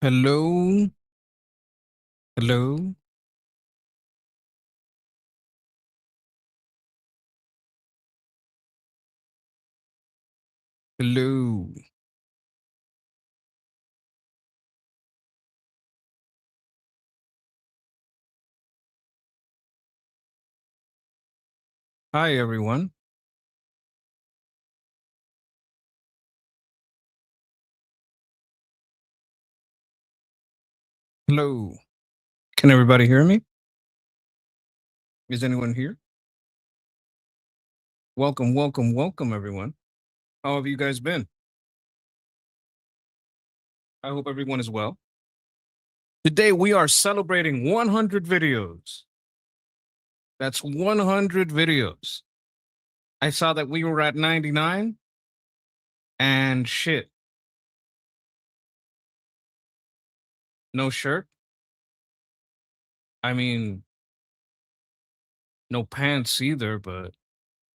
Hello, hello, hello. Hi, everyone. Hello. Can everybody hear me? Is anyone here? Welcome, welcome, welcome, everyone. How have you guys been? I hope everyone is well. Today, we are celebrating 100 videos. That's 100 videos. I saw that we were at 99 and shit, no shirt. I mean, no pants either, but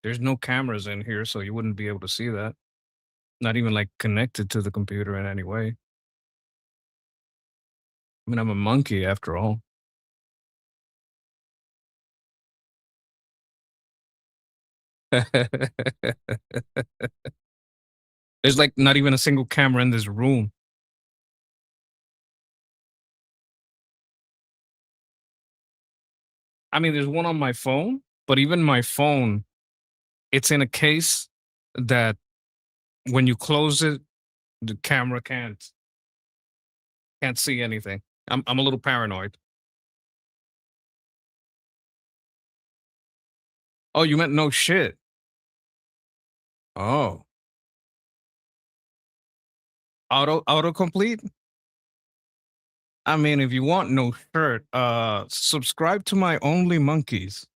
there's no cameras in here, so you wouldn't be able to see that. Not even like connected to the computer in any way. I mean, I'm a monkey after all. There's like not even a single camera in this room. I mean, there's one on my phone, but even my phone, it's in a case that when you close it, the camera can't see anything. I'm a little paranoid. Oh, you meant no shit. Oh, autocomplete. I mean, if you want no shirt, subscribe to my Only Monkeys.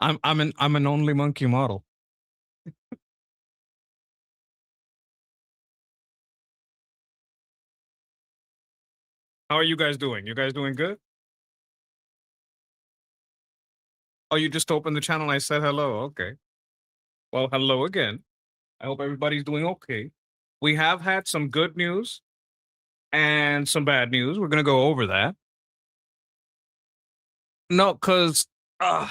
I'm an Only Monkey model. How are you guys doing? You guys doing good? Oh, you just opened the channel. I said hello. Okay. Well, hello again. I hope everybody's doing okay. We have had some good news and some bad news. We're gonna go over that. No, because uh,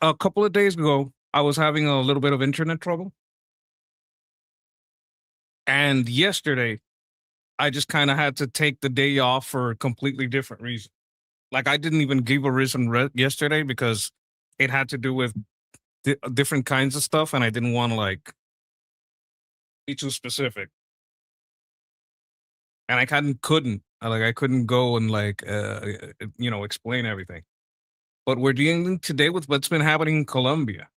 a couple of days ago, I was having a little bit of internet trouble, and yesterday, I just kind of had to take the day off for a completely different reason. Like I didn't even give a reason yesterday because it had to do with different kinds of stuff, and I didn't want to like be too specific. And I kind of couldn't. Like I couldn't go and like explain everything. But we're dealing today with what's been happening in Colombia.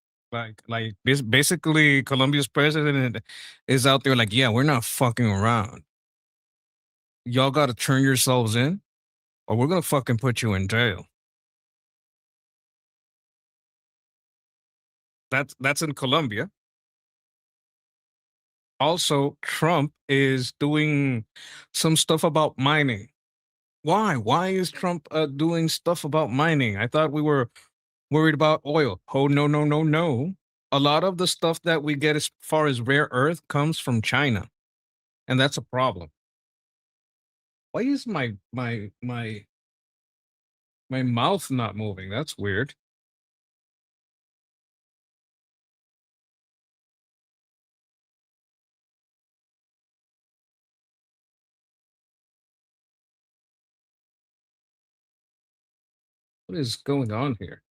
Basically, Colombia's president is out there like, yeah, we're not fucking around. Y'all got to turn yourselves in, or we're gonna fucking put you in jail. That's in Colombia. Also, Trump is doing some stuff about mining. Why? Why is Trump doing stuff about mining? I thought we were worried about oil. Oh no, no, no, no. A lot of the stuff that we get as far as rare earth comes from China, and that's a problem. Why is my mouth not moving? That's weird. What is going on here?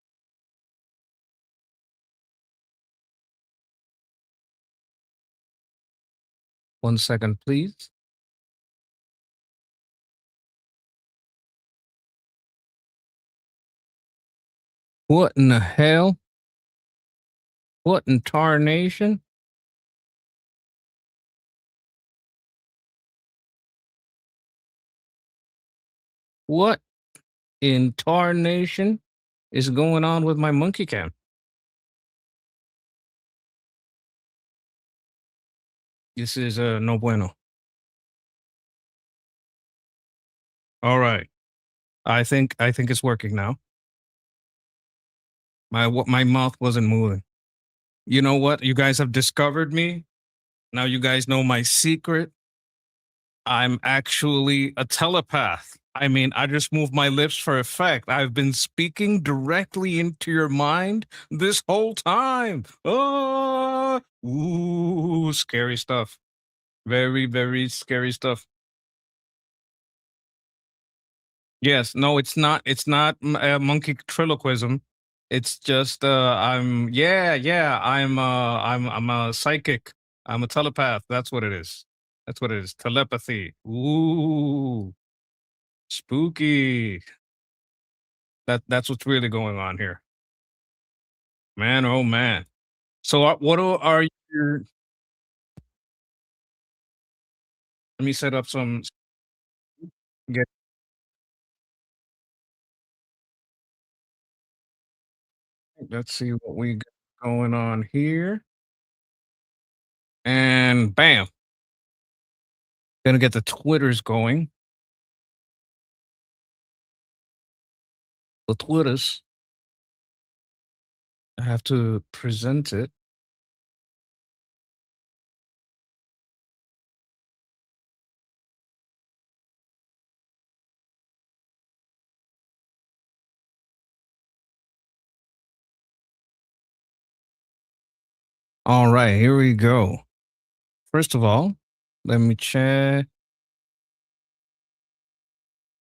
1 second, please. What in the hell? What in tarnation? What in tarnation is going on with my monkey cam? This is no bueno. All right. I think it's working now. My mouth wasn't moving. You know what? You guys have discovered me. Now you guys know my secret. I'm actually a telepath. I mean, I just move my lips for effect. I've been speaking directly into your mind this whole time. Oh, ooh, scary stuff. Very, very scary stuff. Yes, no, it's not. It's not monkey triloquism. It's just I'm yeah, yeah. I'm a psychic. I'm a telepath. That's what it is. That's what it is. Telepathy. Ooh, spooky. That's what's really going on here, man. Oh man. So are your? Let me set up some. Get, let's see what we got going on here, and bam, gonna get the twitters going. The twitters. I have to present it. All right, here we go. First of all, let me check.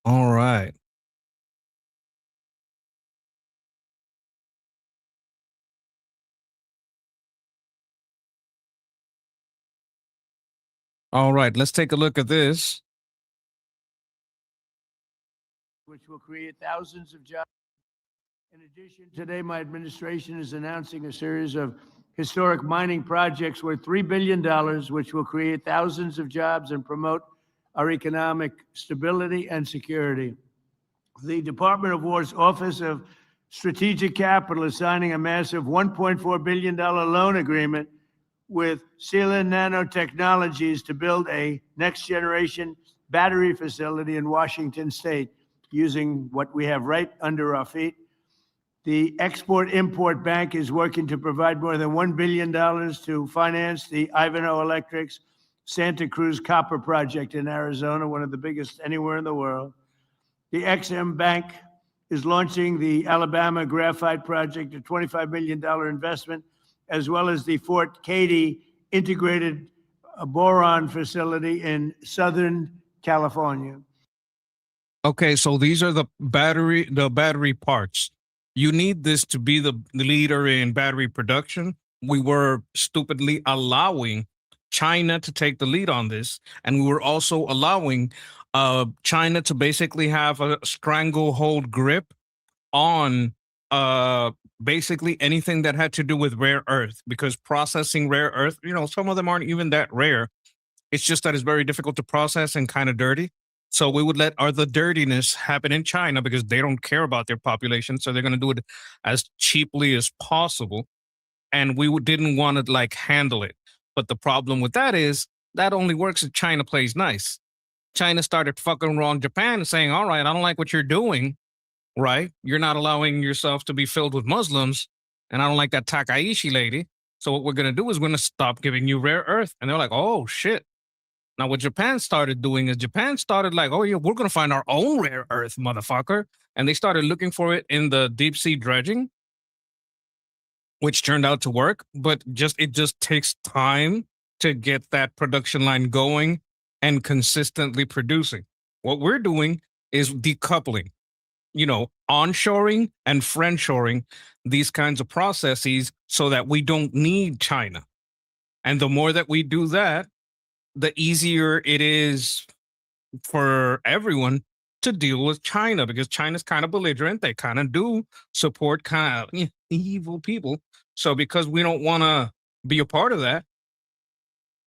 All right. All right, let's take a look at this. Which will create thousands of jobs. In addition, today my administration is announcing a series of historic mining projects worth $3 billion, which will create thousands of jobs and promote our economic stability and security. The Department of War's Office of Strategic Capital is signing a massive $1.4 billion loan agreement with Sealand Nanotechnologies to build a next generation battery facility in Washington state using what we have right under our feet. The Export Import Bank is working to provide more than $1 billion to finance the Ivanhoe Electric's Santa Cruz Copper Project in Arizona, one of the biggest anywhere in the world. The XM Bank is launching the Alabama Graphite Project, a $25 million investment, as well as the Fort Cady Integrated Boron Facility in Southern California. Okay, so these are the battery parts. You need this to be the leader in battery production. We were stupidly allowing China to take the lead on this, and we were also allowing China to basically have a stranglehold grip on uh basically anything that had to do with rare earth, because processing rare earth, some of them aren't even that rare. It's just that it's very difficult to process and kind of dirty. So we would let the dirtiness happen in China because they don't care about their population. So they're going to do it as cheaply as possible. And didn't want to like handle it. But the problem with that is that only works if China plays nice. China started fucking wrong Japan and saying, all right, I don't like what you're doing, right? You're not allowing yourself to be filled with Muslims. And I don't like that Takaishi lady. So what we're going to do is we're going to stop giving you rare earth. And they're like, oh shit. Now, what Japan started doing is Japan started like, oh, yeah, we're going to find our own rare earth, motherfucker. And they started looking for it in the deep sea dredging, which turned out to work. But it just takes time to get that production line going and consistently producing. What we're doing is decoupling, onshoring and friendshoring these kinds of processes so that we don't need China. And the more that we do that, the easier it is for everyone to deal with China, because China's kind of belligerent. They kind of do support kind of evil people. So because we don't want to be a part of that,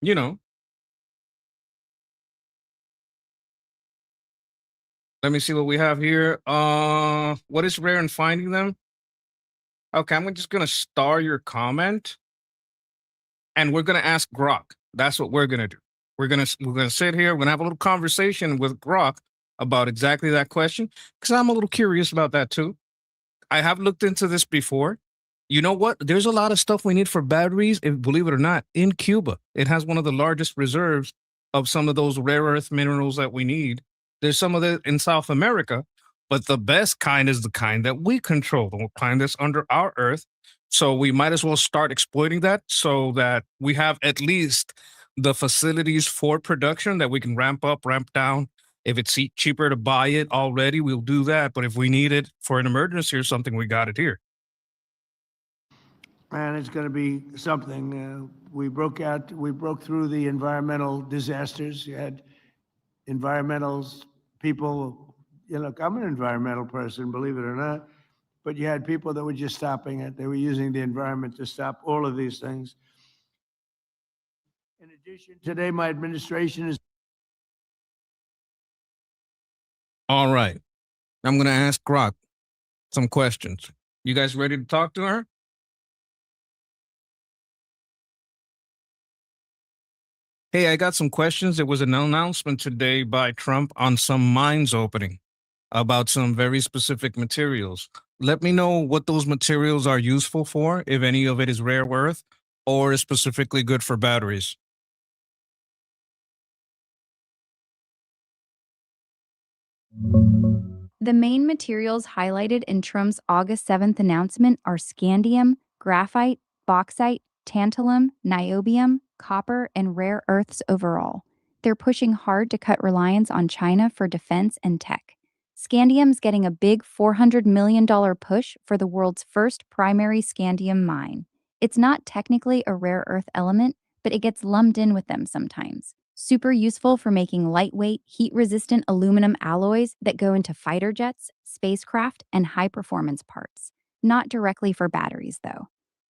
you know, let me see what we have here. What is rare in finding them? Okay, I'm just gonna star your comment, and we're gonna ask Grok. That's what we're gonna do. We're gonna sit here. We're gonna have a little conversation with Grok about exactly that question, because I'm a little curious about that too. I have looked into this before. You know what? There's a lot of stuff we need for batteries, believe it or not, in Cuba. It has one of the largest reserves of some of those rare earth minerals that we need. There's some of it in South America, but the best kind is the kind that we control, the kind that's under our earth. So we might as well start exploiting that so that we have at least the facilities for production that we can ramp up, ramp down. If it's cheaper to buy it already, we'll do that. But if we need it for an emergency or something, we got it here. And it's going to be something. We broke through the environmental disasters. You had environmentals, people, look, I'm an environmental person, believe it or not, but you had people that were just stopping it. They were using the environment to stop all of these things. In addition, today my administration is. All right. I'm going to ask Grok some questions. You guys ready to talk to her? Hey, I got some questions. There was an announcement today by Trump on some mines opening about some very specific materials. Let me know what those materials are useful for, if any of it is rare earth or is specifically good for batteries. The main materials highlighted in Trump's August 7th announcement are scandium, graphite, bauxite, tantalum, niobium, copper, and rare earths overall. They're pushing hard to cut reliance on China for defense and tech. Scandium's getting a big $400 million push for the world's first primary scandium mine. It's not technically a rare earth element, but it gets lumped in with them sometimes. Super useful for making lightweight, heat-resistant aluminum alloys that go into fighter jets, spacecraft, and high-performance parts. Not directly for batteries, though.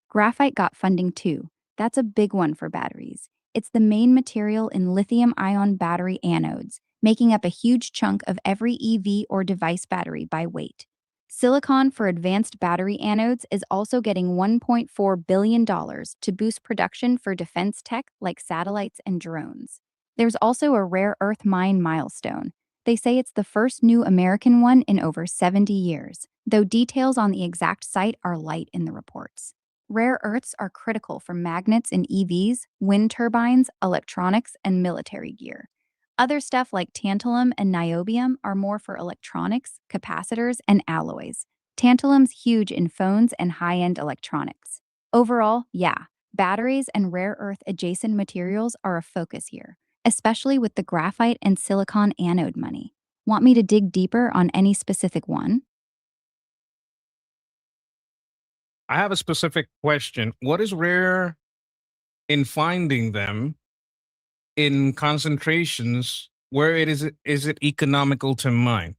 Graphite got funding too. That's a big one for batteries. It's the main material in lithium-ion battery anodes, making up a huge chunk of every EV or device battery by weight. Silicon for advanced battery anodes is also getting $1.4 billion to boost production for defense tech like satellites and drones. There's also a rare earth mine milestone. They say it's the first new American one in over 70 years, though details on the exact site are light in the reports. Rare earths are critical for magnets in EVs, wind turbines, electronics, and military gear. Other stuff like tantalum and niobium are more for electronics, capacitors, and alloys. Tantalum's huge in phones and high-end electronics. Overall, yeah, batteries and rare earth adjacent materials are a focus here, especially with the graphite and silicon anode money. Want me to dig deeper on any specific one? I have a specific question. What is rare in finding them in concentrations where is it economical to mine?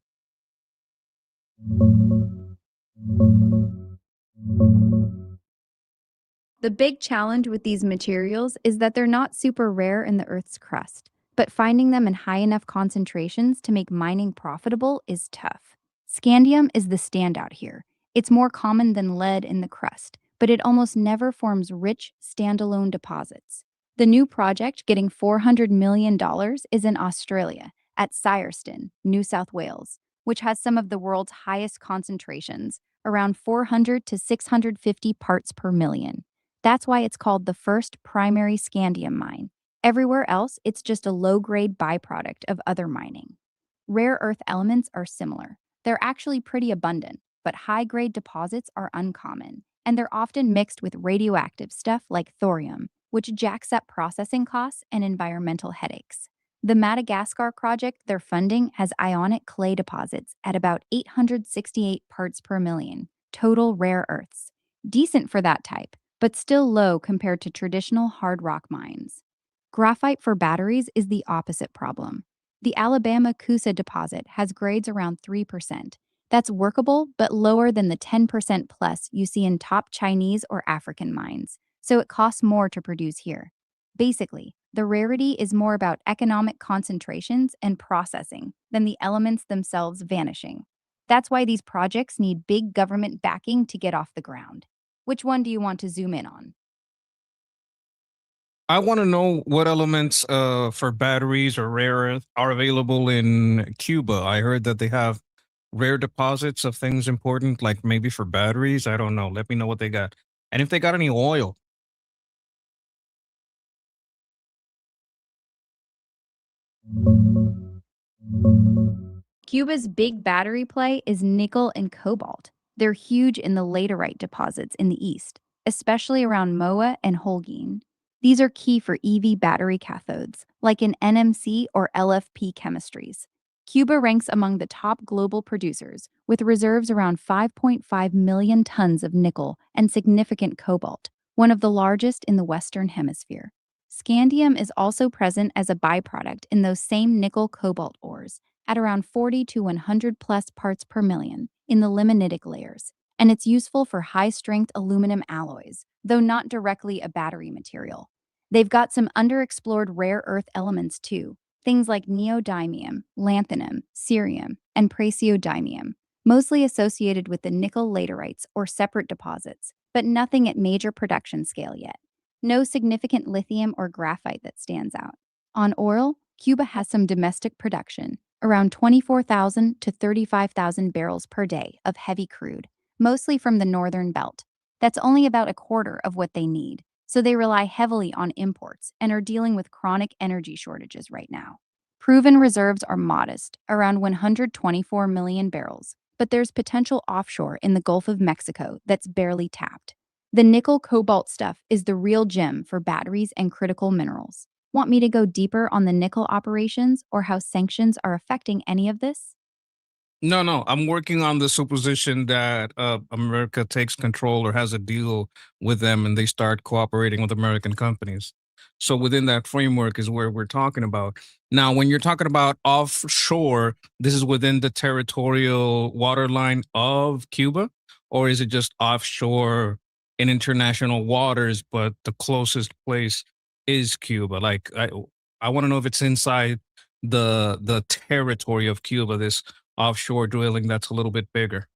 The big challenge with these materials is that they're not super rare in the Earth's crust, but finding them in high enough concentrations to make mining profitable is tough. Scandium is the standout here. It's more common than lead in the crust, but it almost never forms rich, standalone deposits. The new project getting $400 million is in Australia, at Syerston, New South Wales, which has some of the world's highest concentrations, around 400 to 650 parts per million. That's why it's called the first primary scandium mine. Everywhere else, it's just a low-grade byproduct of other mining. Rare earth elements are similar. They're actually pretty abundant, but high-grade deposits are uncommon, and they're often mixed with radioactive stuff like thorium, which jacks up processing costs and environmental headaches. The Madagascar project they're funding has ionic clay deposits at about 868 parts per million, total rare earths. Decent for that type, but still low compared to traditional hard rock mines. Graphite for batteries is the opposite problem. The Alabama Coosa deposit has grades around 3%. That's workable, but lower than the 10% plus you see in top Chinese or African mines, so it costs more to produce here. Basically, the rarity is more about economic concentrations and processing than the elements themselves vanishing. That's why these projects need big government backing to get off the ground. Which one do you want to zoom in on? I want to know what elements for batteries or rare earth are available in Cuba. I heard that they have rare deposits of things important, like maybe for batteries. I don't know. Let me know what they got. and if they got any oil. Cuba's big battery play is nickel and cobalt. They're huge in the laterite deposits in the east, especially around Moa and Holguin. These are key for EV battery cathodes, like in NMC or LFP chemistries. Cuba ranks among the top global producers, with reserves around 5.5 million tons of nickel and significant cobalt, one of the largest in the Western Hemisphere. Scandium is also present as a byproduct in those same nickel cobalt ores at around 40 to 100 plus parts per million in the limonitic layers, and it's useful for high-strength aluminum alloys, though not directly a battery material. They've got some underexplored rare earth elements too, things like neodymium, lanthanum, cerium, and praseodymium, mostly associated with the nickel laterites or separate deposits, but nothing at major production scale yet. No significant lithium or graphite that stands out. On oil, Cuba has some domestic production, around 24,000 to 35,000 barrels per day of heavy crude, mostly from the northern belt. That's only about a quarter of what they need, so they rely heavily on imports and are dealing with chronic energy shortages right now. Proven reserves are modest, around 124 million barrels, but there's potential offshore in the Gulf of Mexico that's barely tapped. The nickel cobalt stuff is the real gem for batteries and critical minerals. Want me to go deeper on the nickel operations or how sanctions are affecting any of this? No, no, I'm working on the supposition that America takes control or has a deal with them and they start cooperating with American companies. So within that framework is where we're talking about. Now, when you're talking about offshore, this is within the territorial waterline of Cuba, or is it just offshore in international waters, but the closest place is Cuba? Like I want to know if it's inside the territory of Cuba, this offshore drilling that's a little bit bigger.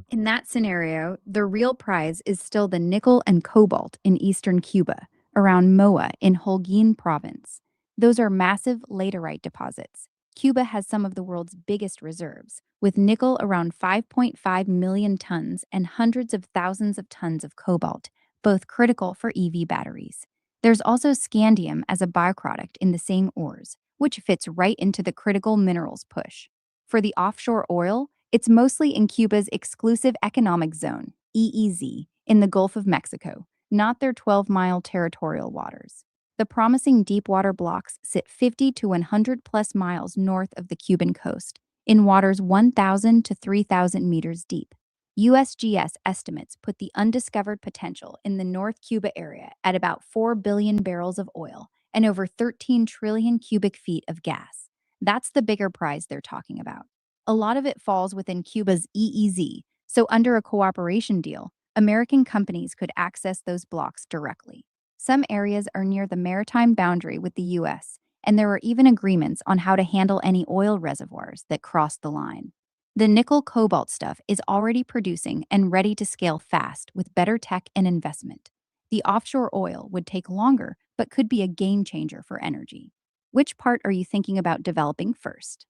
In that scenario, the real prize is still the nickel and cobalt in eastern Cuba, around Moa in Holguin province. Those are massive laterite deposits. Cuba has some of the world's biggest reserves, with nickel around 5.5 million tons and hundreds of thousands of tons of cobalt, both critical for EV batteries. There's also scandium as a byproduct in the same ores, which fits right into the critical minerals push. For the offshore oil, it's mostly in Cuba's exclusive economic zone, EEZ, in the Gulf of Mexico, not their 12-mile territorial waters. The promising deepwater blocks sit 50 to 100 plus miles north of the Cuban coast, in waters 1,000 to 3,000 meters deep. USGS estimates put the undiscovered potential in the North Cuba area at about 4 billion barrels of oil and over 13 trillion cubic feet of gas. That's the bigger prize they're talking about. A lot of it falls within Cuba's EEZ, so under a cooperation deal, American companies could access those blocks directly. Some areas are near the maritime boundary with the US, and there are even agreements on how to handle any oil reservoirs that cross the line. The nickel cobalt stuff is already producing and ready to scale fast with better tech and investment. The offshore oil would take longer, but could be a game changer for energy. Which part are you thinking about developing first?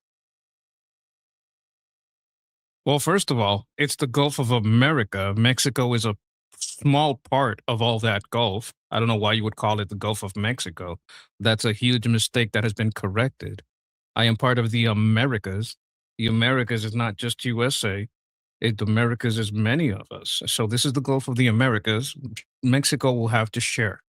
Well, first of all, it's the Gulf of America. Mexico is a small part of all that Gulf. I don't know why you would call it the Gulf of Mexico. That's a huge mistake that has been corrected. I am part of the Americas. The Americas is not just USA. The Americas is many of us. So this is the Gulf of the Americas. Mexico will have to share.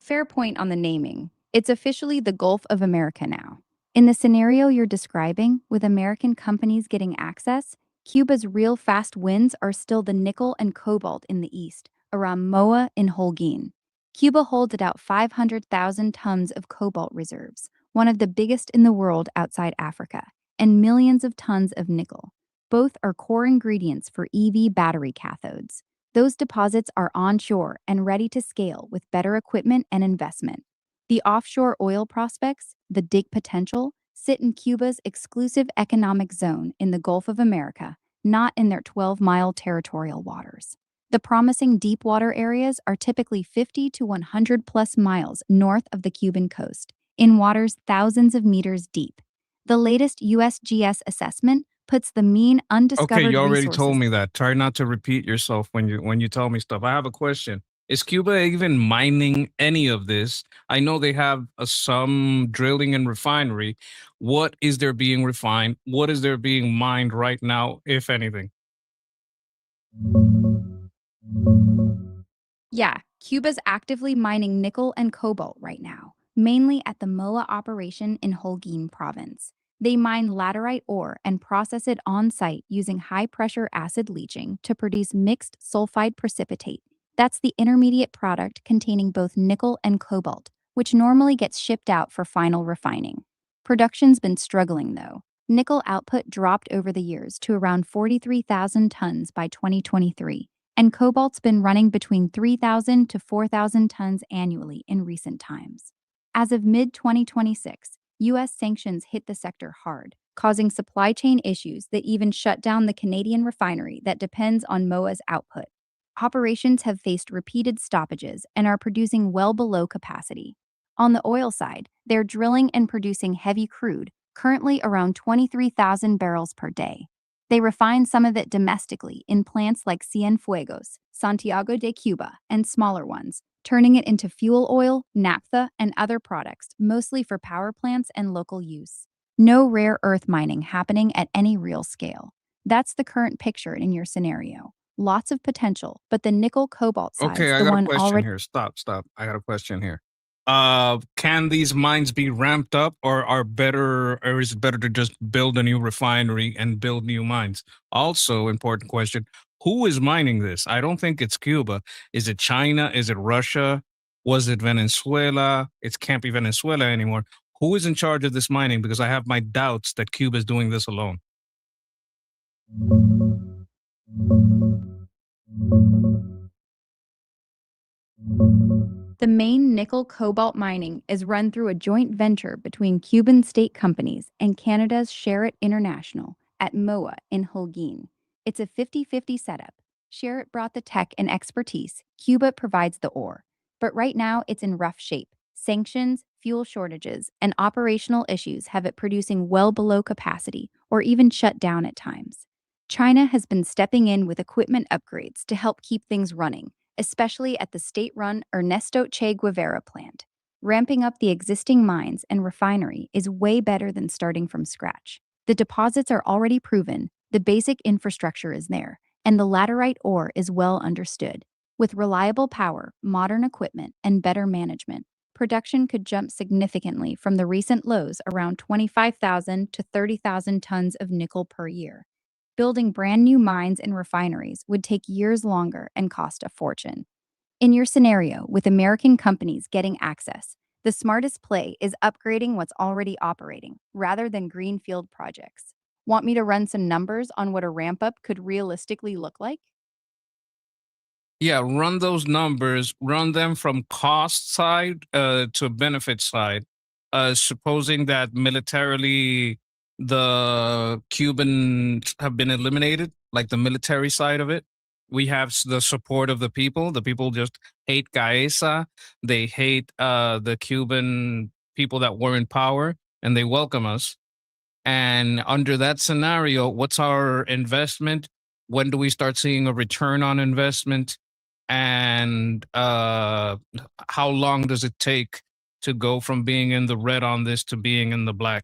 Fair point on the naming. It's officially the Gulf of America now. In the scenario you're describing, with American companies getting access, Cuba's real fast wins are still the nickel and cobalt in the east, around Moa in Holguin. Cuba holds about 500,000 tons of cobalt reserves, one of the biggest in the world outside Africa, and millions of tons of nickel. Both are core ingredients for EV battery cathodes. Those deposits are onshore and ready to scale with better equipment and investment. The offshore oil prospects, the dig potential, sit in Cuba's exclusive economic zone in the Gulf of America, not in their 12-mile territorial waters. The promising deep water areas are typically 50 to 100 plus miles north of the Cuban coast, in waters thousands of meters deep. The latest USGS assessment puts the mean Okay, undiscovered you already told resources. me that. Try not to repeat yourself when you tell me stuff. I have a question. Is Cuba even mining any of this? I know they have some drilling and refinery. What is there being refined? What is there being mined right now, if anything? Yeah, Cuba's actively mining nickel and cobalt right now, mainly at the MOA operation in Holguin province. They mine laterite ore and process it on site using high pressure acid leaching to produce mixed sulfide precipitate. That's the intermediate product containing both nickel and cobalt, which normally gets shipped out for final refining. Production's been struggling though. Nickel output dropped over the years to around 43,000 tons by 2023, and cobalt's been running between 3,000 to 4,000 tons annually in recent times. As of mid 2026, US sanctions hit the sector hard, causing supply chain issues that even shut down the Canadian refinery that depends on MOA's output. Operations have faced repeated stoppages and are producing well below capacity. On the oil side, they're drilling and producing heavy crude, currently around 23,000 barrels per day. They refine some of it domestically in plants like Cienfuegos, Santiago de Cuba, and smaller ones, turning it into fuel oil, naphtha, and other products, mostly for power plants and local use. No rare earth mining happening at any real scale. That's the current picture in your scenario. Lots of potential, but the nickel cobalt Okay, side's I the got a one question already. here. Stop. I got a question here. Can these mines be ramped up, or is it better to just build a new refinery and build new mines? Also, important question: who is mining this? I don't think it's Cuba. Is it China? Is it Russia? Was it Venezuela? It can't be Venezuela anymore. Who is in charge of this mining? Because I have my doubts that Cuba is doing this alone. The main nickel cobalt mining is run through a joint venture between Cuban state companies and Canada's Sherritt International at MOA in Holguin. It's a 50-50 setup. Sherritt brought the tech and expertise, Cuba provides the ore. But right now it's in rough shape. Sanctions, fuel shortages, and operational issues have it producing well below capacity or even shut down at times. China has been stepping in with equipment upgrades to help keep things running, especially at the state-run Ernesto Che Guevara plant. Ramping up the existing mines and refinery is way better than starting from scratch. The deposits are already proven, the basic infrastructure is there, and the laterite ore is well understood. With reliable power, modern equipment, and better management, production could jump significantly from the recent lows around 25,000 to 30,000 tons of nickel per year. Building brand new mines and refineries would take years longer and cost a fortune. In your scenario, with American companies getting access, the smartest play is upgrading what's already operating rather than greenfield projects. Want me to run some numbers on what a ramp up could realistically look like? Yeah, run those numbers, run them from cost side to benefit side. Supposing that militarily the Cubans have been eliminated, like the military side of it, we have the support of the people. The people just hate Gaesa. They hate the Cuban people that were in power, and they welcome us. And under that scenario, what's our investment? When do we start seeing a return on investment? And how long does it take to go from being in the red on this to being in the black?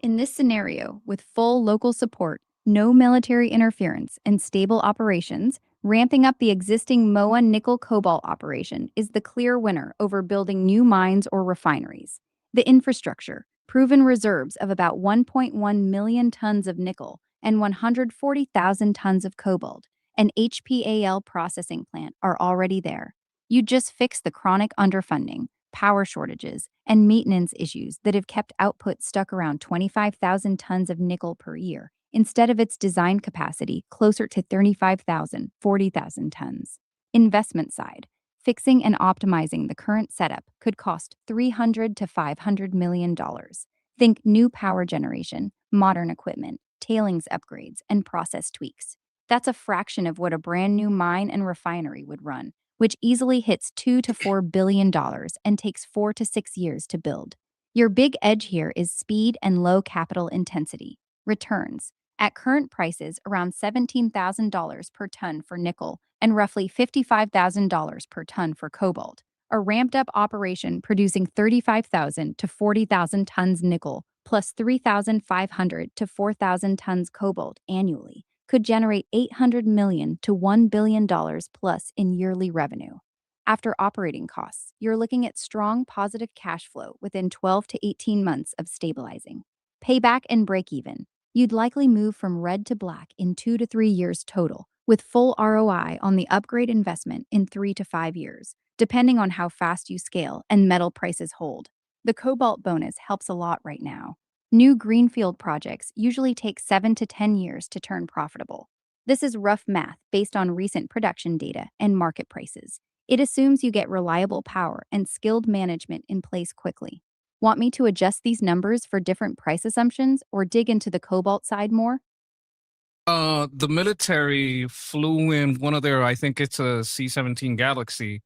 In this scenario, with full local support, no military interference, and stable operations, ramping up the existing MOA nickel cobalt operation is the clear winner over building new mines or refineries. The infrastructure, proven reserves of about 1.1 million tons of nickel and 140,000 tons of cobalt, an HPAL processing plant are already there. You just fix the chronic underfunding, power shortages, and maintenance issues that have kept output stuck around 25,000 tons of nickel per year, instead of its design capacity closer to 35,000, 40,000 tons. Investment side, fixing and optimizing the current setup could cost $300 to $500 million. Think new power generation, modern equipment, tailings upgrades, and process tweaks. That's a fraction of what a brand new mine and refinery would run, which easily hits $2 to $4 billion and takes 4 to 6 years to build. Your big edge here is speed and low capital intensity. Returns. At current prices, around $17,000 per ton for nickel and roughly $55,000 per ton for cobalt. A ramped up operation producing 35,000 to 40,000 tons nickel plus 3,500 to 4,000 tons cobalt annually could generate $800 million to $1 billion plus in yearly revenue. After operating costs, you're looking at strong positive cash flow within 12 to 18 months of stabilizing. Payback and break even. You'd likely move from red to black in 2 to 3 years total, with full ROI on the upgrade investment in 3 to 5 years, depending on how fast you scale and metal prices hold. The cobalt bonus helps a lot right now. New greenfield projects usually take 7 to 10 years to turn profitable. This is rough math based on recent production data and market prices. It assumes you get reliable power and skilled management in place quickly. Want me to adjust these numbers for different price assumptions or dig into the cobalt side more? The military flew in one of their, I think it's a C-17 Galaxy,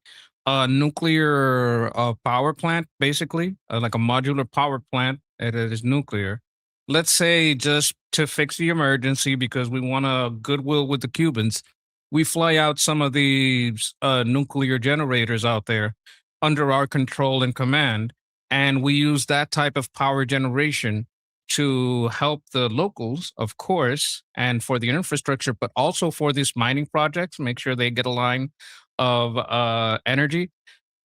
nuclear power plant, basically, like a modular power plant. It is nuclear. Let's say just to fix the emergency because we want a goodwill with the Cubans, we fly out some of these nuclear generators out there under our control and command, and we use that type of power generation to help the locals, of course, and for the infrastructure, but also for these mining projects, make sure they get a line of energy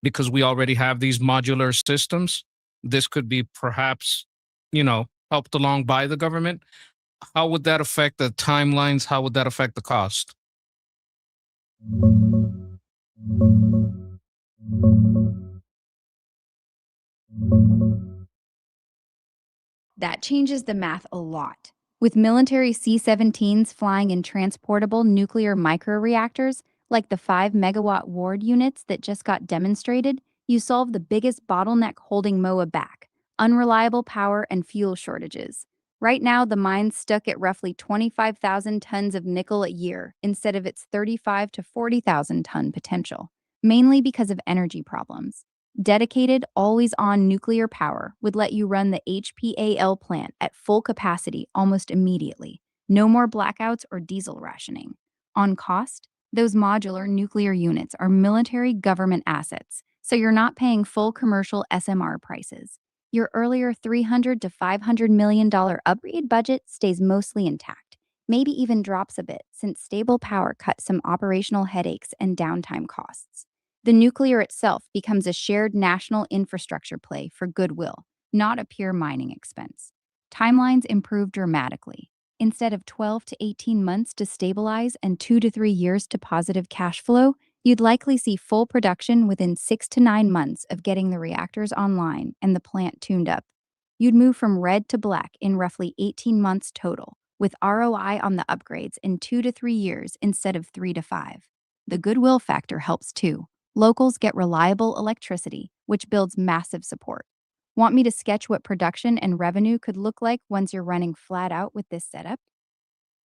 because we already have these modular systems. This could be perhaps, helped along by the government. How would that affect the timelines? How would that affect the cost? That changes the math a lot. With military C-17s flying in transportable nuclear microreactors, like the 5 megawatt Ward units that just got demonstrated, you solve the biggest bottleneck holding MOA back: unreliable power and fuel shortages. Right now, the mine's stuck at roughly 25,000 tons of nickel a year instead of its 35 to 40,000 ton potential, mainly because of energy problems. Dedicated, always on nuclear power would let you run the HPAL plant at full capacity almost immediately. No more blackouts or diesel rationing. On cost, those modular nuclear units are military government assets, so you're not paying full commercial SMR prices. Your earlier $300 to $500 million upgrade budget stays mostly intact, maybe even drops a bit since stable power cuts some operational headaches and downtime costs. The nuclear itself becomes a shared national infrastructure play for goodwill, not a pure mining expense. Timelines improve dramatically. Instead of 12 to 18 months to stabilize and 2 to 3 years to positive cash flow, you'd likely see full production within 6 to 9 months of getting the reactors online and the plant tuned up. You'd move from red to black in roughly 18 months total, with ROI on the upgrades in 2 to 3 years instead of 3 to 5. The goodwill factor helps too. Locals get reliable electricity, which builds massive support. Want me to sketch what production and revenue could look like once you're running flat out with this setup?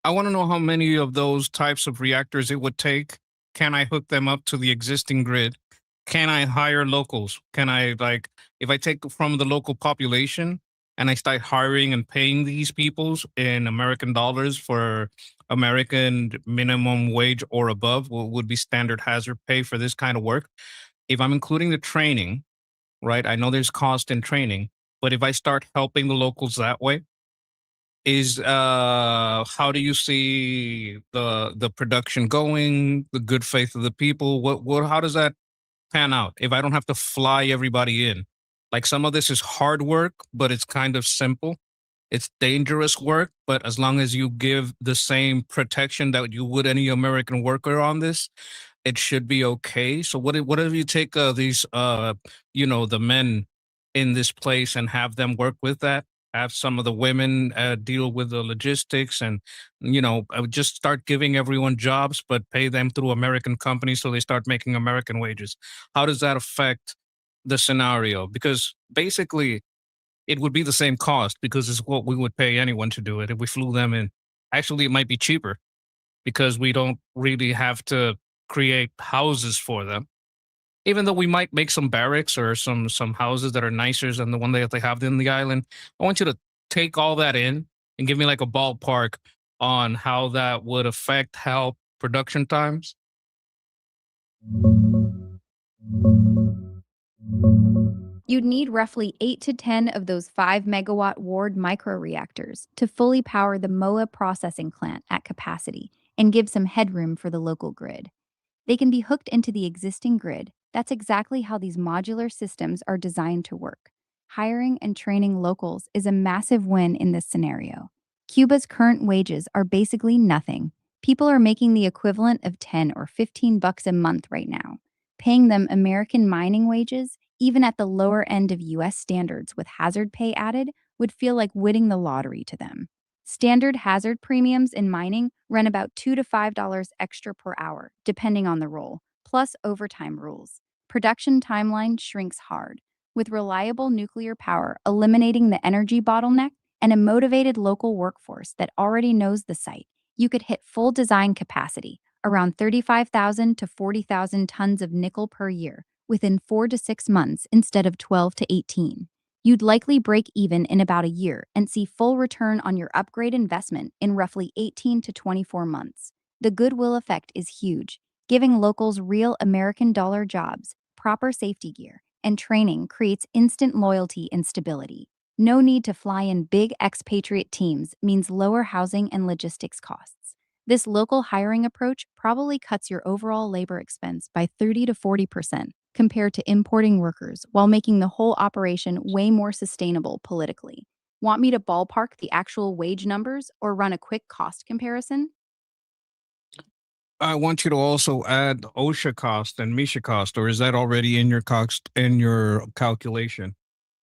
I want to know how many of those types of reactors it would take. Can I hook them up to the existing grid? Can I hire locals? Can I, like, if I take from the local population and I start hiring and paying these peoples in American dollars for American minimum wage or above, what would be standard hazard pay for this kind of work? If I'm including the training, right? I know there's cost in training, but if I start helping the locals that way, is how do you see the production going, the good faith of the people? What how does that pan out if I don't have to fly everybody in? Like, some of this is hard work, but it's kind of simple. It's dangerous work, but as long as you give the same protection that you would any American worker on this, it should be okay. So what if you take these the men in this place and have them work with that? Have some of the women deal with the logistics and just start giving everyone jobs, but pay them through American companies so they start making American wages. How does that affect the scenario? Because basically, it would be the same cost because it's what we would pay anyone to do it if we flew them in. Actually, it might be cheaper because we don't really have to create houses for them. Even though we might make some barracks or some houses that are nicer than the one that they have in the island, I want you to take all that in and give me like a ballpark on how that would affect how production times. You'd need roughly 8 to 10 of those 5 megawatt Ward microreactors to fully power the MOA processing plant at capacity and give some headroom for the local grid. They can be hooked into the existing grid. That's exactly how these modular systems are designed to work. Hiring and training locals is a massive win in this scenario. Cuba's current wages are basically nothing. People are making the equivalent of 10 or 15 bucks a month right now. Paying them American mining wages, even at the lower end of US standards with hazard pay added, would feel like winning the lottery to them. Standard hazard premiums in mining run about $2 to $5 extra per hour, depending on the role, plus overtime rules. Production timeline shrinks hard, with reliable nuclear power eliminating the energy bottleneck and a motivated local workforce that already knows the site. You could hit full design capacity, around 35,000 to 40,000 tons of nickel per year, within 4 to 6 months instead of 12 to 18. You'd likely break even in about a year and see full return on your upgrade investment in roughly 18 to 24 months. The goodwill effect is huge, giving locals real American dollar jobs, proper safety gear, and training creates instant loyalty and stability. No need to fly in big expatriate teams means lower housing and logistics costs. This local hiring approach probably cuts your overall labor expense by 30 to 40% compared to importing workers while making the whole operation way more sustainable politically. Want me to ballpark the actual wage numbers or run a quick cost comparison? I want you to also add OSHA cost and MISHA cost, or is that already in your cost in your calculation?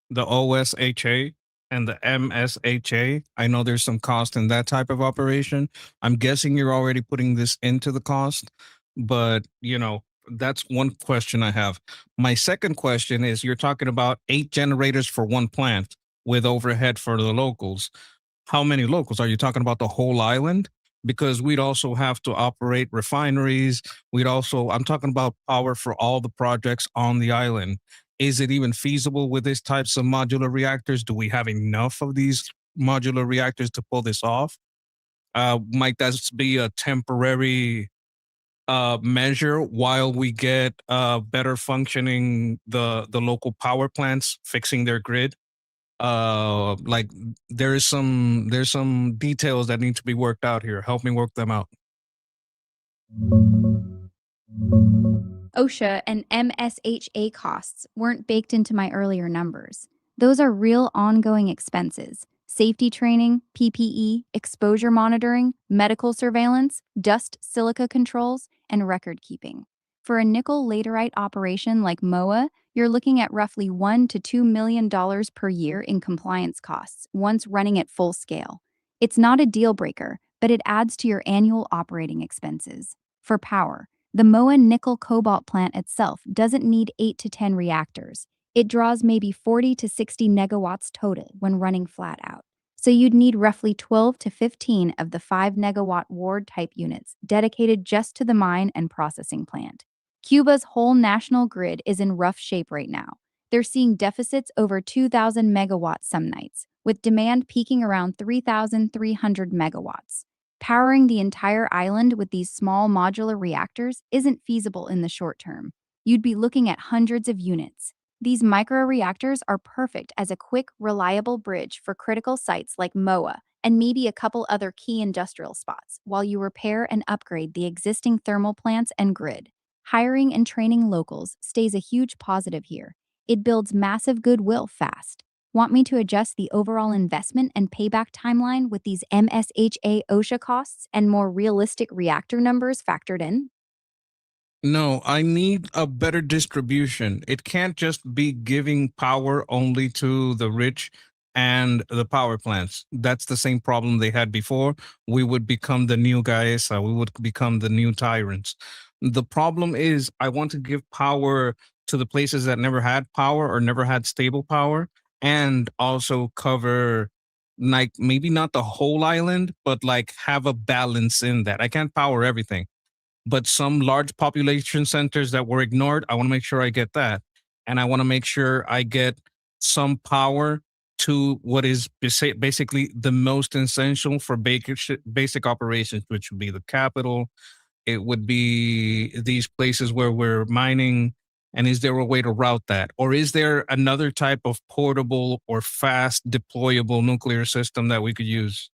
The OSHA and the MSHA. I know there's some cost in that type of operation. I'm guessing you're already putting this into the cost, but that's one question I have. My second question is you're talking about 8 generators for one plant with overhead for the locals. How many locals? Are you talking about the whole island? Because we'd also have to operate refineries. I'm talking about power for all the projects on the island. Is it even feasible with these types of modular reactors? Do we have enough of these modular reactors to pull this off? Might that be a temporary measure while we get better functioning the local power plants fixing their grid? Like there's some details that need to be worked out here. Help me work them out. OSHA and MSHA costs weren't baked into my earlier numbers. Those are real ongoing expenses. Safety training, PPE, exposure monitoring, medical surveillance, dust silica controls, and record keeping. For a nickel laterite operation like MOA, you're looking at roughly $1 to $2 million per year in compliance costs once running at full scale. It's not a deal breaker, but it adds to your annual operating expenses. For power, the MOA nickel cobalt plant itself doesn't need 8 to 10 reactors. It draws maybe 40 to 60 megawatts total when running flat out. So you'd need roughly 12 to 15 of the 5 megawatt Ward type units dedicated just to the mine and processing plant. Cuba's whole national grid is in rough shape right now. They're seeing deficits over 2,000 megawatts some nights, with demand peaking around 3,300 megawatts. Powering the entire island with these small modular reactors isn't feasible in the short term. You'd be looking at hundreds of units. These microreactors are perfect as a quick, reliable bridge for critical sites like MOA and maybe a couple other key industrial spots while you repair and upgrade the existing thermal plants and grid. Hiring and training locals stays a huge positive here. It builds massive goodwill fast. Want me to adjust the overall investment and payback timeline with these MSHA OSHA costs and more realistic reactor numbers factored in? No, I need a better distribution. It can't just be giving power only to the rich and the power plants. That's the same problem they had before. We would become the new Gaesa. We would become the new tyrants. The problem is, I want to give power to the places that never had power or never had stable power. and also cover like maybe not the whole island, but like have a balance in that. I can't power everything, but some large population centers that were ignored, I want to make sure I get that. And I want to make sure I get some power to what is basically the most essential for basic operations, which would be the capital. It would be these places where we're mining. And is there a way to route that? Or is there another type of portable or fast deployable nuclear system that we could use?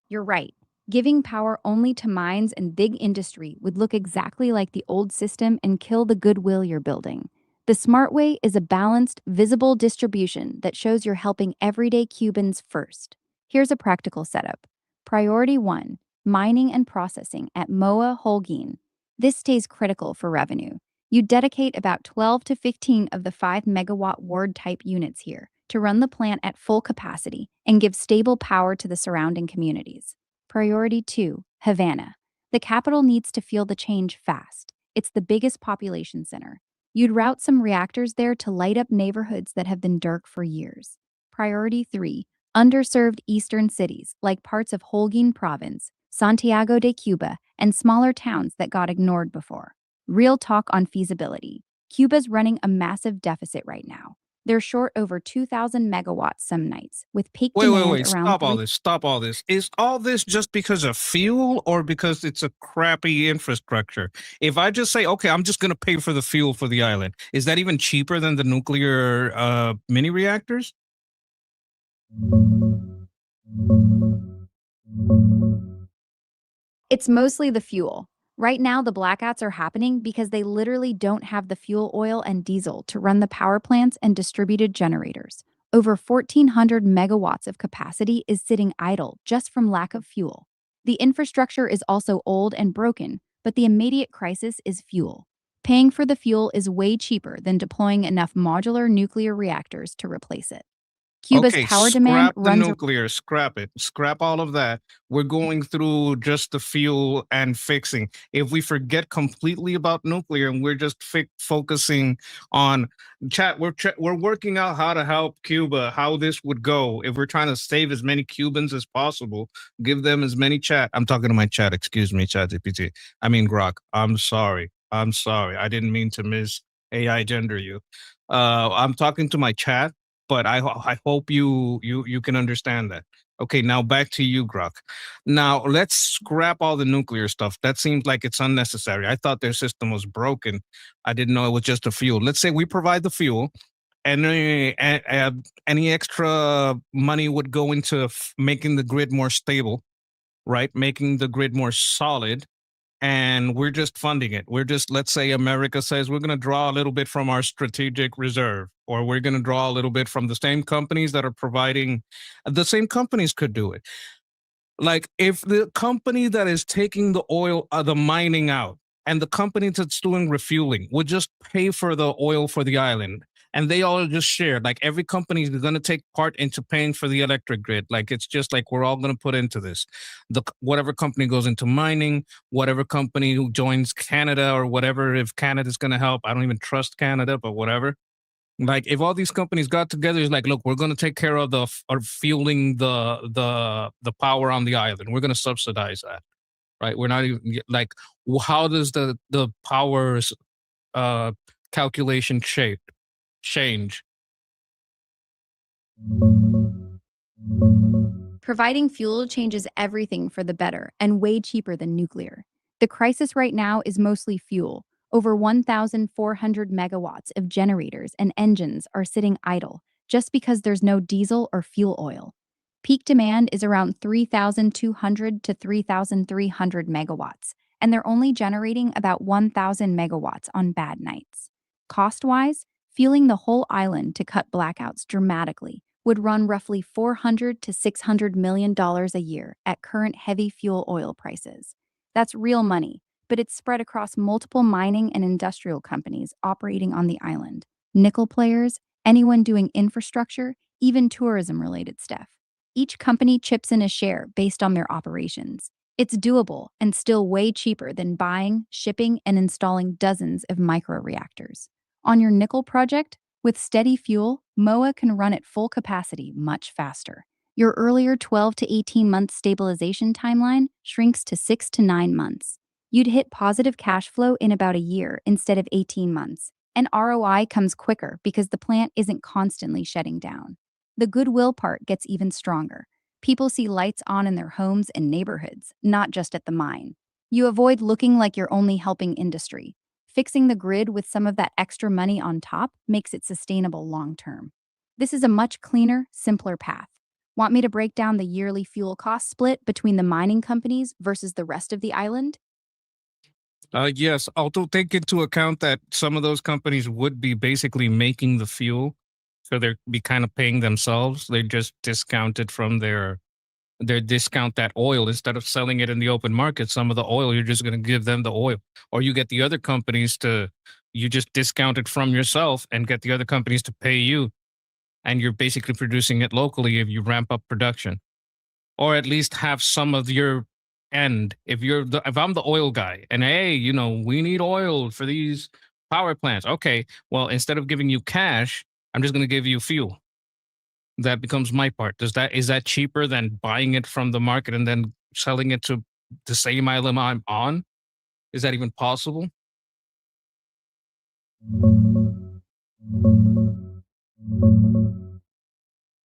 You're right. Giving power only to mines and big industry would look exactly like the old system and kill the goodwill you're building. The smart way is a balanced, visible distribution that shows you're helping everyday Cubans first. Here's a practical setup. Priority 1, mining and processing at Moa Holguin. This stays critical for revenue. You dedicate about 12 to 15 of the 5 megawatt ward type units here to run the plant at full capacity and give stable power to the surrounding communities. Priority 2, Havana. The capital needs to feel the change fast. It's the biggest population center. You'd route some reactors there to light up neighborhoods that have been dark for years. Priority 3, underserved eastern cities like parts of Holguin Province, Santiago de Cuba, and smaller towns that got ignored before. Real talk on feasibility. Cuba's running a massive deficit right now. They're short over 2,000 megawatts some nights, with peak demand Wait. around Stop all 3. this. Stop all this. Is all this just because of fuel or because it's a crappy infrastructure? If I just say, okay, I'm just going to pay for the fuel for the island, is that even cheaper than the nuclear mini reactors? It's mostly the fuel. Right now, the blackouts are happening because they literally don't have the fuel oil and diesel to run the power plants and distributed generators. Over 1,400 megawatts of capacity is sitting idle just from lack of fuel. The infrastructure is also old and broken, but the immediate crisis is fuel. Paying for the fuel is way cheaper than deploying enough modular nuclear reactors to replace it. Cuba's Okay, power demand scrap the runs. nuclear, scrap it, scrap all of that. We're going through just the fuel and fixing. If we forget completely about nuclear and we're just focusing on chat, we're working out how to help Cuba, how this would go if we're trying to save as many Cubans as possible, give them as many chat. I'm talking to my chat, excuse me, chat GPT. I mean Grok. I'm sorry. I'm sorry. I didn't mean to miss AI gender you. I'm talking to my chat, but I hope you can understand that. Okay, now back to you, Grok. Now let's scrap all the nuclear stuff. That seems like it's unnecessary. I thought their system was broken. I didn't know it was just a fuel. Let's say we provide the fuel, and any extra money would go into making the grid more stable, right? Making the grid more solid, and we're just funding it. We're just, let's say America says we're going to draw a little bit from our strategic reserve, or we're going to draw a little bit from the same companies that are providing, the same companies could do it. Like if the company that is taking the oil, the mining out, and the company that's doing refueling would just pay for the oil for the island, and they all just share, like every company is going to take part into paying for the electric grid. Like it's just like we're all going to put into this. The whatever company goes into mining, whatever company who joins Canada or whatever, if Canada's going to help, I don't even trust Canada, but whatever. Like if all these companies got together, it's like, look, we're going to take care of or fueling the power on the island. We're going to subsidize that, right? We're not even like, how does the powers uh calculation change? Providing fuel changes everything for the better and way cheaper than nuclear. The crisis right now is mostly fuel. Over 1,400 megawatts of generators and engines are sitting idle just because there's no diesel or fuel oil. Peak demand is around 3,200 to 3,300 megawatts, and they're only generating about 1,000 megawatts on bad nights. Cost wise, fueling the whole island to cut blackouts dramatically would run roughly $400 to $600 million a year at current heavy fuel oil prices. That's real money, but it's spread across multiple mining and industrial companies operating on the island. Nickel players, anyone doing infrastructure, even tourism related stuff. Each company chips in a share based on their operations. It's doable and still way cheaper than buying, shipping, and installing dozens of microreactors. On your nickel project, with steady fuel, MOA can run at full capacity much faster. Your earlier 12 to 18 month stabilization timeline shrinks to 6 to 9 months. You'd hit positive cash flow in about a year instead of 18 months. And ROI comes quicker because the plant isn't constantly shutting down. The goodwill part gets even stronger. People see lights on in their homes and neighborhoods, not just at the mine. You avoid looking like you're only helping industry. Fixing the grid with some of that extra money on top makes it sustainable long term. This is a much cleaner, simpler path. Want me to break down the yearly fuel cost split between the mining companies versus the rest of the island? Yes, although take into account that some of those companies would be basically making the fuel, so they're be kind of paying themselves. They just discount it from their discount that oil instead of selling it in the open market. Some of the oil you're just going to give them the oil, or you get the other companies to you just discount it from yourself and get the other companies to pay you, and you're basically producing it locally if you ramp up production, or at least have some of your end. If I'm the oil guy and hey, we need oil for these power plants. Okay, well, instead of giving you cash, I'm just going to give you fuel. That becomes my part. Is that cheaper than buying it from the market and then selling it to the same island I'm on? Is that even possible?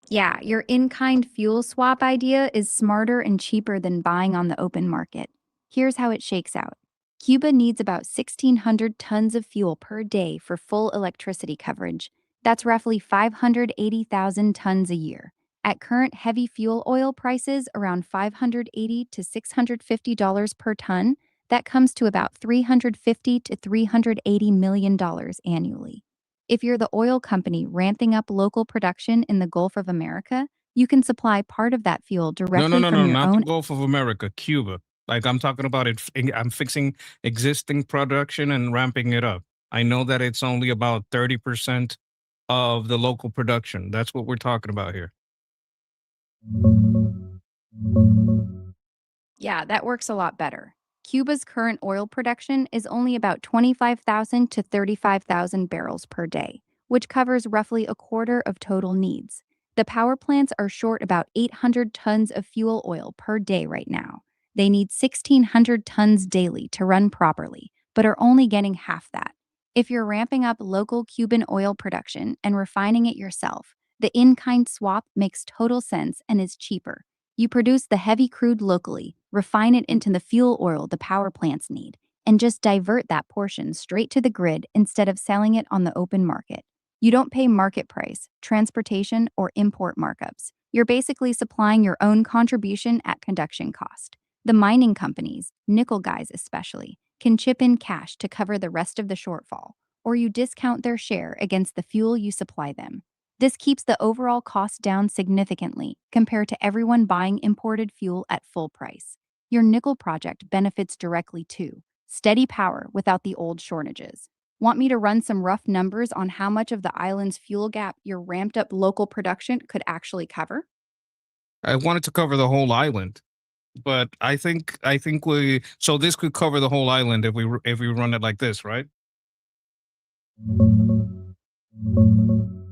Yeah, your in kind fuel swap idea is smarter and cheaper than buying on the open market. Here's how it shakes out. Cuba needs about 1,600 tons of fuel per day for full electricity coverage. That's roughly 580,000 tons a year. At current heavy fuel oil prices around $580 to $650 per ton, that comes to about $350 to $380 million annually. If you're the oil company ramping up local production in the Gulf of America, you can supply part of that fuel No, no, directly no, from no, your not the own. Gulf of America, Cuba. Like I'm talking about it. I'm fixing existing production and ramping it up. I know that it's only about 30% of the local production. That's what we're talking about here. Yeah, that works a lot better. Cuba's current oil production is only about 25,000 to 35,000 barrels per day, which covers roughly a quarter of total needs. The power plants are short about 800 tons of fuel oil per day right now. They need 1,600 tons daily to run properly, but are only getting half that. If you're ramping up local Cuban oil production and refining it yourself, the in kind swap makes total sense and is cheaper. You produce the heavy crude locally, refine it into the fuel oil the power plants need, and just divert that portion straight to the grid instead of selling it on the open market. You don't pay market price, transportation, or import markups. You're basically supplying your own contribution at conduction cost. The mining companies, nickel guys especially, can chip in cash to cover the rest of the shortfall, or you discount their share against the fuel you supply them. This keeps the overall cost down significantly compared to everyone buying imported fuel at full price. Your nickel project benefits directly too. Steady power without the old shortages. Want me to run some rough numbers on how much of the island's fuel gap your ramped up local production could actually cover? I wanted to cover the whole island, but I think we so this could cover the whole island if we run it like this, right?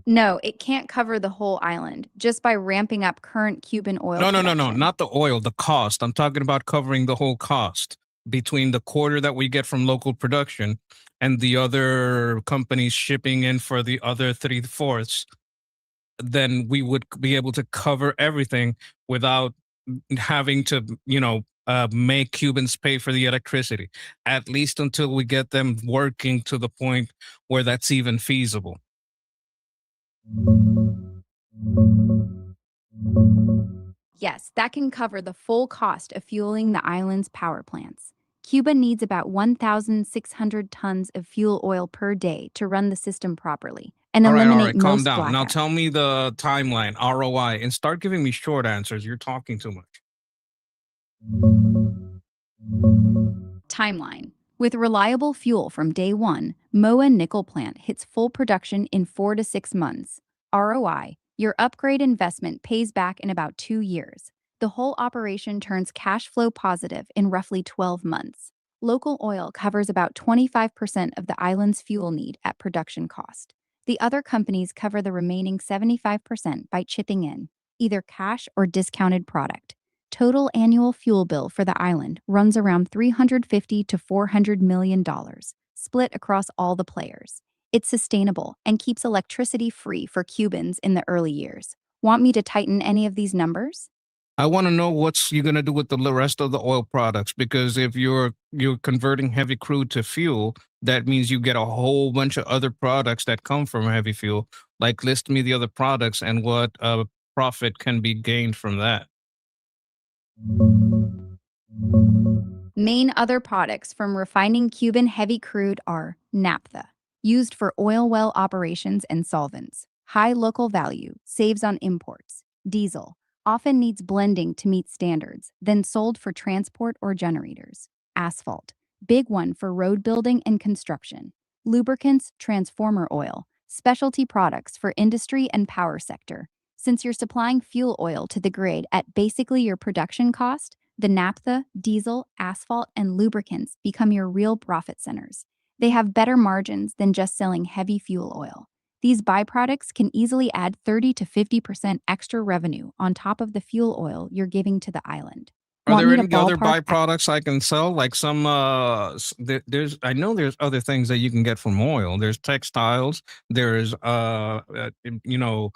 No, it can't cover the whole island just by ramping up current Cuban oil No, no, no, no, production. not the oil, the cost. I'm talking about covering the whole cost between the quarter that we get from local production and the other companies shipping in for the other three fourths. Then we would be able to cover everything without having to, make Cubans pay for the electricity, at least until we get them working to the point where that's even feasible. Yes, that can cover the full cost of fueling the island's power plants. Cuba needs about 1,600 tons of fuel oil per day to run the system properly and All eliminate right, calm most down. Now blackouts. tell me the timeline, ROI, and start giving me short answers. You're talking too much. Timeline. With reliable fuel from day one, MOA nickel plant hits full production in 4 to 6 months. ROI. Your upgrade investment pays back in about 2 years. The whole operation turns cash flow positive in roughly 12 months. Local oil covers about 25% of the island's fuel need at production cost. The other companies cover the remaining 75% by chipping in, either cash or discounted product. Total annual fuel bill for the island runs around $350 to $400 million, split across all the players. It's sustainable and keeps electricity free for Cubans in the early years. Want me to tighten any of these numbers? I want to know what's you're gonna do with the rest of the oil products, because if you're converting heavy crude to fuel, that means you get a whole bunch of other products that come from heavy fuel. Like, list me the other products and what profit can be gained from that. Main other products from refining Cuban heavy crude are naphtha, used for oil well operations and solvents. High local value, saves on imports. Diesel, often needs blending to meet standards, then sold for transport or generators. Asphalt, big one for road building and construction. Lubricants, transformer oil, specialty products for industry and power sector. Since you're supplying fuel oil to the grid at basically your production cost, the naphtha, diesel, asphalt, and lubricants become your real profit centers. They have better margins than just selling heavy fuel oil. These byproducts can easily add 30 to 50% extra revenue on top of the fuel oil you're giving to the island. Are Want there me to any other ballpark? byproducts I can sell? Like some there's I know there's other things that you can get from oil. There's textiles, there's you know,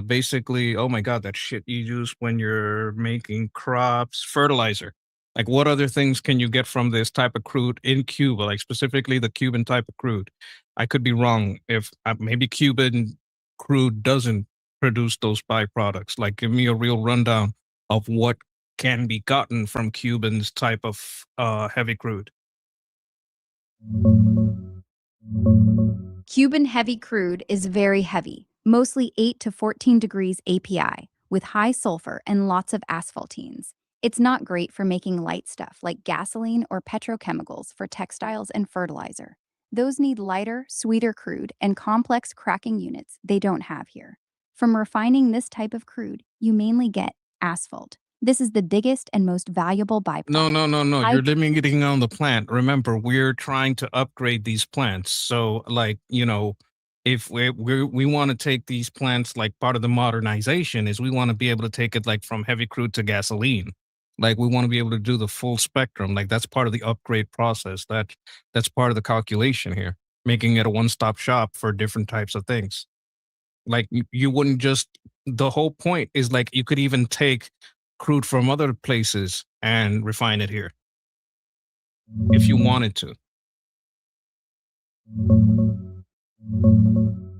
basically, oh my god, that shit you use when you're making crops, fertilizer. Like, what other things can you get from this type of crude in Cuba, like specifically the Cuban type of crude? I could be wrong. If maybe Cuban crude doesn't produce those byproducts. Like, give me a real rundown of what can be gotten from Cuban's type of heavy crude. Cuban heavy crude is very heavy, mostly 8 to 14 degrees API, with high sulfur and lots of asphaltenes. It's not great for making light stuff like gasoline or petrochemicals for textiles and fertilizer. Those need lighter, sweeter crude and complex cracking units they don't have here. From refining this type of crude, you mainly get asphalt. This is the biggest and most valuable No, byproduct. no, no, no. High You're limiting on the plant. Remember, we're trying to upgrade these plants. So, like, if we want to take these plants, like part of the modernization is we want to be able to take it like from heavy crude to gasoline. Like, we want to be able to do the full spectrum. Like, that's part of the upgrade process. That's part of the calculation here, making it a one-stop shop for different types of things. Like, you wouldn't just the whole point is like you could even take crude from other places and refine it here if you wanted to.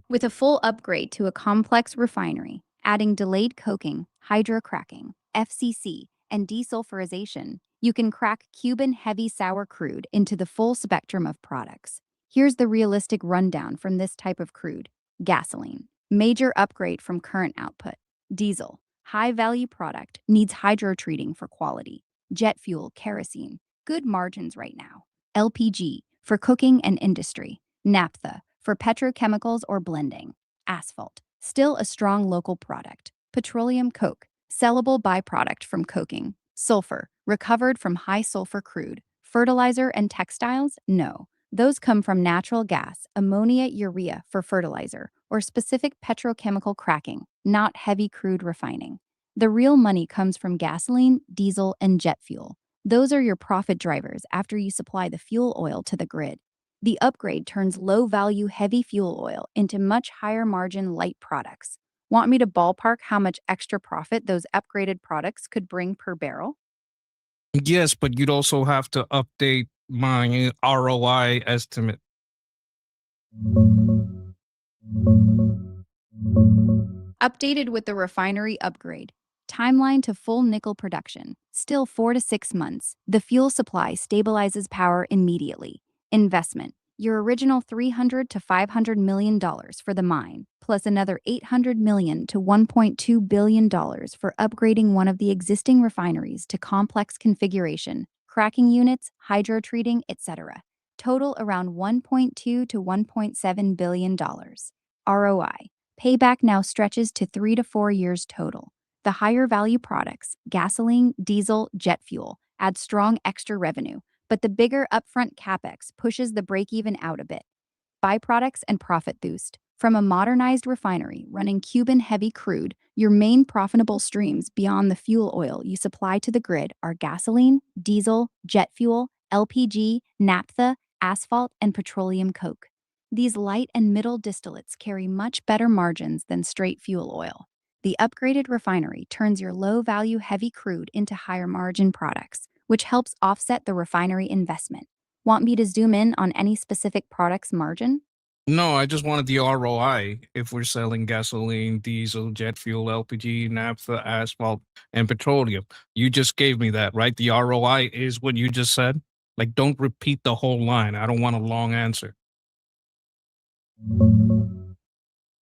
With a full upgrade to a complex refinery, adding delayed coking, hydrocracking, FCC, and desulfurization, you can crack Cuban heavy sour crude into the full spectrum of products. Here's the realistic rundown from this type of crude. Gasoline, major upgrade from current output. Diesel, high value product, needs hydrotreating for quality. Jet fuel, kerosene, good margins right now. LPG, for cooking and industry. Naphtha, for petrochemicals or blending. Asphalt, still a strong local product. Petroleum coke, sellable byproduct from coking. Sulfur, recovered from high sulfur crude. Fertilizer and textiles, no. Those come from natural gas, ammonia, urea for fertilizer, or specific petrochemical cracking, not heavy crude refining. The real money comes from gasoline, diesel, and jet fuel. Those are your profit drivers after you supply the fuel oil to the grid. The upgrade turns low value heavy fuel oil into much higher margin light products. Want me to ballpark how much extra profit those upgraded products could bring per barrel? Yes, but you'd also have to update my ROI estimate. Updated with the refinery upgrade. Timeline to full nickel production. Still 4 to 6 months. The fuel supply stabilizes power immediately. Investment. Your original $300 to $500 million for the mine, plus another $800 million to $1.2 billion for upgrading one of the existing refineries to complex configuration, cracking units, hydrotreating, etc. Total around $1.2 to $1.7 billion. ROI. Payback now stretches to 3 to 4 years total. The higher value products, gasoline, diesel, jet fuel, add strong extra revenue, but the bigger upfront capex pushes the break even out a bit. Byproducts and profit boost. From a modernized refinery running Cuban heavy crude, your main profitable streams beyond the fuel oil you supply to the grid are gasoline, diesel, jet fuel, LPG, naphtha, asphalt, and petroleum coke. These light and middle distillates carry much better margins than straight fuel oil. The upgraded refinery turns your low value heavy crude into higher margin products, which helps offset the refinery investment. Want me to zoom in on any specific product's margin? No, I just wanted the ROI if we're selling gasoline, diesel, jet fuel, LPG, naphtha, asphalt, and petroleum. You just gave me that, right? The ROI is what you just said. Like, don't repeat the whole line. I don't want a long answer.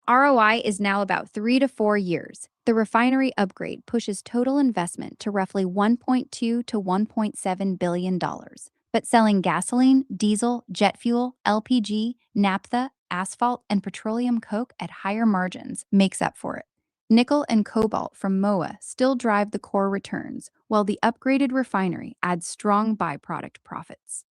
ROI is now about 3 to 4 years. The refinery upgrade pushes total investment to roughly $1.2 to $1.7 billion. But selling gasoline, diesel, jet fuel, LPG, naphtha, asphalt, and petroleum coke at higher margins makes up for it. Nickel and cobalt from MOA still drive the core returns, while the upgraded refinery adds strong byproduct profits.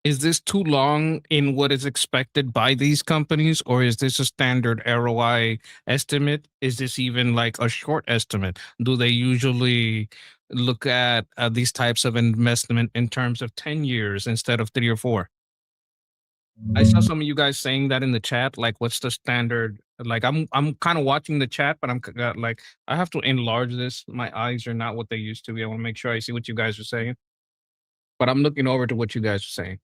Is this too long in what is expected by these companies, or is this a standard ROI estimate? Is this even like a short estimate? Do they usually look at these types of investment in terms of 10 years instead of 3 or 4? I saw some of you guys saying that in the chat. Like, what's the standard? Like, I'm kind of watching the chat, but like, I have to enlarge this. My eyes are not what they used to be. I want to make sure I see what you guys are saying. But I'm looking over to what you guys are saying.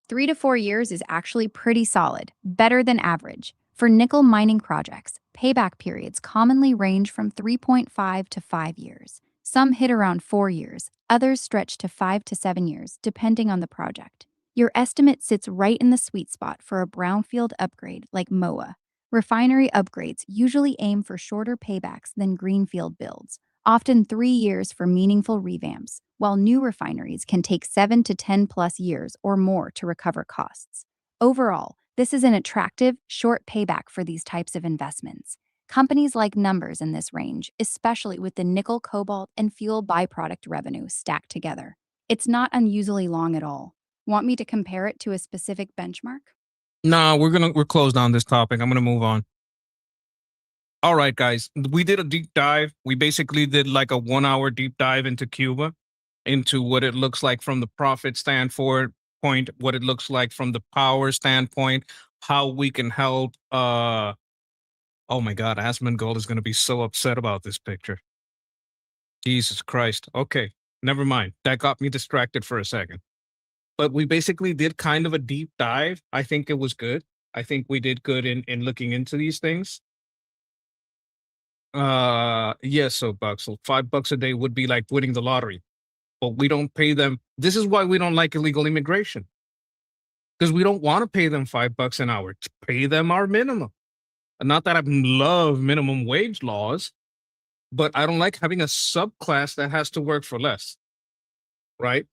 3 to 4 years is actually pretty solid, better than average. For nickel mining projects, payback periods commonly range from 3.5 to 5 years. Some hit around 4 years, others stretch to 5 to 7 years, depending on the project. Your estimate sits right in the sweet spot for a brownfield upgrade like MOA. Refinery upgrades usually aim for shorter paybacks than greenfield builds, often 3 years for meaningful revamps, while new refineries can take 7 to 10 plus years or more to recover costs. Overall, this is an attractive, short payback for these types of investments. Companies like numbers in this range, especially with the nickel, cobalt, and fuel byproduct revenue stacked together. It's not unusually long at all. Want me to compare it to a specific benchmark? Nah, we're closed on this topic. I'm gonna move on. All right, guys. We did a deep dive. We basically did like a 1 hour deep dive into Cuba, into what it looks like from the profit standpoint, what it looks like from the power standpoint, how we can help. Oh my God, Asmongold is gonna be so upset about this picture. Jesus Christ. Okay, never mind. That got me distracted for a second. But we basically did kind of a deep dive. I think it was good. I think we did good in looking into these things. Yes, so bucks. So $5 a day would be like winning the lottery, but we don't pay them. This is why we don't like illegal immigration, because we don't want to pay them $5 an hour. Pay them our minimum. Not that I love minimum wage laws, but I don't like having a subclass that has to work for less. Right?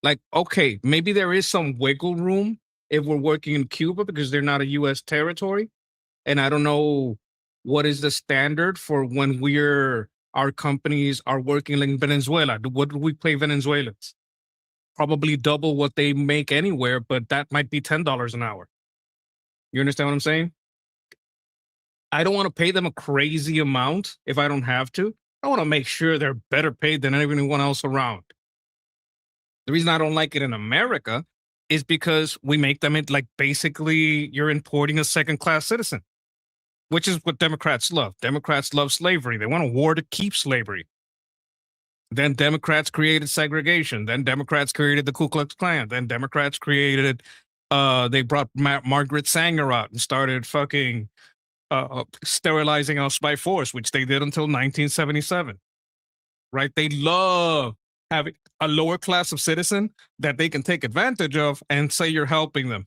Like, okay, maybe there is some wiggle room if we're working in Cuba because they're not a U.S. territory, and I don't know what is the standard for when our companies are working in Venezuela. What do we pay Venezuelans? Probably double what they make anywhere, but that might be $10 an hour. You understand what I'm saying? I don't want to pay them a crazy amount if I don't have to. I want to make sure they're better paid than everyone else around. The reason I don't like it in America is because we make them like basically you're importing a second class citizen, which is what Democrats love. Democrats love slavery. They want a war to keep slavery. Then Democrats created segregation. Then Democrats created the Ku Klux Klan. Then Democrats created, they brought Margaret Sanger out and started fucking sterilizing us by force, which they did until 1977. Right? They love having a lower class of citizen that they can take advantage of and say you're helping them.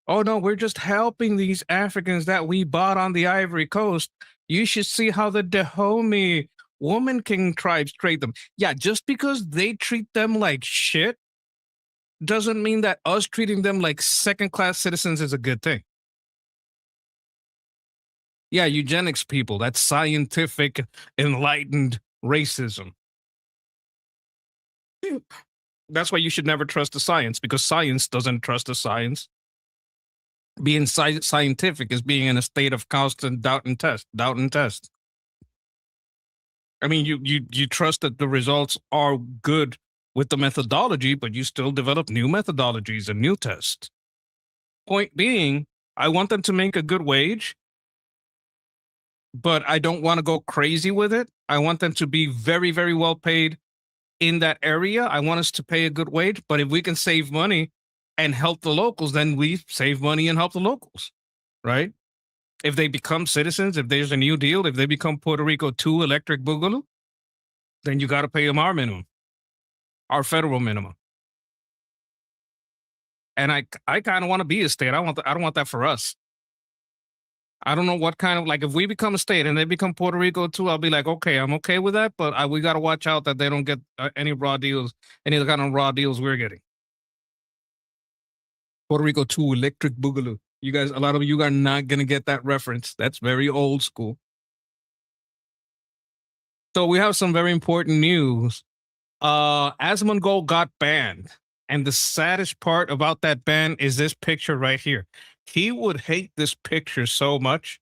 Oh no, we're just helping these Africans that we bought on the Ivory Coast. You should see how the Dahomey Woman King tribes treat them. Yeah, just because they treat them like shit doesn't mean that us treating them like second class citizens is a good thing. Yeah, eugenics people, that's scientific, enlightened racism. That's why you should never trust the science, because science doesn't trust the science. Being scientific is being in a state of constant doubt and test, doubt and test. I mean, you trust that the results are good with the methodology, but you still develop new methodologies and new tests. Point being, I want them to make a good wage, but I don't want to go crazy with it. I want them to be very, very well paid in that area. I want us to pay a good wage, but if we can save money and help the locals, then we save money and help the locals, right? If they become citizens, if there's a new deal, if they become Puerto Rico 2 electric boogaloo, then you got to pay them our minimum, our federal minimum. And I kind of want to be a state. I don't want that for us. I don't know what kind of, like, if we become a state and they become Puerto Rico too, I'll be like, okay, I'm okay with that, but we got to watch out that they don't get any raw deals, any of the kind of raw deals we're getting. Puerto Rico 2 electric boogaloo. You guys, a lot of you are not going to get that reference. That's very old school. So we have some very important news. Asmongold got banned. And the saddest part about that ban is this picture right here. He would hate this picture so much.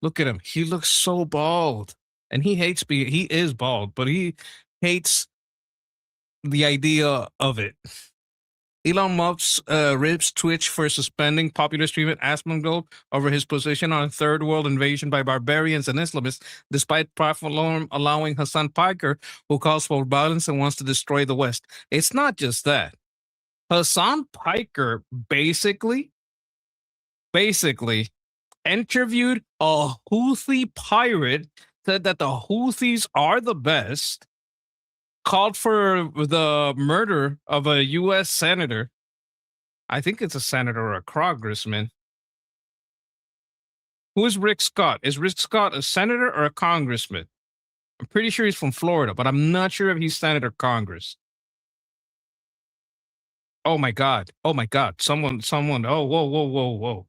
Look at him. He looks so bald. And he hates he is bald, but he hates the idea of it. Elon Musk's ribs twitch for suspending popular streamer Asmongold over his position on a third world invasion by barbarians and Islamists, despite platform allowing Hassan Piker, who calls for violence and wants to destroy the West. It's not just that. Hassan Piker basically interviewed a Houthi pirate, said that the Houthis are the best, called for the murder of a U.S. senator. I think it's a senator or a congressman. Who is Rick Scott? Is Rick Scott a senator or a congressman? I'm pretty sure he's from Florida, but I'm not sure if he's Senate or Congress. Oh my God. Oh my God. Someone. Oh, whoa.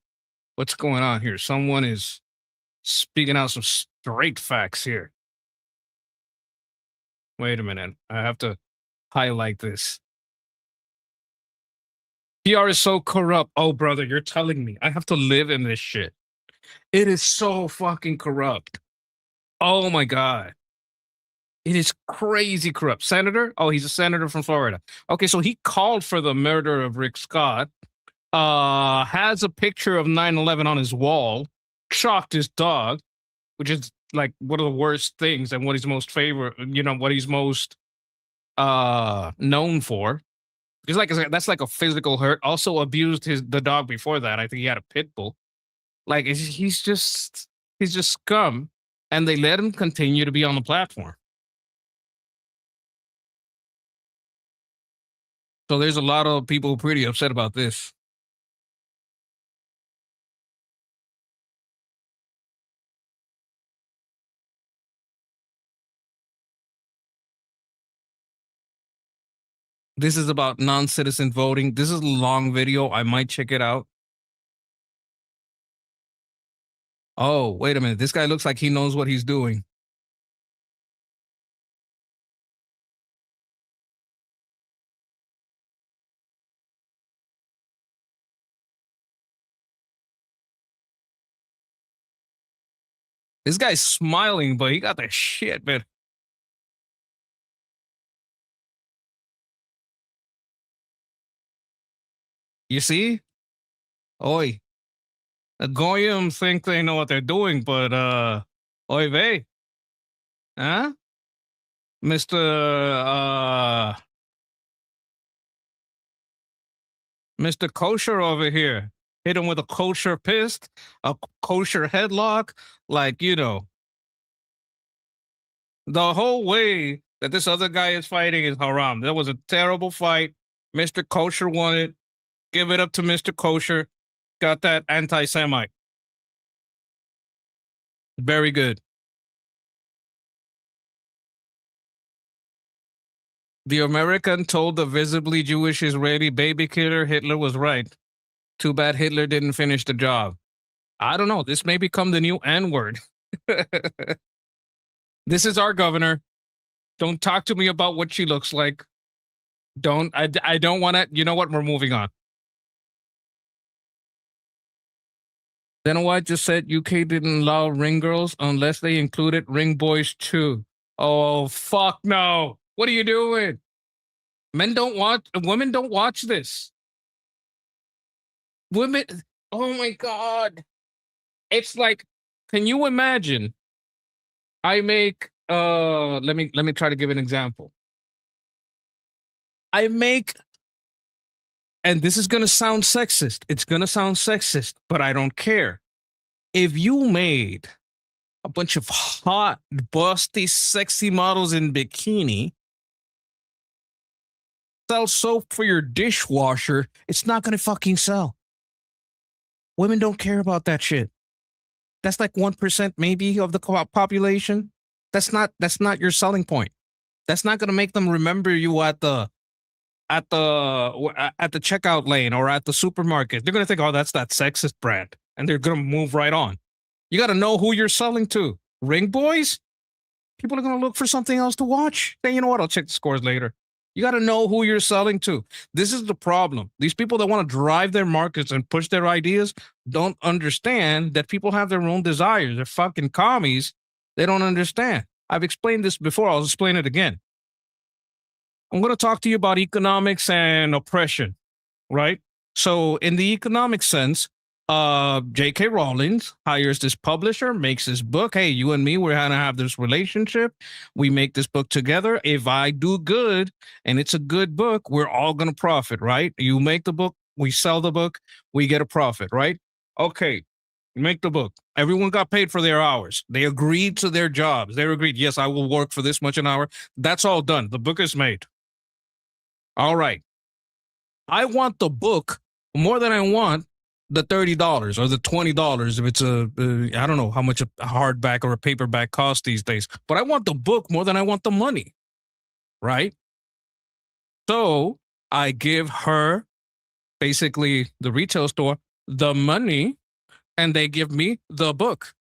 What's going on here? Someone is speaking out some straight facts here. Wait a minute. I have to highlight this. PR is so corrupt. Oh, brother, you're telling me I have to live in this shit. It is so fucking corrupt. Oh my God. It is crazy corrupt. Senator? Oh, he's a senator from Florida. Okay, so he called for the murder of Rick Scott. Has a picture of 9/11 on his wall. Chalked his dog, which is like one of the worst things and what he's most what he's most known for. Because like I said, that's like a physical hurt. Also abused the dog before that. I think he had a pit bull. Like he's just scum, and they let him continue to be on the platform. So there's a lot of people pretty upset about this. This is about non-citizen voting. This is a long video. I might check it out. Oh, wait a minute. This guy looks like he knows what he's doing. This guy's smiling, but he got the shit, man. You see? Oi. The Goyim think they know what they're doing, but oy vey. Huh? Mr. Mr. Kosher over here. Hit him with a kosher fist, a kosher headlock, like, the whole way that this other guy is fighting is haram. That was a terrible fight. Mr. Kosher won it. Give it up to Mr. Kosher. Got that anti-Semite. Very good. The American told the visibly Jewish Israeli baby killer Hitler was right. Too bad Hitler didn't finish the job. I don't know. This may become the new N-word. This is our governor. Don't talk to me about what she looks like. I don't want to. You know what? We're moving on. Then why just said UK didn't allow ring girls unless they included ring boys too? Oh, fuck no. What are you doing? Women don't watch this. Women, oh my God. It's like, can you imagine? I make, let me try to give an example. I make, and this is going to sound sexist. It's going to sound sexist, but I don't care. If you made a bunch of hot, busty, sexy models in bikini, sell soap for your dishwasher, it's not going to fucking sell. Women don't care about that shit. That's like 1% maybe of the population. That's not your selling point. That's not going to make them remember you at the checkout lane or at the supermarket. They're going to think, "Oh, that's that sexist brand." And they're going to move right on. You got to know who you're selling to. Ring boys? People are going to look for something else to watch. Then you know what? I'll check the scores later. You got to know who you're selling to. This is the problem. These people that want to drive their markets and push their ideas don't understand that people have their own desires. They're fucking commies. They don't understand. I've explained this before. I'll explain it again. I'm going to talk to you about economics and oppression, right? So in the economic sense, J.K. Rowling hires this publisher, makes this book. Hey, you and me, we're going to have this relationship. We make this book together. If I do good and it's a good book, we're all going to profit, right? You make the book, we sell the book, we get a profit, right? Okay, make the book. Everyone got paid for their hours. They agreed to their jobs. They agreed, yes, I will work for this much an hour. That's all done. The book is made. All right. I want the book more than I want the $30 or the $20 if it's I don't know how much a hardback or a paperback costs these days, but I want the book more than I want the money, right? So I give her, basically the retail store, the money, and they give me the book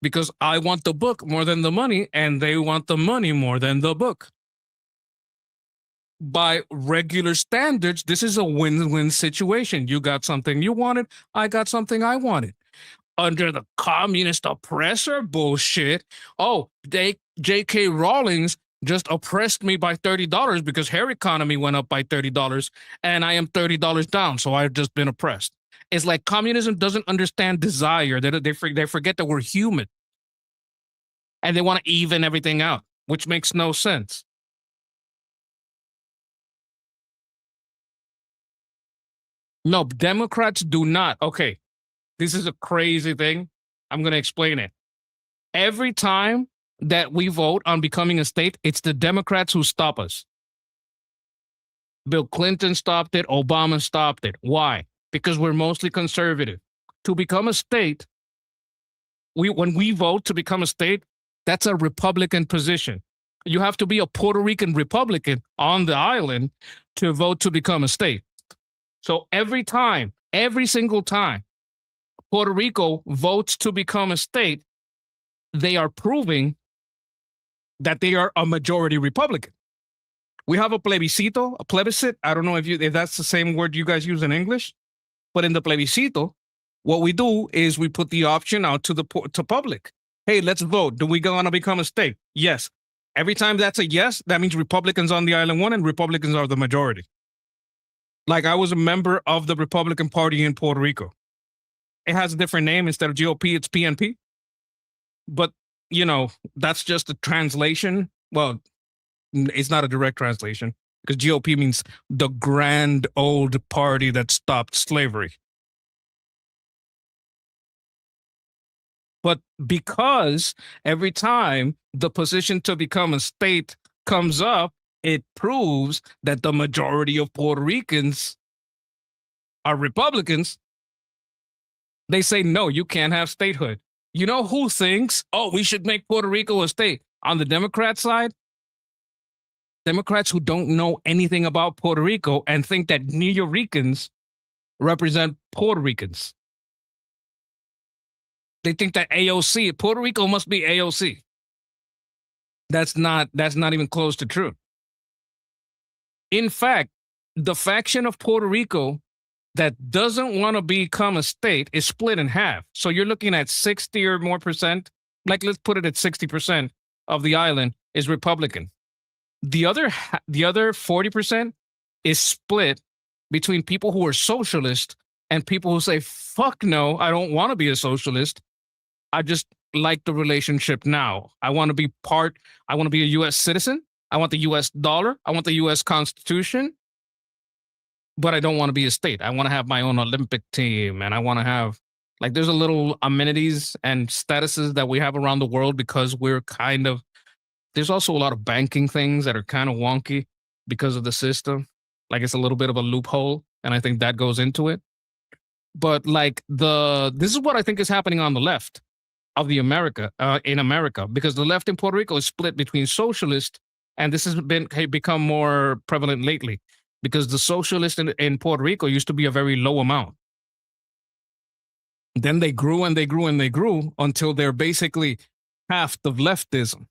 because I want the book more than the money and they want the money more than the book. By regular standards, this is a win-win situation. You got something you wanted, I got something I wanted. Under the communist oppressor bullshit, oh, J.K. Rowling's just oppressed me by $30 because her economy went up by $30 and I am $30 down, so I've just been oppressed. It's like communism doesn't understand desire. They forget that we're human. And they want to even everything out, which makes no sense. No, Democrats do not. Okay, this is a crazy thing. I'm going to explain it. Every time that we vote on becoming a state, it's the Democrats who stop us. Bill Clinton stopped it. Obama stopped it. Why? Because we're mostly conservative. To become a state, when we vote to become a state, that's a Republican position. You have to be a Puerto Rican Republican on the island to vote to become a state. So every single time Puerto Rico votes to become a state, they are proving that they are a majority Republican. We have a plebiscito, a plebiscite. I don't know if that's the same word you guys use in English, but in the plebiscito, what we do is we put the option out to public. Hey, let's vote. Do we want to become a state? Yes. Every time that's a yes, that means Republicans on the island won and Republicans are the majority. Like I was a member of the Republican Party in Puerto Rico. It has a different name. Instead of GOP, it's PNP. But, you know, that's just a translation. Well, it's not a direct translation because GOP means the grand old party that stopped slavery. But because every time the position to become a state comes up, it proves that the majority of Puerto Ricans are Republicans. They say, no, you can't have statehood. You know who thinks, oh, we should make Puerto Rico a state? On the Democrat side, Democrats who don't know anything about Puerto Rico and think that New Ricans represent Puerto Ricans. They think that AOC, Puerto Rico must be AOC. That's not even close to true. In fact, the faction of Puerto Rico that doesn't want to become a state is split in half. So you're looking at 60 or more percent, like let's put it at 60% of the island is Republican. The other 40% is split between people who are socialist and people who say, fuck no, I don't want to be a socialist. I just like the relationship now. I want to be I want to be a US citizen. I want the US dollar. I want the US Constitution. But I don't want to be a state. I want to have my own Olympic team, and I want to have like there's a little amenities and statuses that we have around the world because we're kind of there's also a lot of banking things that are kind of wonky because of the system. Like it's a little bit of a loophole, and I think that goes into it. But like this is what I think is happening on the left of the in America, because the left in Puerto Rico is split between socialist, and this has become more prevalent lately because the socialists in Puerto Rico used to be a very low amount. Then they grew and they grew and they grew until they're basically half of leftism.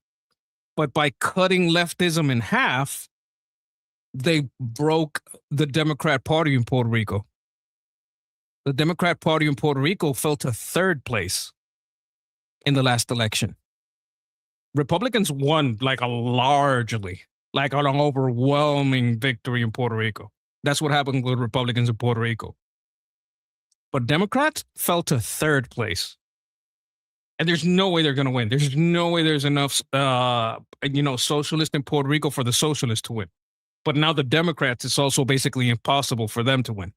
But by cutting leftism in half, they broke the Democrat Party in Puerto Rico. The Democrat Party in Puerto Rico fell to third place in the last election. Republicans won like like an overwhelming victory in Puerto Rico. That's what happened with Republicans in Puerto Rico. But Democrats fell to third place. And there's no way they're going to win. There's no way there's enough, socialists in Puerto Rico for the socialists to win. But now the Democrats, it's also basically impossible for them to win.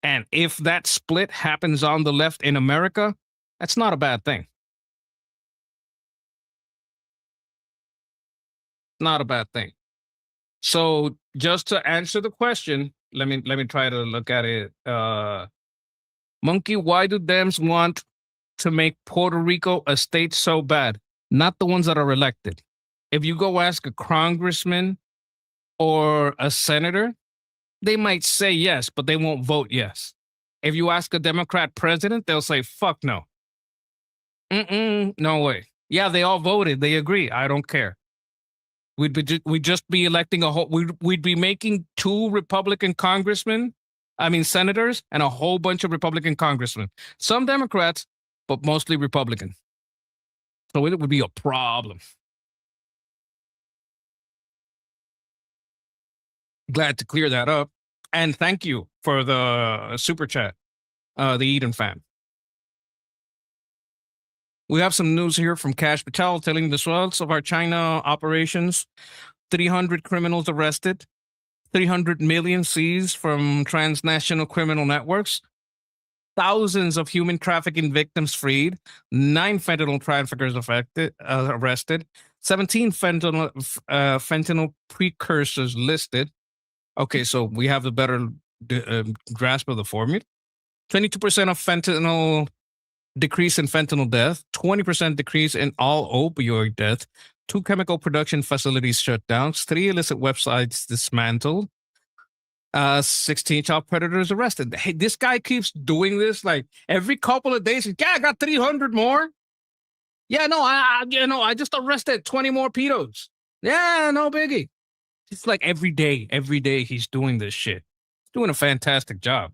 And if that split happens on the left in America, that's not a bad thing. Not a bad thing. So just to answer the question, let me try to look at it. Monkey, why do Dems want to make Puerto Rico a state so bad? Not the ones that are elected. If you go ask a congressman or a senator, they might say yes, but they won't vote yes. If you ask a Democrat president, they'll say, fuck no. No way. Yeah, they all voted. They agree. I don't care. We'd just be electing we'd be making 2 Republican senators, and a whole bunch of Republican congressmen. Some Democrats, but mostly Republican. So it would be a problem. Glad to clear that up. And thank you for the super chat, the Eden fan. We have some news here from Cash Patel telling the results of our China operations. 300 criminals arrested, 300 million seized from transnational criminal networks, thousands of human trafficking victims freed, 9 fentanyl traffickers arrested, 17 fentanyl precursors listed. Okay, so we have the better grasp of the formula. 22% of fentanyl decrease in fentanyl death, 20% decrease in all opioid death, 2 chemical production facilities shut down, 3 illicit websites dismantled, 16 child predators arrested. Hey, this guy keeps doing this like every couple of days. Yeah, I got 300 more. Yeah, no, I just arrested 20 more pedos. Yeah, no biggie. It's like every day he's doing this shit. He's doing a fantastic job.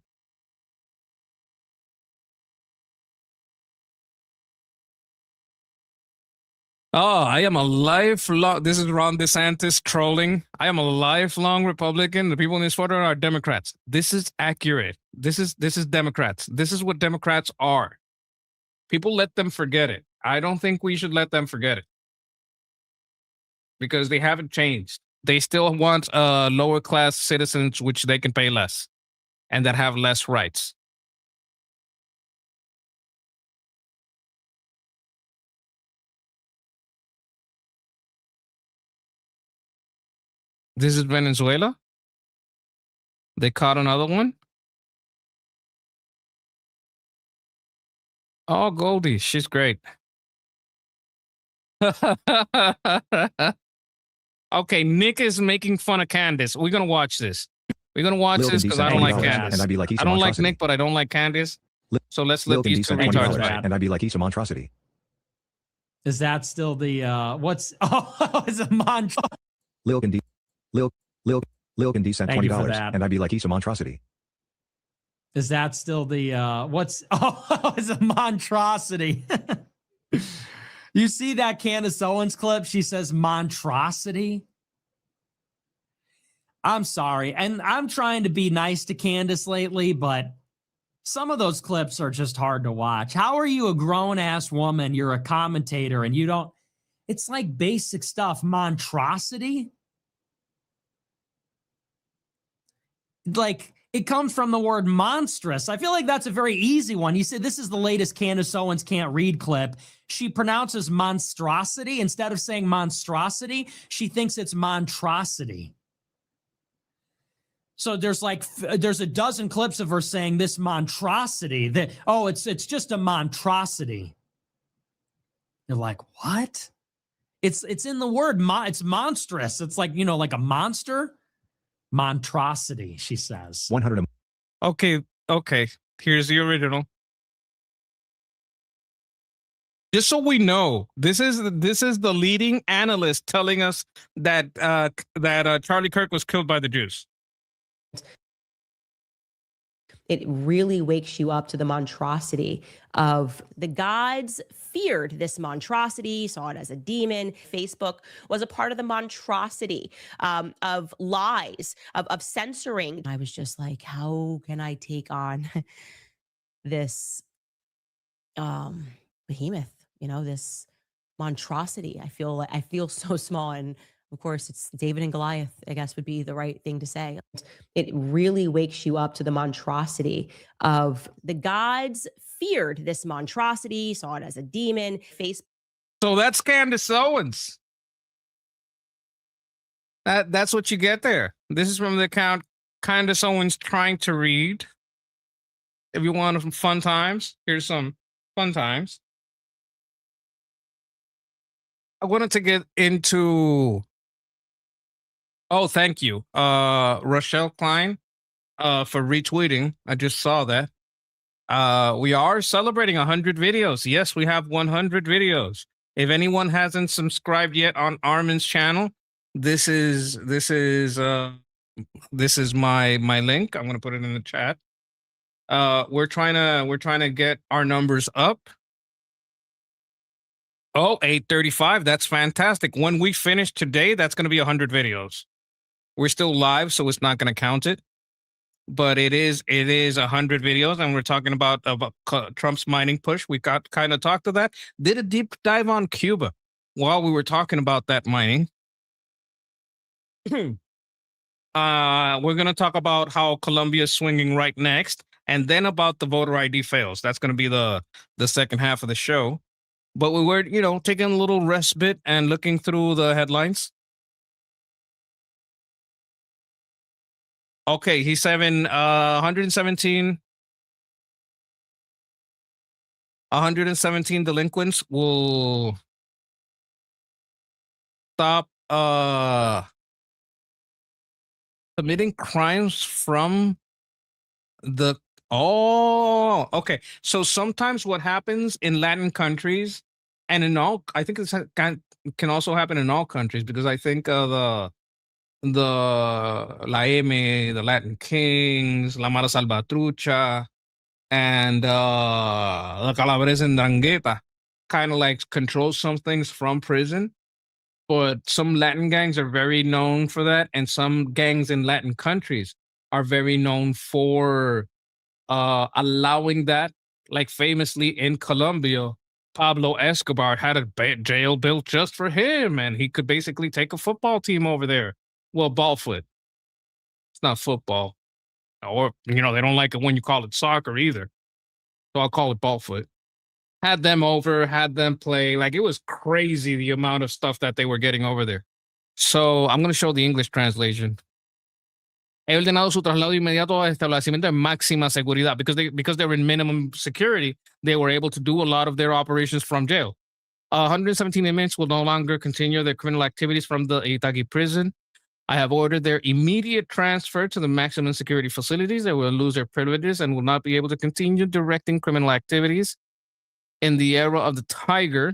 Oh, I am a lifelong. This is Ron DeSantis trolling. I am a lifelong Republican. The people in this photo are Democrats. This is accurate. This is Democrats. This is what Democrats are. People let them forget it. I don't think we should let them forget it because they haven't changed. They still want lower class citizens, which they can pay less and that have less rights. This is Venezuela. They caught another one. Oh, Goldie, she's great. Okay, Nick is making fun of Candace. We're gonna watch this. We're gonna watch this because I don't like Candace. And I'd be like, I don't like Nick, but I don't like Candace. So let's let these 2 retards back. And I'd be like, he's a monstrosity. Is that still the what's oh it's a mantra? Lil can sent Thank you for $20 that. and I'd be like, he's a monstrosity. Is that still the what's oh it's a monstrosity? You see that Candace Owens clip? She says monstrosity. I'm sorry. And I'm trying to be nice to Candace lately, but some of those clips are just hard to watch. How are you a grown ass woman? You're a commentator and you don't, it's like basic stuff. Monstrosity. Like it comes from the word monstrous. I feel like that's a very easy one. You said this is the latest Candace Owens can't read clip. She pronounces monstrosity instead of saying monstrosity. She thinks it's monstrosity. So there's a dozen clips of her saying this monstrosity that, oh, it's just a monstrosity. You're like, what? It's in the word, it's monstrous. It's like, like a monster. Monstrosity, she says. 100. Okay. Here's the original. Just so we know, this is the leading analyst telling us that Charlie Kirk was killed by the Jews. It really wakes you up to the monstrosity of the gods feared this monstrosity, saw it as a demon. Facebook was a part of the monstrosity of lies, of censoring. I was just like, how can I take on this behemoth, this monstrosity? I feel so small. And of course, it's David and Goliath, I guess, would be the right thing to say. It really wakes you up to the monstrosity of the gods feared this monstrosity, saw it as a demon. So that's Candace Owens. That's what you get there. This is from the account Candace Owens trying to read. If you want some fun times, here's some fun times. I wanted to get into. Oh, thank you, Rochelle Klein, for retweeting. I just saw that. We are celebrating 100 videos. Yes, we have 100 videos. If anyone hasn't subscribed yet on Armin's channel, this is my link. I'm gonna put it in the chat. We're trying to get our numbers up. Oh, 835. That's fantastic. When we finish today, that's going to be 100 videos. We're still live, so it's not going to count it. But it is 100 videos, and we're talking about Trump's mining push. We got kind of talked to that. Did a deep dive on Cuba while we were talking about that mining. We're going to talk about how Colombia is swinging right next, and then about the voter ID fails. That's going to be the second half of the show. But we were, taking a little respite and looking through the headlines. Okay, he's having 117 delinquents will stop committing crimes from the okay. So sometimes what happens in Latin countries and I think it can also happen in all countries, because I think the La M, the Latin Kings, La Mara Salvatrucha, and the Calabres and Drangheta kind of like control some things from prison. But some Latin gangs are very known for that, and some gangs in Latin countries are very known for allowing that. Like famously in Colombia, Pablo Escobar had a jail built just for him, and he could basically take a football team over there. Well, ball foot. It's not football. Or, they don't like it when you call it soccer either. So I'll call it ball foot. Had them over, had them play. Like, it was crazy the amount of stuff that they were getting over there. So I'm going to show the English translation. He ordenado su traslado inmediato a establecimiento de máxima seguridad. Because they were in minimum security, they were able to do a lot of their operations from jail. 117 inmates will no longer continue their criminal activities from the Itagüí prison. I have ordered their immediate transfer to the maximum security facilities. They will lose their privileges and will not be able to continue directing criminal activities. In the era of the tiger,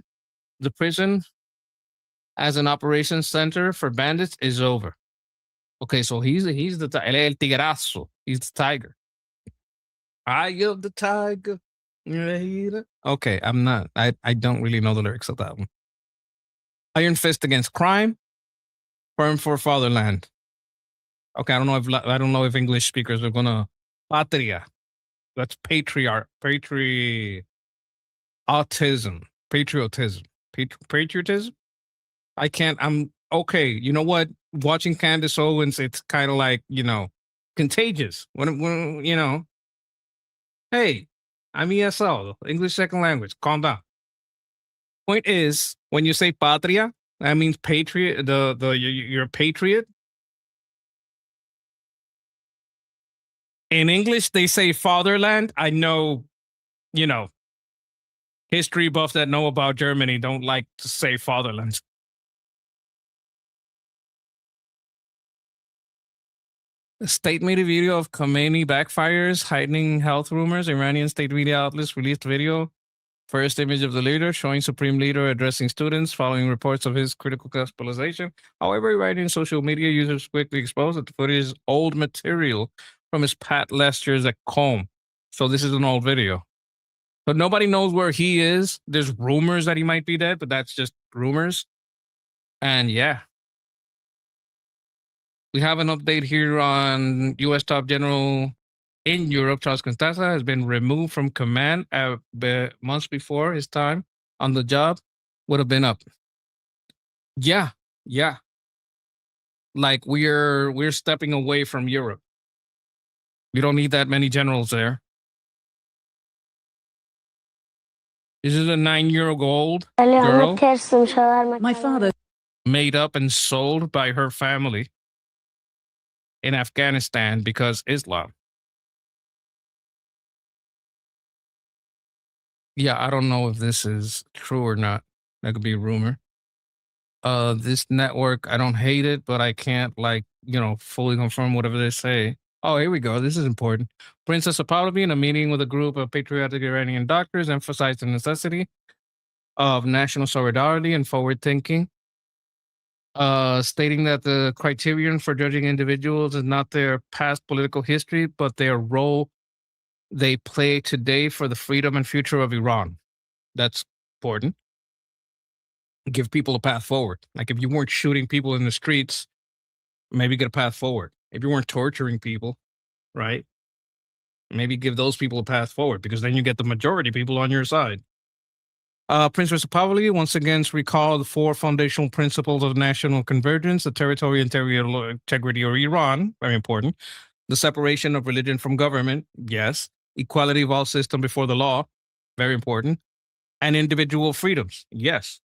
the prison as an operations center for bandits is over. Okay, so he's the él es el tigrazo. He's the tiger. I am the tiger. Okay, I'm not. I don't really know the lyrics of that one. Iron fist against crime, firm for fatherland. Okay, I don't know if English speakers are gonna patria. That's patriotism, patriotism, patriotism. I can't. I'm okay. You know what? Watching Candace Owens, it's kind of like contagious. When hey, I'm ESL, English second language. Calm down. Point is, when you say patria, that means patriot. You're a patriot. In English, they say fatherland. I know, history buffs that know about Germany don't like to say fatherland. The state made a video of Khomeini backfires, heightening health rumors. Iranian state media outlets released video. First image of the leader showing Supreme Leader addressing students following reports of his critical hospitalization. However, Iranian social media users quickly exposed that the footage is old material from his Pat lectures at Qom. So this is an old video. But nobody knows where he is. There's rumors that he might be dead, but that's just rumors. And yeah. We have an update here on U.S. top general in Europe. Charles Contessa has been removed from command months before his time on the job would have been up. Yeah, yeah. Like we're stepping away from Europe. We don't need that many generals there. This is a 9-year-old girl My father made up and sold by her family in Afghanistan because Islam. Yeah, I don't know if this is true or not. That could be a rumor. This network, I don't hate it, but I can't fully confirm whatever they say. Oh, here we go. This is important. Princess of Pahlavi, in a meeting with a group of patriotic Iranian doctors, emphasized the necessity of national solidarity and forward thinking, stating that the criterion for judging individuals is not their past political history, but their role they play today for the freedom and future of Iran. That's important. Give people a path forward. Like if you weren't shooting people in the streets, maybe get a path forward. If you weren't torturing people, right? Maybe give those people a path forward because then you get the majority people on your side. Princess of Pahlavi once again recalled the 4 foundational principles of national convergence: the territorial integrity of Iran, very important. The separation of religion from government, yes. Equality of all systems before the law, very important. And individual freedoms, yes.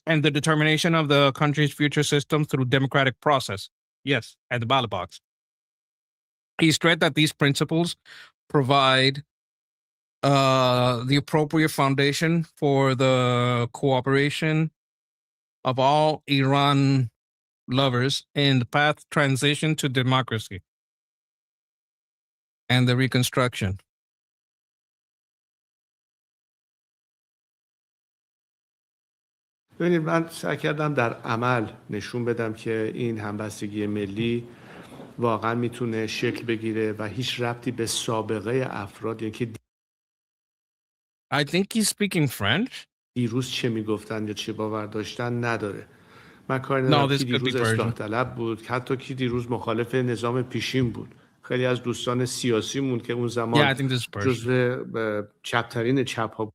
And the determination of the country's future system through democratic process, yes, at the ballot box. He stressed that these principles provide the appropriate foundation for the cooperation of all Iran lovers in the path transition to democracy and the reconstruction. ببینید من سعی کردم در عمل نشون بدم که این همبستگی ملی واقعا میتونه شکل بگیره و هیچ ربطی به سابقه افراد یعنی که I think he's speaking French. دیروز چه میگفتن یا چه باور داشتن نداره. من کاری ندارم کی دیروز اصلاح طلب بود، حتی کی دیروز مخالف نظام پیشین بود. خیلی از دوستان سیاسیمون که اون زمان جزو چپترین چپ ها.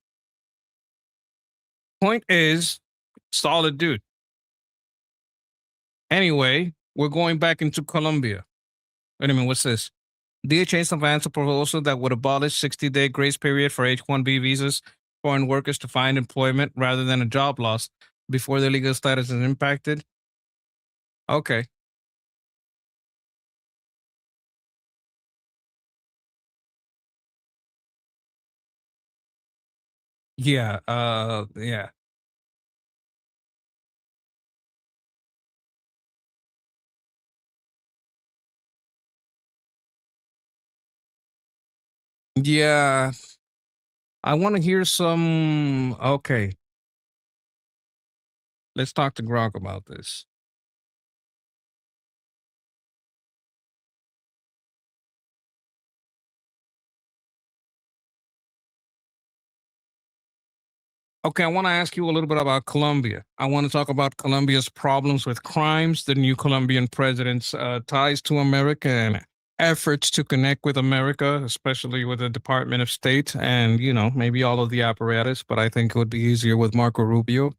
Point is, solid dude. Anyway, we're going back into Colombia. Wait a minute, what's this? DHA advanced a proposal that would abolish 60-day grace period for H-1B visas for foreign workers to find employment rather than a job loss before their legal status is impacted. Okay. Yeah, yeah. Yeah. I want to hear some. Okay, let's talk to Grok about this. Okay, I want to ask you a little bit about Colombia. I want to talk about Colombia's problems with crimes, the new Colombian president's ties to America, and efforts to connect with America, especially with the Department of State and, maybe all of the apparatus. But I think it would be easier with Marco Rubio.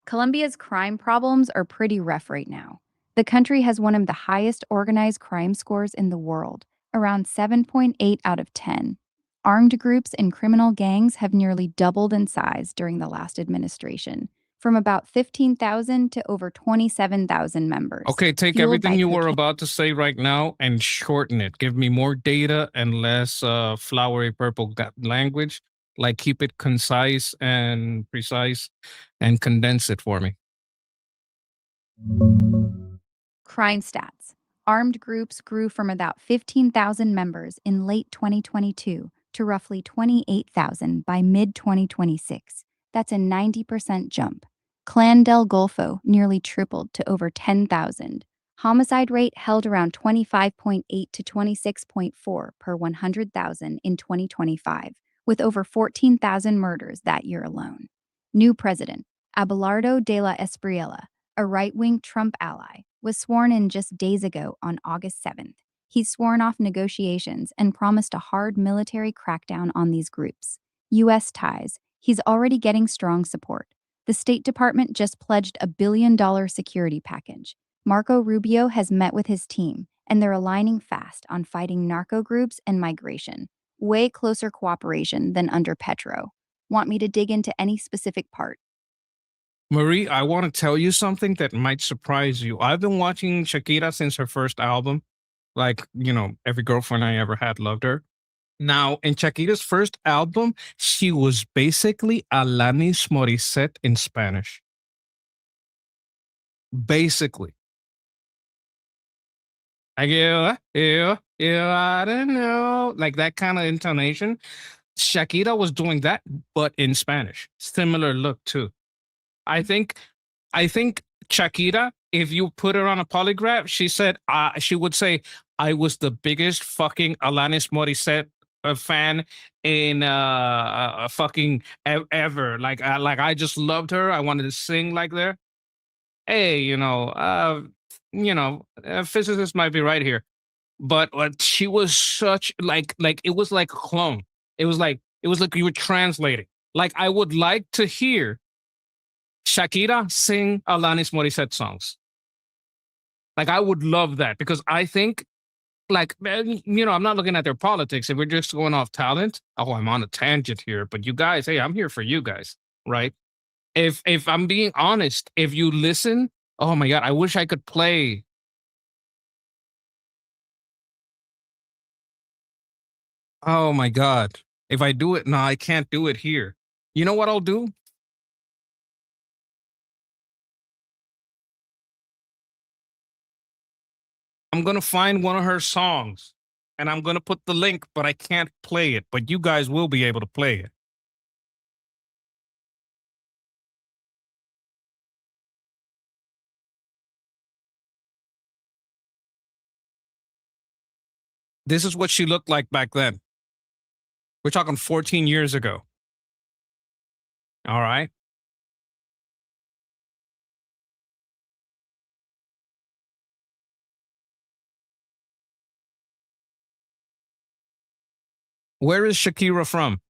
Colombia's crime problems are pretty rough right now. The country has one of the highest organized crime scores in the world, around 7.8 out of 10. Armed groups and criminal gangs have nearly doubled in size during the last administration, from about 15,000 to over 27,000 members. Okay, take fueled everything by you were cocaine- about to say right now and shorten it. Give me more data and less flowery purple language. Like, keep it concise and precise and condense it for me. Crime stats. Armed groups grew from about 15,000 members in late 2022 to roughly 28,000 by mid 2026. That's a 90% jump. Clan del Golfo nearly tripled to over 10,000. Homicide rate held around 25.8 to 26.4 per 100,000 in 2025, with over 14,000 murders that year alone. New president, Abelardo de la Espriella, a right-wing Trump ally, was sworn in just days ago on August 7th. He's sworn off negotiations and promised a hard military crackdown on these groups. U.S. ties. He's already getting strong support. The State Department just pledged a $1 billion security package. Marco Rubio has met with his team, and they're aligning fast on fighting narco groups and migration. Way closer cooperation than under Petro. Want me to dig into any specific part? Marie, I want to tell you something that might surprise you. I've been watching Shakira since her first album. Like, every girlfriend I ever had loved her. Now, in Shakira's first album, she was basically Alanis Morissette in Spanish. Basically. Like, I don't know. Like that kind of intonation. Shakira was doing that, but in Spanish. Similar look, too. I think Shakira, if you put her on a polygraph, she would say, I was the biggest fucking Alanis Morissette fan in fucking ever. Like I just loved her. I wanted to sing like there. Hey, physicists might be right here, but she was such like it was like a clone. It was like you were translating. Like I would like to hear Shakira sing Alanis Morissette songs. Like I would love that because I think I'm not looking at their politics. If we're just going off talent, I'm on a tangent here, but you guys, hey, I'm here for you guys, right? If I'm being honest, if you listen, oh my God, I wish I could play. Oh my God. If I do it, no, I can't do it here. You know what I'll do? I'm going to find one of her songs and I'm going to put the link, but I can't play it. But you guys will be able to play it. This is what she looked like back then. We're talking 14 years ago. All right. Where is Shakira from?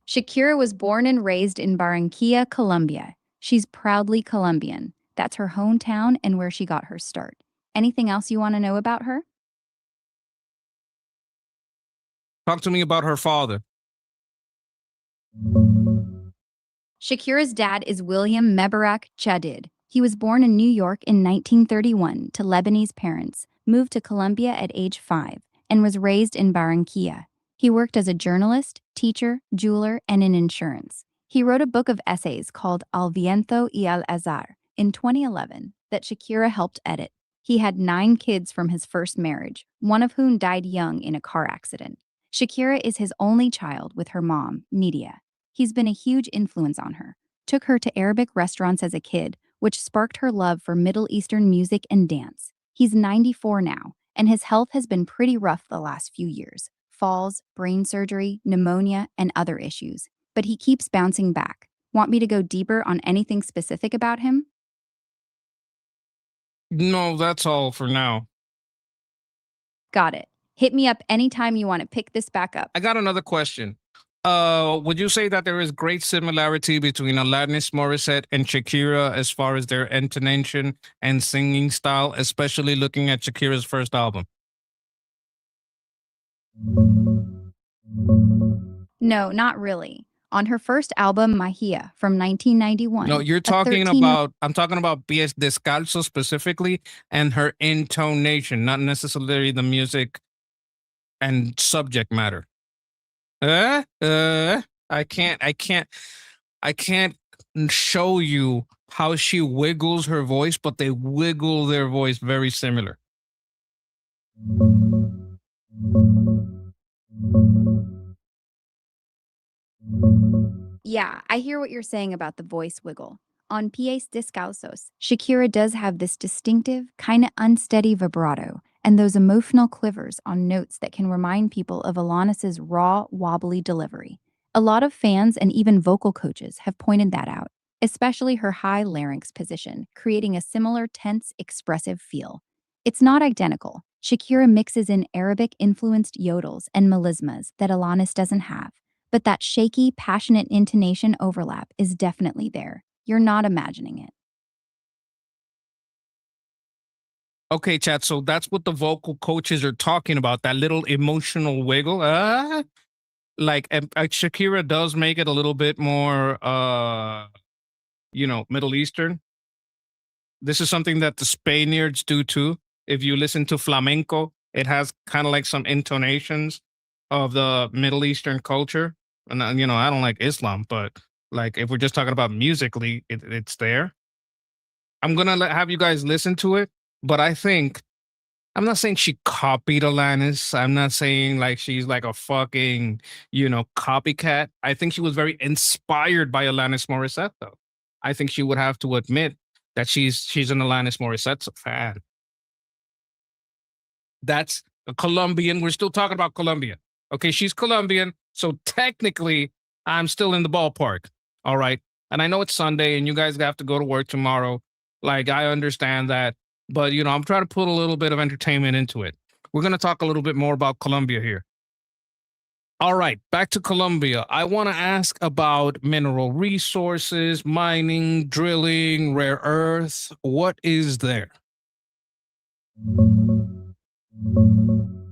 Shakira was born and raised in Barranquilla, Colombia. She's proudly Colombian. That's her hometown and where she got her start. Anything else you want to know about her? Talk to me about her father. Shakira's dad is William Mebarak Chadid. He was born in New York in 1931 to Lebanese parents, moved to Colombia at age 5, and was raised in Barranquilla. He worked as a journalist, teacher, jeweler, and in insurance. He wrote a book of essays called Al Viento y al Azar in 2011 that Shakira helped edit. He had 9 kids from his first marriage, one of whom died young in a car accident. Shakira is his only child with her mom, Nidia. He's been a huge influence on her. Took her to Arabic restaurants as a kid, which sparked her love for Middle Eastern music and dance. He's 94 now, and his health has been pretty rough the last few years. Falls, brain surgery, pneumonia, and other issues. But he keeps bouncing back. Want me to go deeper on anything specific about him? No, that's all for now. Got it. Hit me up anytime you want to pick this back up. I got another question. Would you say that there is great similarity between Alanis Morissette and Shakira as far as their intonation and singing style, especially looking at Shakira's first album? No, not really. On her first album, Mahia, from 1991. No, you're talking about, I'm talking about Pies Descalzos specifically and her intonation, not necessarily the music and subject matter. I can't show you how she wiggles her voice, but they wiggle their voice very similar. Yeah, I hear what you're saying about the voice wiggle. On Pies Descalzos, Shakira does have this distinctive, kinda unsteady vibrato and those emotional quivers on notes that can remind people of Alanis's raw, wobbly delivery. A lot of fans and even vocal coaches have pointed that out, especially her high larynx position, creating a similar tense, expressive feel. It's not identical. Shakira mixes in Arabic-influenced yodels and melismas that Alanis doesn't have. But that shaky, passionate intonation overlap is definitely there. You're not imagining it. Okay, chat. So that's what the vocal coaches are talking about. That little emotional wiggle. Shakira does make it a little bit more, Middle Eastern. This is something that the Spaniards do too. If you listen to flamenco, it has kind of like some intonations of the Middle Eastern culture. And, I don't like Islam, but like if we're just talking about musically, it's there. I'm going to have you guys listen to it, but I'm not saying she copied Alanis. I'm not saying like she's like a fucking, copycat. I think she was very inspired by Alanis Morissette, though. I think she would have to admit that she's an Alanis Morissette fan. That's a Colombian. We're still talking about Colombia. Okay, she's Colombian, so technically I'm still in the ballpark. All right. And I know it's Sunday and you guys have to go to work tomorrow. Like, I understand that. But, I'm trying to put a little bit of entertainment into it. We're going to talk a little bit more about Colombia here. All right, back to Colombia. I want to ask about mineral resources, mining, drilling, rare earth. What is there?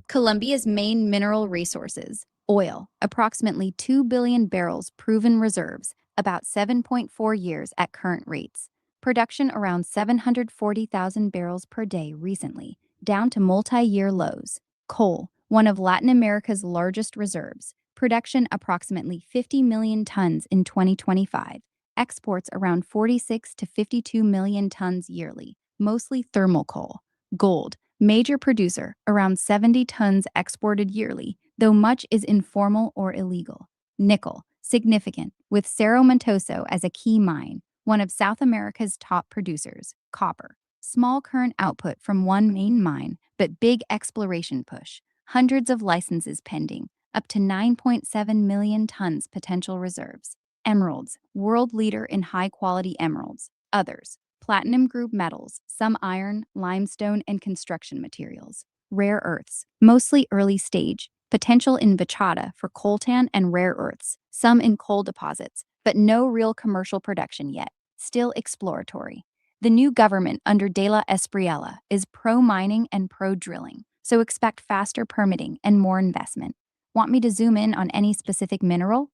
Colombia's main mineral resources: oil, approximately 2 billion barrels proven reserves, about 7.4 years at current rates. Production around 740,000 barrels per day recently, down to multi-year lows. Coal, one of Latin America's largest reserves. Production approximately 50 million tons in 2025. Exports around 46 to 52 million tons yearly, mostly thermal coal. Gold, major producer, around 70 tons exported yearly, though much is informal or illegal. Nickel, significant, with Cerro Montoso as a key mine, one of South America's top producers. Copper, small current output from one main mine, but big exploration push. Hundreds of licenses pending, up to 9.7 million tons potential reserves. Emeralds, world leader in high-quality emeralds. Others, platinum group metals, some iron, limestone, and construction materials. Rare earths, mostly early stage, potential in bachata for coltan and rare earths, some in coal deposits, but no real commercial production yet, still exploratory. The new government under De La Espriella is pro-mining and pro-drilling, so expect faster permitting and more investment. Want me to zoom in on any specific mineral?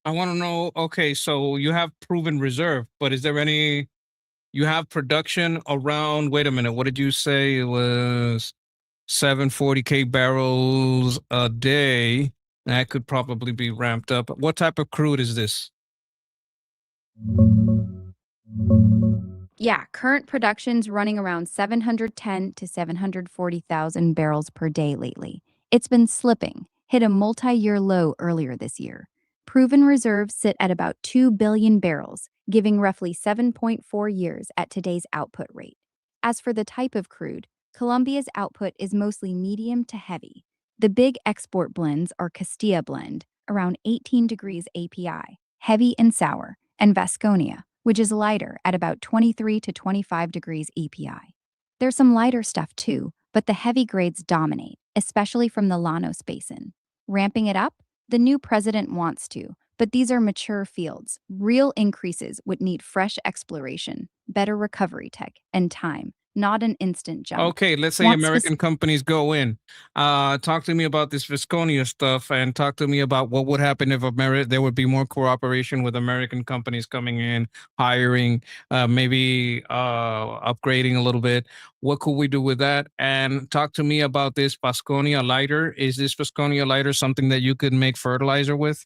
I want to know, okay, so you have proven reserve, but is there any, you have production around, wait a minute, what did you say? It was 740K barrels a day. That could probably be ramped up. What type of crude is this? Yeah, current production's running around 710 to 740,000 barrels per day lately. It's been slipping, hit a multi-year low earlier this year. Proven reserves sit at about 2 billion barrels, giving roughly 7.4 years at today's output rate. As for the type of crude, Colombia's output is mostly medium to heavy. The big export blends are Castilla blend, around 18 degrees API, heavy and sour, and Vasconia, which is lighter at about 23 to 25 degrees API. There's some lighter stuff too, but the heavy grades dominate, especially from the Llanos Basin. Ramping it up? The new president wants to, but these are mature fields. Real increases would need fresh exploration, better recovery tech, and time, not an instant jump. Okay, let's say American companies go in. Talk to me about this Visconia stuff, and talk to me about what would happen if there would be more cooperation with American companies coming in, hiring, maybe upgrading a little bit. What could we do with that? And talk to me about this Vasconia lighter. Is this Vasconia lighter something that you could make fertilizer with?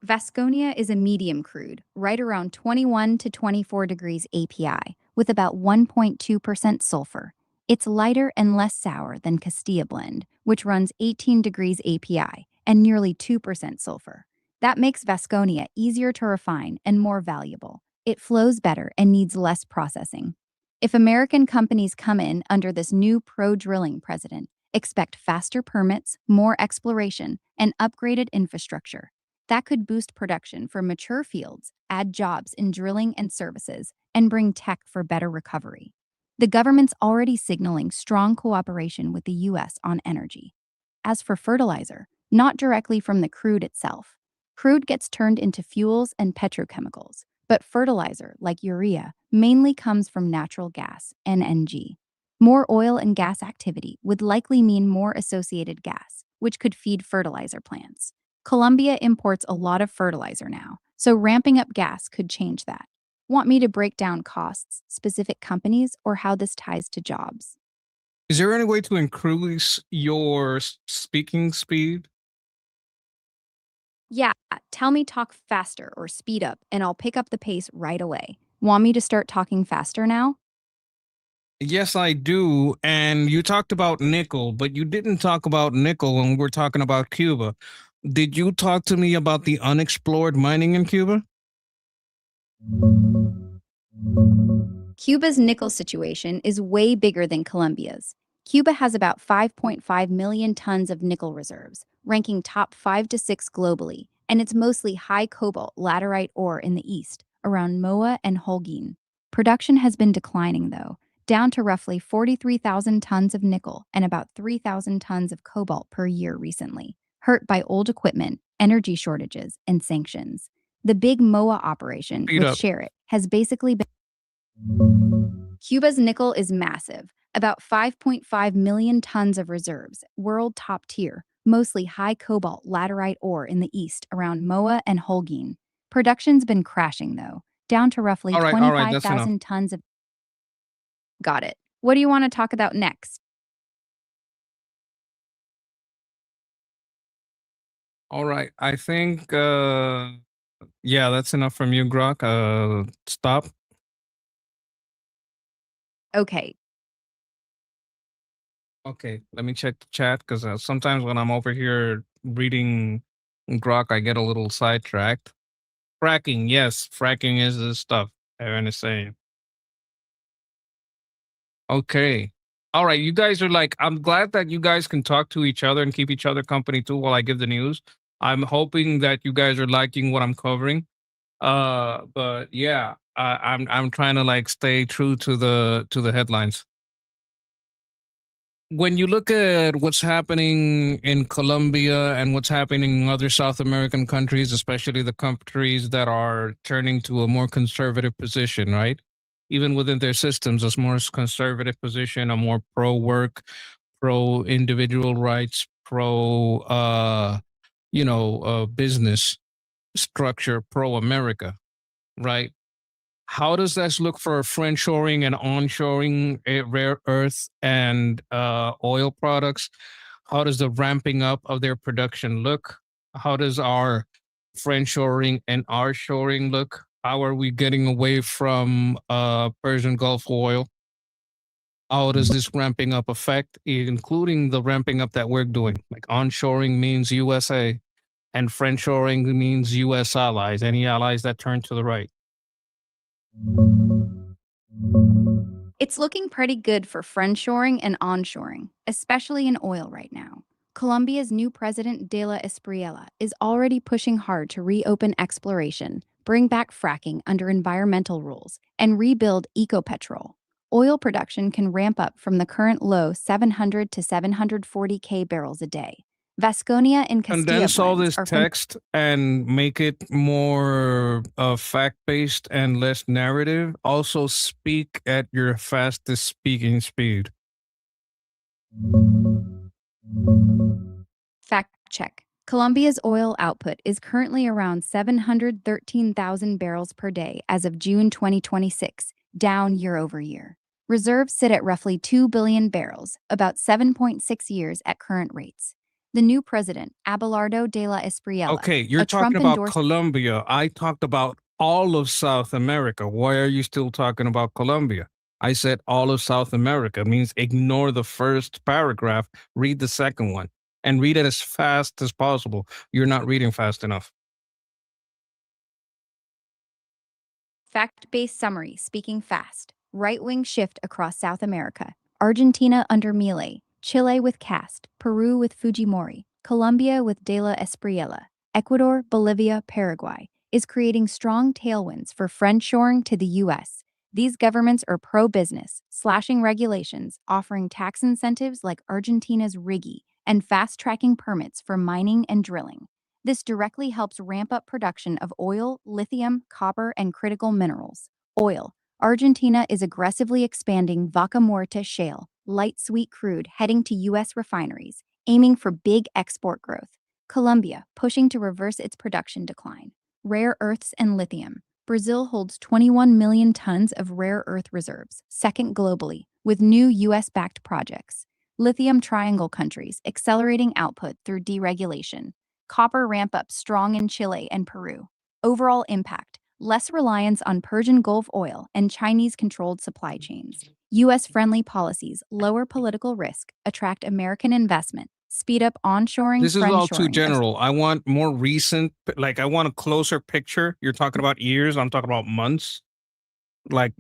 Vasconia is a medium crude, right around 21 to 24 degrees API, with about 1.2% sulfur. It's lighter and less sour than Castilla blend, which runs 18 degrees API and nearly 2% sulfur. That makes Vasconia easier to refine and more valuable. It flows better and needs less processing. If American companies come in under this new pro-drilling president, expect faster permits, more exploration, and upgraded infrastructure. That could boost production for mature fields, add jobs in drilling and services, and bring tech for better recovery. The government's already signaling strong cooperation with the U.S. on energy. As for fertilizer, not directly from the crude itself. Crude gets turned into fuels and petrochemicals, but fertilizer, like urea, mainly comes from natural gas, NNG. More oil and gas activity would likely mean more associated gas, which could feed fertilizer plants. Colombia imports a lot of fertilizer now, so ramping up gas could change that. Want me to break down costs, specific companies, or how this ties to jobs? Is there any way to increase your speaking speed? Yeah, tell me talk faster or speed up, and I'll pick up the pace right away. Want me to start talking faster now? Yes, I do. And you talked about nickel, but you didn't talk about nickel when we're talking about Cuba. Did you talk to me about the unexplored mining in Cuba? Cuba's nickel situation is way bigger than Colombia's. Cuba has about 5.5 million tons of nickel reserves, ranking top 5 to 6 globally, and it's mostly high cobalt laterite ore in the east, around Moa and Holguin. Production has been declining, though, down to roughly 43,000 tons of nickel and about 3,000 tons of cobalt per year recently, hurt by old equipment, energy shortages, and sanctions. The big Moa operation Speed with up. Sherritt has basically been. Cuba's nickel is massive, about 5.5 million tons of reserves, world top tier, mostly high cobalt laterite ore in the east around Moa and Holguin. Production's been crashing, though, down to roughly All right, that's enough. 25,000 tons of. Got it. What do you want to talk about next? All right. I think yeah, that's enough from you, Grok. Stop. Okay, Okay, let me check the chat because sometimes when I'm over here reading Grok, I get a little sidetracked. Fracking, yes, fracking is the stuff Aaron is saying. Okay. All right, you guys are like, I'm glad that you guys can talk to each other and keep each other company too while I give the news. I'm hoping that you guys are liking what I'm covering. But yeah, I'm trying to like stay true to the headlines. When you look at what's happening in Colombia and what's happening in other South American countries, especially the countries that are turning to a more conservative position, right? Even within their systems, a more conservative position, a more pro work, pro individual rights, pro business structure, pro America, right? How does this look for friendshoring and onshoring rare earth and oil products? How does the ramping up of their production look? How does our friendshoring and onshoring look? How are we getting away from Persian Gulf oil? How does this ramping up affect, including the ramping up that we're doing? Like onshoring means USA, and friendshoring means US allies, any allies that turn to the right. It's looking pretty good for friendshoring and onshoring, especially in oil right now. Colombia's new president, De La Espriella, is already pushing hard to reopen exploration, bring back fracking under environmental rules, and rebuild Ecopetrol. Oil production can ramp up from the current low 700 to 740K barrels a day. Vasconia and Castilla Condense all blends this are from text and make it more fact-based and less narrative. Also, speak at your fastest speaking speed. fact check. Colombia's oil output is currently around 713,000 barrels per day as of June 2026, down year over year. Reserves sit at roughly 2 billion barrels, about 7.6 years at current rates. The new president, Abelardo de la Espriella, Okay, you're a talking about Trump-endorsed Colombia. I talked about all of South America. Why are you still talking about Colombia? I said all of South America means ignore the first paragraph, read the second one, and read it as fast as possible. You're not reading fast enough. fact-based summary, speaking fast. Right-wing shift across South America. Argentina under Milei, Chile with Cast, Peru with Fujimori, Colombia with De La Espriella, Ecuador, Bolivia, Paraguay, is creating strong tailwinds for friendshoring to the U.S. These governments are pro-business, slashing regulations, offering tax incentives like Argentina's RIGI, and fast-tracking permits for mining and drilling. This directly helps ramp up production of oil, lithium, copper, and critical minerals. Oil. Argentina is aggressively expanding Vaca Muerta shale, light sweet crude heading to U.S. refineries, aiming for big export growth. Colombia, pushing to reverse its production decline. Rare earths and lithium. Brazil holds 21 million tons of rare earth reserves, second globally, with new U.S.-backed projects. Lithium triangle countries accelerating output through deregulation. Copper ramp up strong in Chile and Peru. Overall impact, less reliance on Persian Gulf oil and Chinese-controlled supply chains. U.S.-friendly policies lower political risk, attract American investment, speed up onshoring, This is all too friendshoring. general. I want more recent, like I want a closer picture. You're talking about years, I'm talking about months, like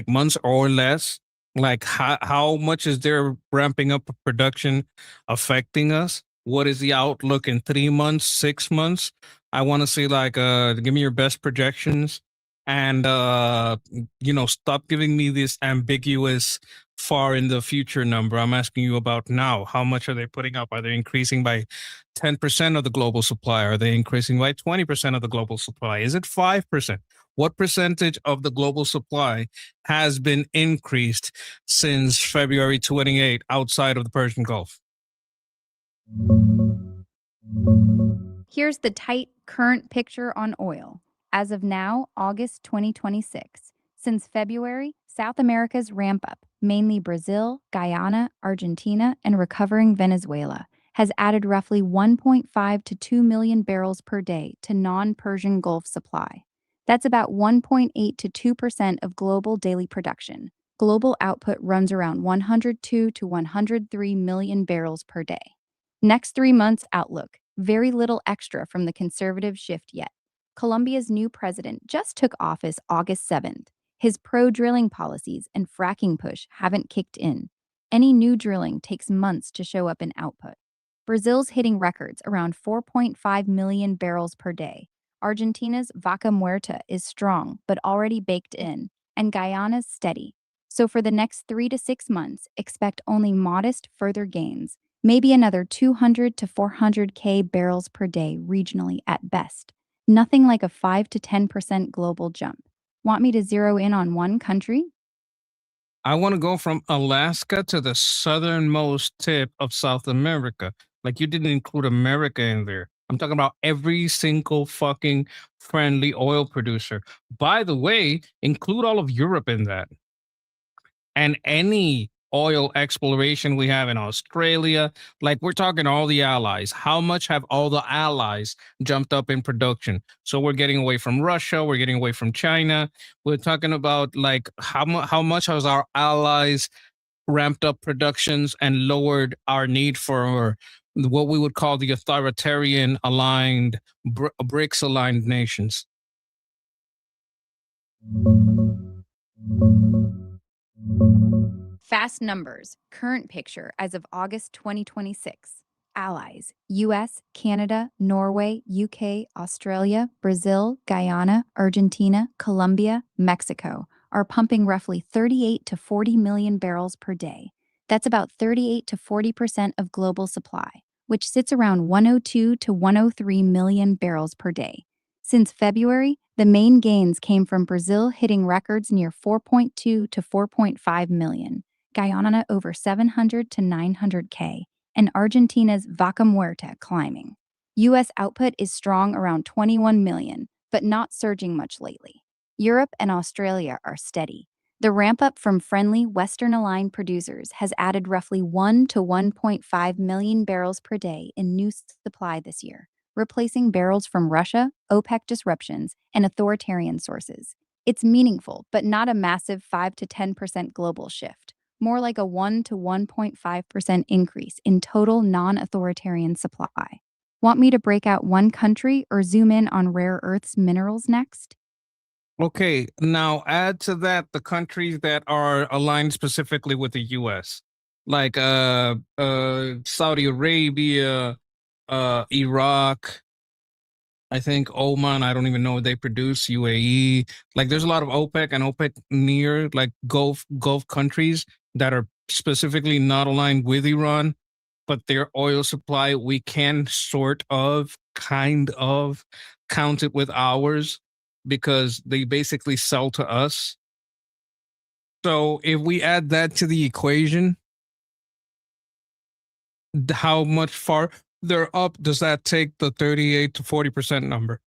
months or less. Like how much is their ramping up of production affecting us? What is the outlook in 3 months, 6 months? I want to see like give me your best projections, and stop giving me this ambiguous far in the future number. I'm asking you about now. How much are they putting up? Are they increasing by 10% of the global supply? Are they increasing by 20% of the global supply? Is it 5%? What percentage of the global supply has been increased since February 28 outside of the Persian Gulf? Here's the tight current picture on oil. As of now, August 2026. Since February, South America's ramp up, mainly Brazil, Guyana, Argentina, and recovering Venezuela, has added roughly 1.5 to 2 million barrels per day to non-Persian Gulf supply. That's about 1.8 to 2% of global daily production. Global output runs around 102 to 103 million barrels per day. Next 3 months outlook, very little extra from the conservative shift yet. Colombia's new president just took office August 7th. His pro-drilling policies and fracking push haven't kicked in. Any new drilling takes months to show up in output. Brazil's hitting records around 4.5 million barrels per day. Argentina's Vaca Muerta is strong, but already baked in, and Guyana's steady. So for the next 3 to 6 months, expect only modest further gains, maybe another 200 to 400K barrels per day regionally at best. Nothing like a 5 to 10% global jump. Want me to zero in on one country? I want to go from Alaska to the southernmost tip of South America. Like you didn't include America in there. I'm talking about every single fucking friendly oil producer. By the way, include all of Europe in that. And any oil exploration we have in Australia. Like, we're talking all the allies. How much have all the allies jumped up in production? So we're getting away from Russia. We're getting away from China. We're talking about like how much has our allies ramped up productions and lowered our need for what we would call the authoritarian aligned BRICS aligned nations. Fast numbers. Current picture as of August 2026. Allies: US, Canada, Norway, UK, Australia, Brazil, Guyana, Argentina, Colombia, Mexico are pumping roughly 38 to 40 million barrels per day. That's about 38 to 40% of global supply, which sits around 102 to 103 million barrels per day. Since February, the main gains came from Brazil hitting records near 4.2 to 4.5 million, Guyana over 700 to 900K, and Argentina's Vaca Muerta climbing. U.S. output is strong around 21 million, but not surging much lately. Europe and Australia are steady. The ramp-up from friendly Western-aligned producers has added roughly 1 to 1.5 million barrels per day in new supply this year, replacing barrels from Russia, OPEC disruptions, and authoritarian sources. It's meaningful, but not a massive 5 to 10% global shift, more like a 1 to 1.5% increase in total non-authoritarian supply. Want me to break out one country or zoom in on rare earths minerals next? Okay, now add to that the countries that are aligned specifically with the US, like Saudi Arabia, Iraq, I think Oman, I don't even know what they produce, UAE. Like, there's a lot of OPEC and OPEC near, like, Gulf countries that are specifically not aligned with Iran, but their oil supply we can kind of count it with ours because they basically sell to us. So if we add that to the equation, how much farther up does that take the 38 to 40% number?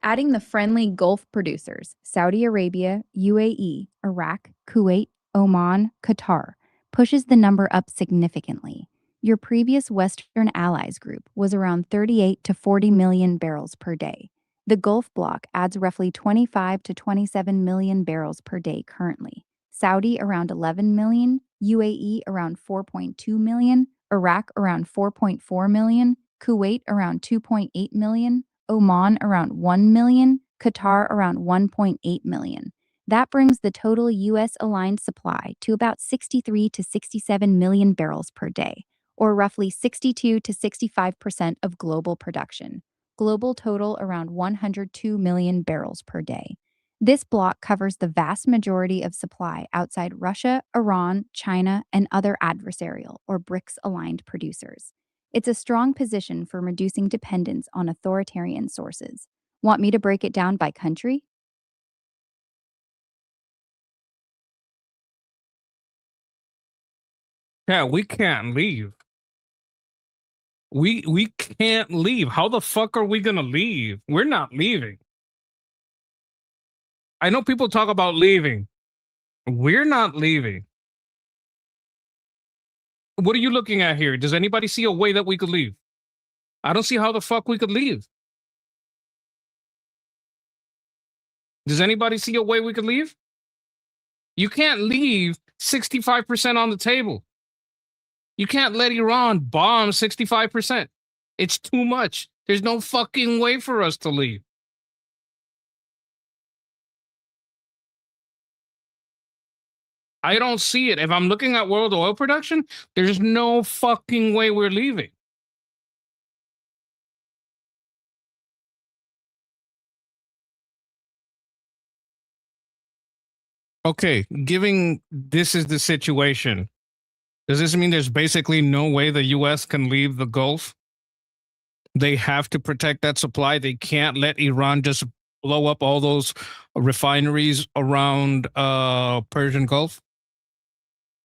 Adding the friendly Gulf producers, Saudi Arabia, UAE, Iraq, Kuwait, Oman, Qatar, pushes the number up significantly. Your previous Western Allies group was around 38 to 40 million barrels per day. The Gulf bloc adds roughly 25 to 27 million barrels per day currently. Saudi around 11 million, UAE around 4.2 million, Iraq around 4.4 million, Kuwait around 2.8 million, Oman around 1 million, Qatar around 1.8 million. That brings the total U.S. aligned supply to about 63 to 67 million barrels per day, or roughly 62 to 65% of global production. Global total around 102 million barrels per day. This block covers the vast majority of supply outside Russia, Iran, China, and other adversarial or BRICS aligned producers. It's a strong position for reducing dependence on authoritarian sources. Want me to break it down by country? Yeah, we can't leave. We can't leave. How the fuck are we gonna leave? We're not leaving. I know people talk about leaving. We're not leaving. What are you looking at here? Does anybody see a way that we could leave? I don't see how the fuck we could leave. Does anybody see a way we could leave? You can't leave 65% on the table. You can't let Iran bomb 65%. It's too much. There's no fucking way for us to leave. I don't see it. If I'm looking at world oil production, there's no fucking way we're leaving. Okay, giving this is the situation, does this mean there's basically no way the US can leave the Gulf? They have to protect that supply. They can't let Iran just blow up all those refineries around Persian Gulf,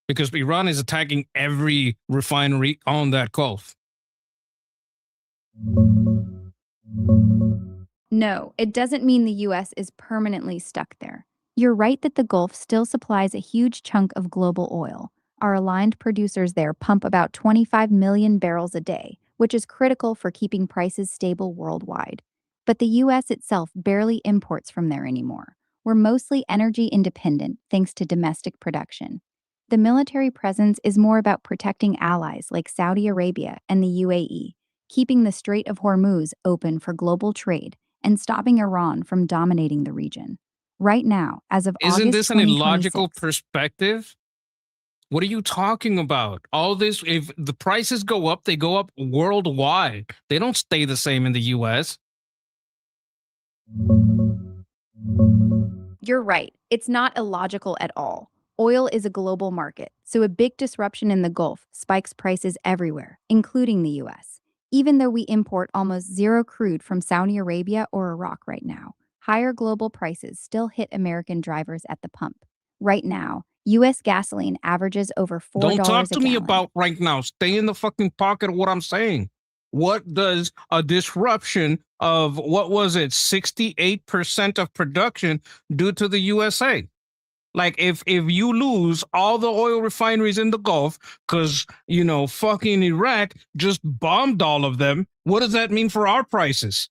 because Iran is attacking every refinery on that Gulf. No, it doesn't mean the US is permanently stuck there. You're right that the Gulf still supplies a huge chunk of global oil. Our aligned producers there pump about 25 million barrels a day, which is critical for keeping prices stable worldwide. But the US itself barely imports from there anymore. We're mostly energy independent thanks to domestic production. The military presence is more about protecting allies like Saudi Arabia and the UAE, keeping the Strait of Hormuz open for global trade, and stopping Iran from dominating the region. Right now, as of Isn't August this an illogical 2026, perspective? What are you talking about? All this, if the prices go up, they go up worldwide. They don't stay the same in the US. you're right. It's not illogical at all. Oil is a global market, so a big disruption in the Gulf spikes prices everywhere, including the US. Even though we import almost zero crude from Saudi Arabia or Iraq right now, higher global prices still hit American drivers at the pump. Right now, US gasoline averages over Don't talk $4 a to me gallon. about right now. Stay in the fucking pocket of what I'm saying. What does a disruption of, what was it, 68% of production do to the USA? Like, if you lose all the oil refineries in the Gulf because, fucking Iraq just bombed all of them, what does that mean for our prices?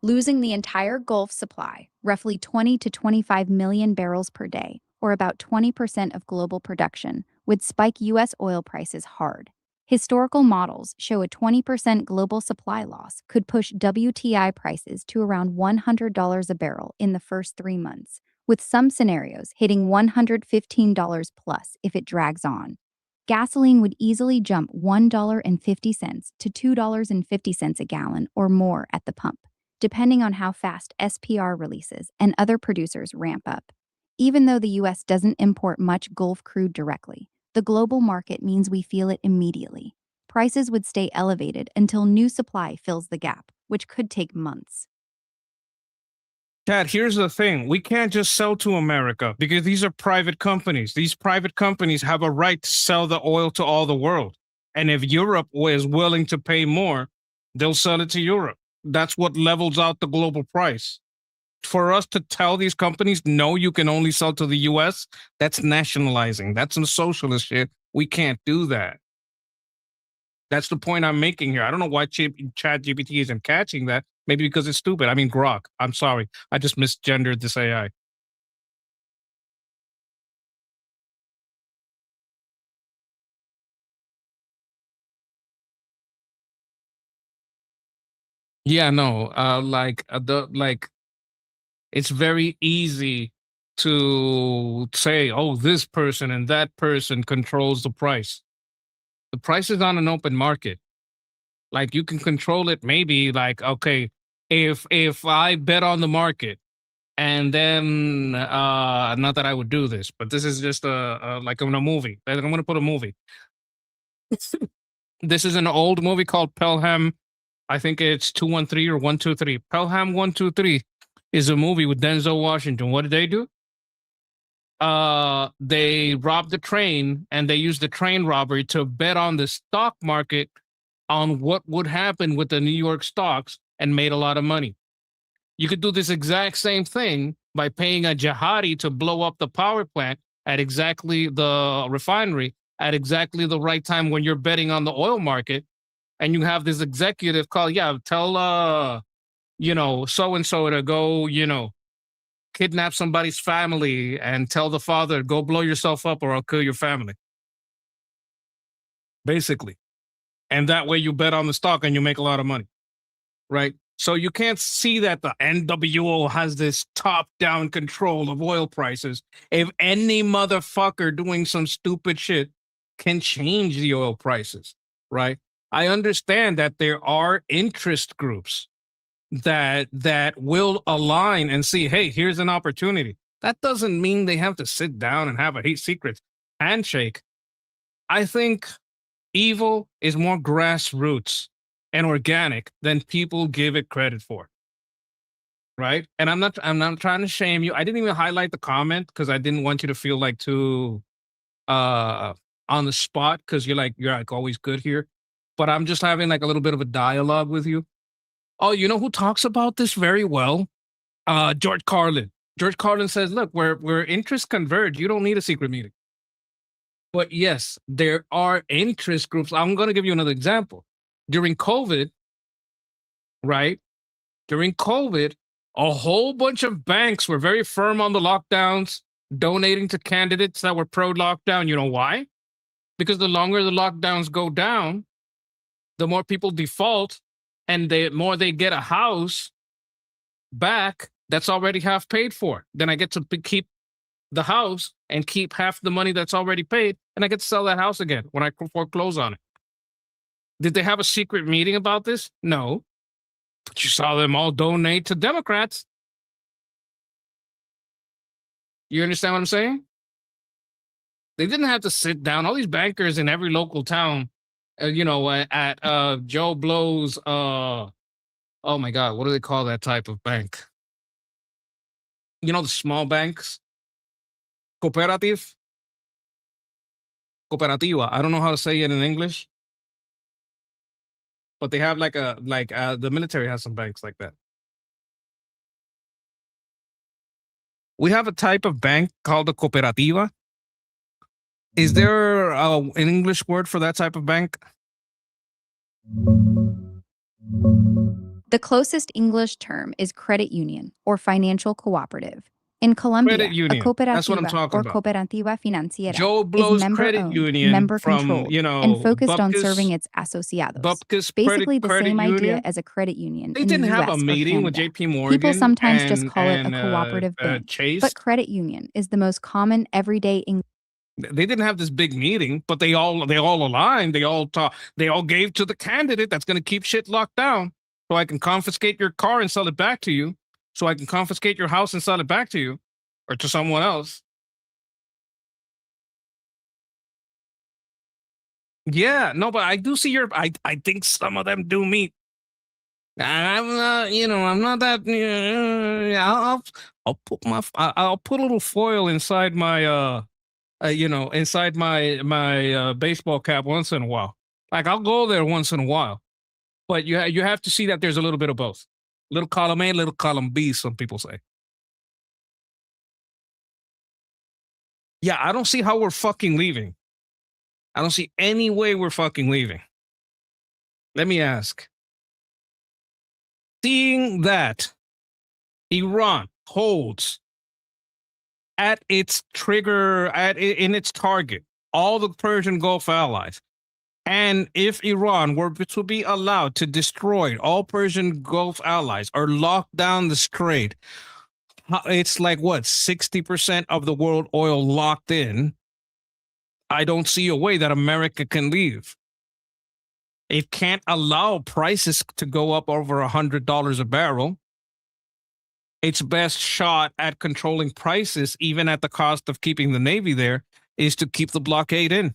Losing the entire Gulf supply, roughly 20 to 25 million barrels per day, or about 20% of global production, would spike U.S. oil prices hard. Historical models show a 20% global supply loss could push WTI prices to around $100 a barrel in the first 3 months, with some scenarios hitting $115 plus if it drags on. Gasoline would easily jump $1.50 to $2.50 a gallon or more at the pump, depending on how fast SPR releases and other producers ramp up. Even though the US doesn't import much Gulf crude directly, the global market means we feel it immediately. Prices would stay elevated until new supply fills the gap, which could take months. Chad, here's the thing. We can't just sell to America because these are private companies. These private companies have a right to sell the oil to all the world. And if Europe is willing to pay more, they'll sell it to Europe. That's what levels out the global price. For us to tell these companies, no, you can only sell to the US, that's nationalizing. That's some socialist shit. We can't do that. That's the point I'm making here. I don't know why ChatGPT isn't catching that. Maybe because it's stupid. I mean, Grok. I'm sorry. I just misgendered this AI. Yeah, no. It's very easy to say, oh, this person and that person controls the price. The price is on an open market. Like, you can control it. Maybe, like, okay, if I bet on the market, and then not that I would do this, but this is just like in a movie. I'm going to put a movie. This is an old movie called Pelham. I think it's 213 or 123. Pelham 123 is a movie with Denzel Washington. What did they do? They robbed the train, and they used the train robbery to bet on the stock market on what would happen with the New York stocks, and made a lot of money. You could do this exact same thing by paying a jihadi to blow up the power plant at exactly the refinery at exactly the right time when you're betting on the oil market. And you have this executive call, yeah, tell, so-and-so to go, kidnap somebody's family and tell the father, go blow yourself up or I'll kill your family. Basically. And that way you bet on the stock and you make a lot of money. Right? So you can't see that the NWO has this top-down control of oil prices. If any motherfucker doing some stupid shit can change the oil prices, right? I understand that there are interest groups that will align and see, hey, here's an opportunity. That doesn't mean they have to sit down and have a secret handshake. I think evil is more grassroots and organic than people give it credit for. Right? And I'm not trying to shame you. I didn't even highlight the comment because I didn't want you to feel like too on the spot, because you're like always good here. But I'm just having like a little bit of a dialogue with you. Oh, you know who talks about this very well? George Carlin. George Carlin says, look, where interests converge, you don't need a secret meeting. But yes, there are interest groups. I'm going to give you another example. During COVID, right? During COVID, a whole bunch of banks were very firm on the lockdowns, donating to candidates that were pro lockdown. You know why? Because the longer the lockdowns go down, the more people default, and the more they get a house back that's already half paid for. Then I get to keep the house and keep half the money that's already paid, and I get to sell that house again when I foreclose on it. Did they have a secret meeting about this? No. But you saw them all donate to Democrats. You understand what I'm saying? They didn't have to sit down. All these bankers in every local town, at Joe Blow's, oh my God, what do they call that type of bank? You know, the small banks? Cooperative? Cooperativa. I don't know how to say it in English. But they have the military has some banks like that. We have a type of bank called a cooperativa. Is there an English word for that type of bank? The closest English term is credit union or financial cooperative. In Colombia, Credit union. That's what I'm cooperativa talking or about. cooperativa financiera Joe is Blow's Credit member-owned, Union member-controlled, and focused on Bupkis- serving its asociados. Bupkis Basically the Credit same Union. idea as a credit union They in the didn't have a US or meeting with Canada. JP Morgan. People sometimes just and- call it a and, cooperative bank, Chase. but credit union is the most common everyday English. They didn't have this big meeting, but they all aligned. They all gave to the candidate that's going to keep shit locked down. So I can confiscate your car and sell it back to you. So I can confiscate your house and sell it back to you, or to someone else. Yeah, no, but I do see your. I think some of them do meet. I'm not, I'm not that. I'll put I'll put a little foil inside my inside my baseball cap once in a while. Like I'll go there once in a while, but you have to see that there's a little bit of both. Little column A, little column B. Some people say. Yeah, I don't see how we're fucking leaving. I don't see any way we're fucking leaving. Let me ask. Seeing that Iran holds at its trigger, in its target, all the Persian Gulf allies, and if Iran were to be allowed to destroy all Persian Gulf allies or lock down the strait, it's like what, 60% of the world oil locked in. I don't see a way that America can leave. It can't allow prices to go up over $100 a barrel. Its best shot at controlling prices, even at the cost of keeping the Navy there, is to keep the blockade in.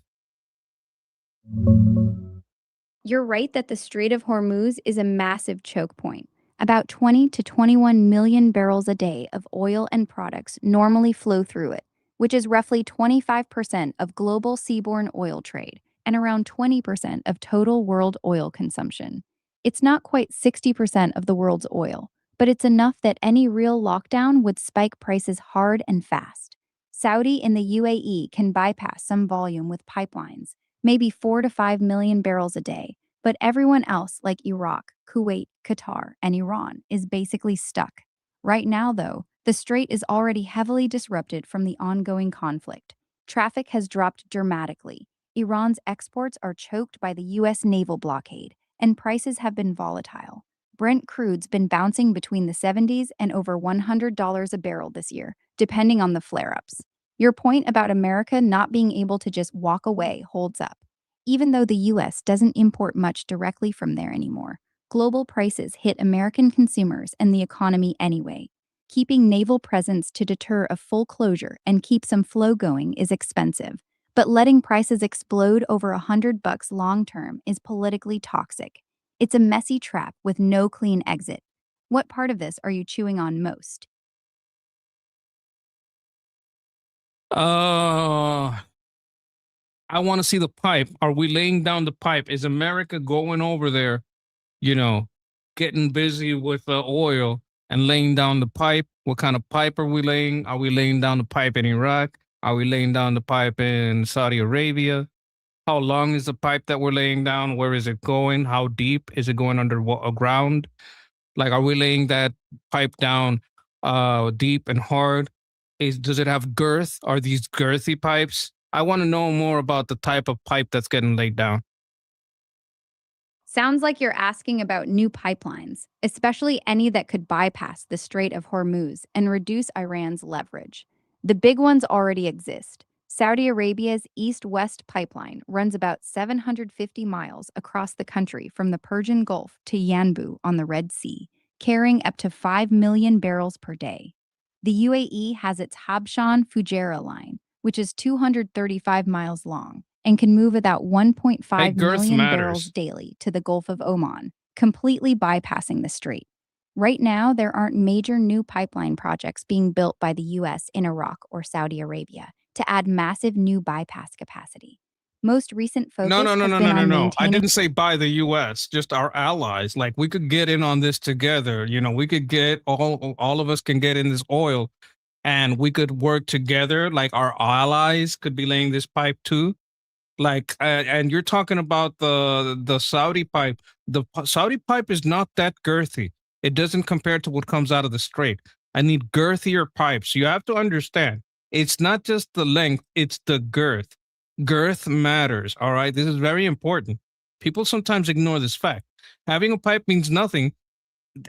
You're right that the Strait of Hormuz is a massive choke point. About 20 to 21 million barrels a day of oil and products normally flow through it, which is roughly 25% of global seaborne oil trade and around 20% of total world oil consumption. It's not quite 60% of the world's oil, but it's enough that any real lockdown would spike prices hard and fast. Saudi and the UAE can bypass some volume with pipelines, maybe 4 to 5 million barrels a day, but everyone else, like Iraq, Kuwait, Qatar, and Iran, is basically stuck. Right now, though, the strait is already heavily disrupted from the ongoing conflict. Traffic has dropped dramatically. Iran's exports are choked by the U.S. naval blockade, and prices have been volatile. Brent crude's been bouncing between the 70s and over $100 a barrel this year, depending on the flare-ups. Your point about America not being able to just walk away holds up. Even though the U.S. doesn't import much directly from there anymore, global prices hit American consumers and the economy anyway. Keeping naval presence to deter a full closure and keep some flow going is expensive, but letting prices explode over $100 long term is politically toxic. It's a messy trap with no clean exit. What part of this are you chewing on most? I want to see the pipe. Are we laying down the pipe? Is America going over there, getting busy with the oil and laying down the pipe. What kind of pipe are we laying? Are we laying down the pipe in Iraq? Are we laying down the pipe in Saudi Arabia? How long is the pipe that we're laying down? Where is it going? How deep is it going underground? Like, are we laying that pipe down deep and hard? Does it have girth? Are these girthy pipes? I want to know more about the type of pipe that's getting laid down. Sounds like you're asking about new pipelines, especially any that could bypass the Strait of Hormuz and reduce Iran's leverage. The big ones already exist. Saudi Arabia's east-west pipeline runs about 750 miles across the country from the Persian Gulf to Yanbu on the Red Sea, carrying up to 5 million barrels per day. The UAE has its Habshan Fujairah line, which is 235 miles long and can move about 1.5 million barrels daily to the Gulf of Oman, completely bypassing the strait. Right now, there aren't major new pipeline projects being built by the US in Iraq or Saudi Arabia to add massive new bypass capacity. Most recent focus has been on maintaining... I didn't say by the US, just our allies. Like, we could get in on this together. You know, we could get all of us can get in this oil and we could work together. Like, our allies could be laying this pipe too. Like, and you're talking about the Saudi pipe. The Saudi pipe is not that girthy. It doesn't compare to what comes out of the strait. I need girthier pipes. You have to understand, it's not just the length, it's the girth. Girth matters, all right? This is very important. People sometimes ignore this fact. Having a pipe means nothing,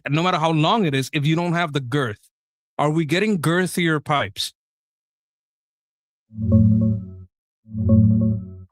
no matter how long it is, if you don't have the girth. Are we getting girthier pipes?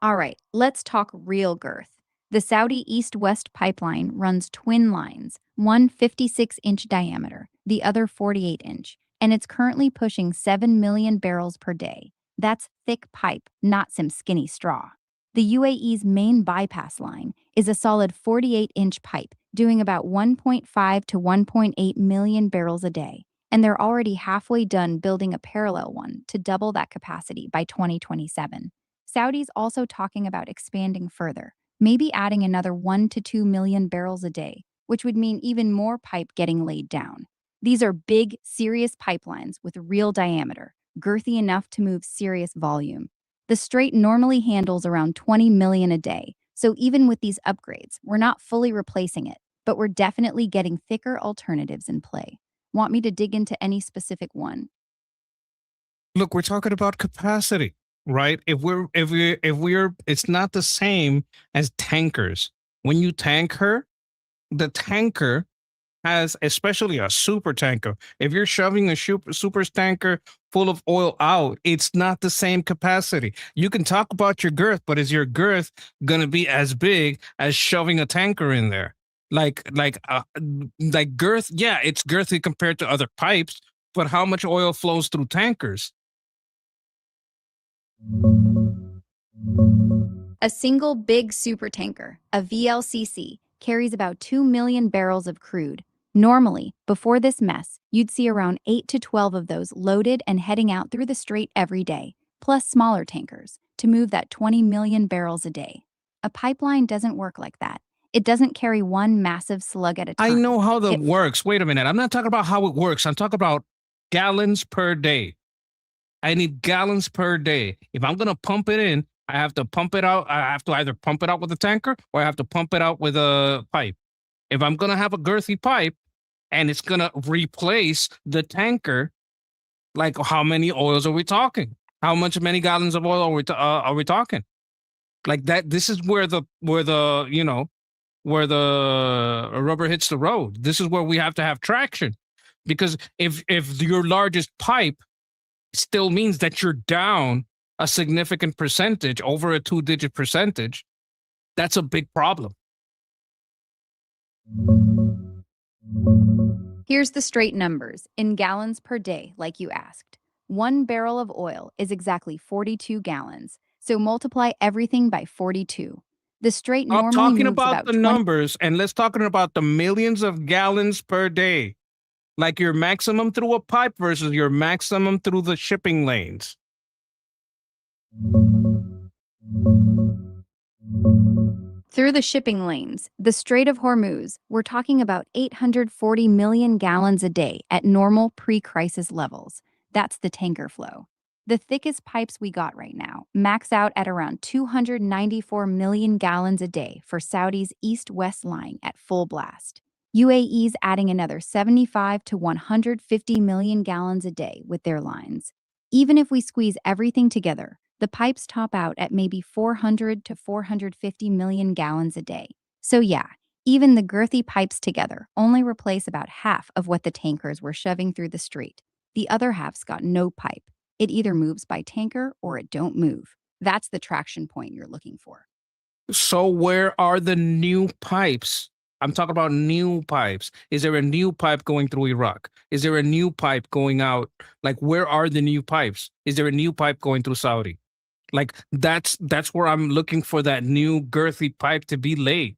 All right, let's talk real girth. The Saudi East-West pipeline runs twin lines, one 56-inch diameter, the other 48-inch, and it's currently pushing 7 million barrels per day. That's thick pipe, not some skinny straw. The UAE's main bypass line is a solid 48-inch pipe, doing about 1.5 to 1.8 million barrels a day, and they're already halfway done building a parallel one to double that capacity by 2027. Saudi's also talking about expanding further, maybe adding another 1 to 2 million barrels a day, which would mean even more pipe getting laid down. These are big, serious pipelines with real diameter, girthy enough to move serious volume. The strait normally handles around 20 million a day, so even with these upgrades, we're not fully replacing it, but we're definitely getting thicker alternatives in play. Want me to dig into any specific one? Look, we're talking about capacity. Right? It's not the same as tankers. When you tanker, the tanker has, especially a super tanker. If you're shoving a super tanker full of oil out, it's not the same capacity. You can talk about your girth, but is your girth going to be as big as shoving a tanker in there? Like girth, yeah, it's girthy compared to other pipes, but how much oil flows through tankers? A single big supertanker, a VLCC, carries about 2 million barrels of crude. Normally, before this mess, you'd see around 8 to 12 of those loaded and heading out through the strait every day, plus smaller tankers, to move that 20 million barrels a day. A pipeline doesn't work like that. It doesn't carry one massive slug at a time. I know how that works. Wait a minute. I'm not talking about how it works. I'm talking about gallons per day. I need gallons per day. If I'm going to pump it in, I have to pump it out. I have to either pump it out with a tanker or I have to pump it out with a pipe. If I'm going to have a girthy pipe and it's going to replace the tanker, like, how many oils are we talking? Many gallons of oil are we talking? Like that. This is where the rubber hits the road. This is where we have to have traction, because if your largest pipe still means that you're down a significant percentage, over a 2-digit percentage, that's a big problem. Here's the straight numbers in gallons per day, like you asked. 1 barrel of oil is exactly 42 gallons, so multiply everything by 42. The strait normally I'm talking moves about the numbers, and let's talk about the millions of gallons per day. Like your maximum through a pipe versus your maximum through the shipping lanes. Through the shipping lanes, the Strait of Hormuz, we're talking about 840 million gallons a day at normal pre-crisis levels. That's the tanker flow. The thickest pipes we got right now max out at around 294 million gallons a day for Saudi's east-west line at full blast. UAE's adding another 75 to 150 million gallons a day with their lines. Even if we squeeze everything together, the pipes top out at maybe 400 to 450 million gallons a day. So yeah, even the girthy pipes together only replace about half of what the tankers were shoving through the street. The other half's got no pipe. It either moves by tanker or it don't move. That's the traction point you're looking for. So where are the new pipes? I'm talking about new pipes. Is there a new pipe going through Iraq? Is there a new pipe going out? Like, where are the new pipes? Is there a new pipe going through Saudi? Like, that's where I'm looking for that new girthy pipe to be laid.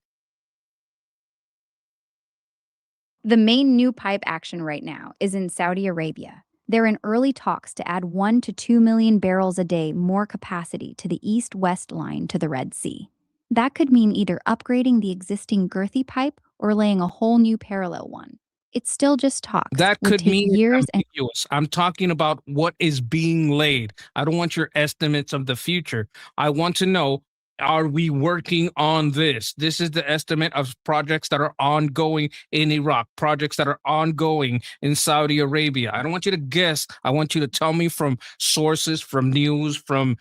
The main new pipe action right now is in Saudi Arabia. They're in early talks to add 1 to 2 million barrels a day more capacity to the east-west line to the Red Sea. That could mean either upgrading the existing girthy pipe or laying a whole new parallel one. It's still just talks. That would could take mean years and ambiguous. I'm talking about what is being laid. I don't want your estimates of the future. I want to know, are we working on this? This is the estimate of projects that are ongoing in Iraq, projects that are ongoing in Saudi Arabia. I don't want you to guess. I want you to tell me from sources, from news, from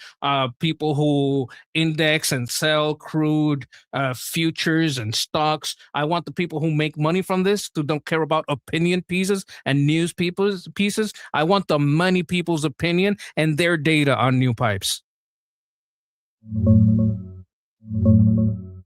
people who index and sell crude futures and stocks. I want the people who make money from this, who don't care about opinion pieces and news people's pieces. I want the money people's opinion and their data on new pipes.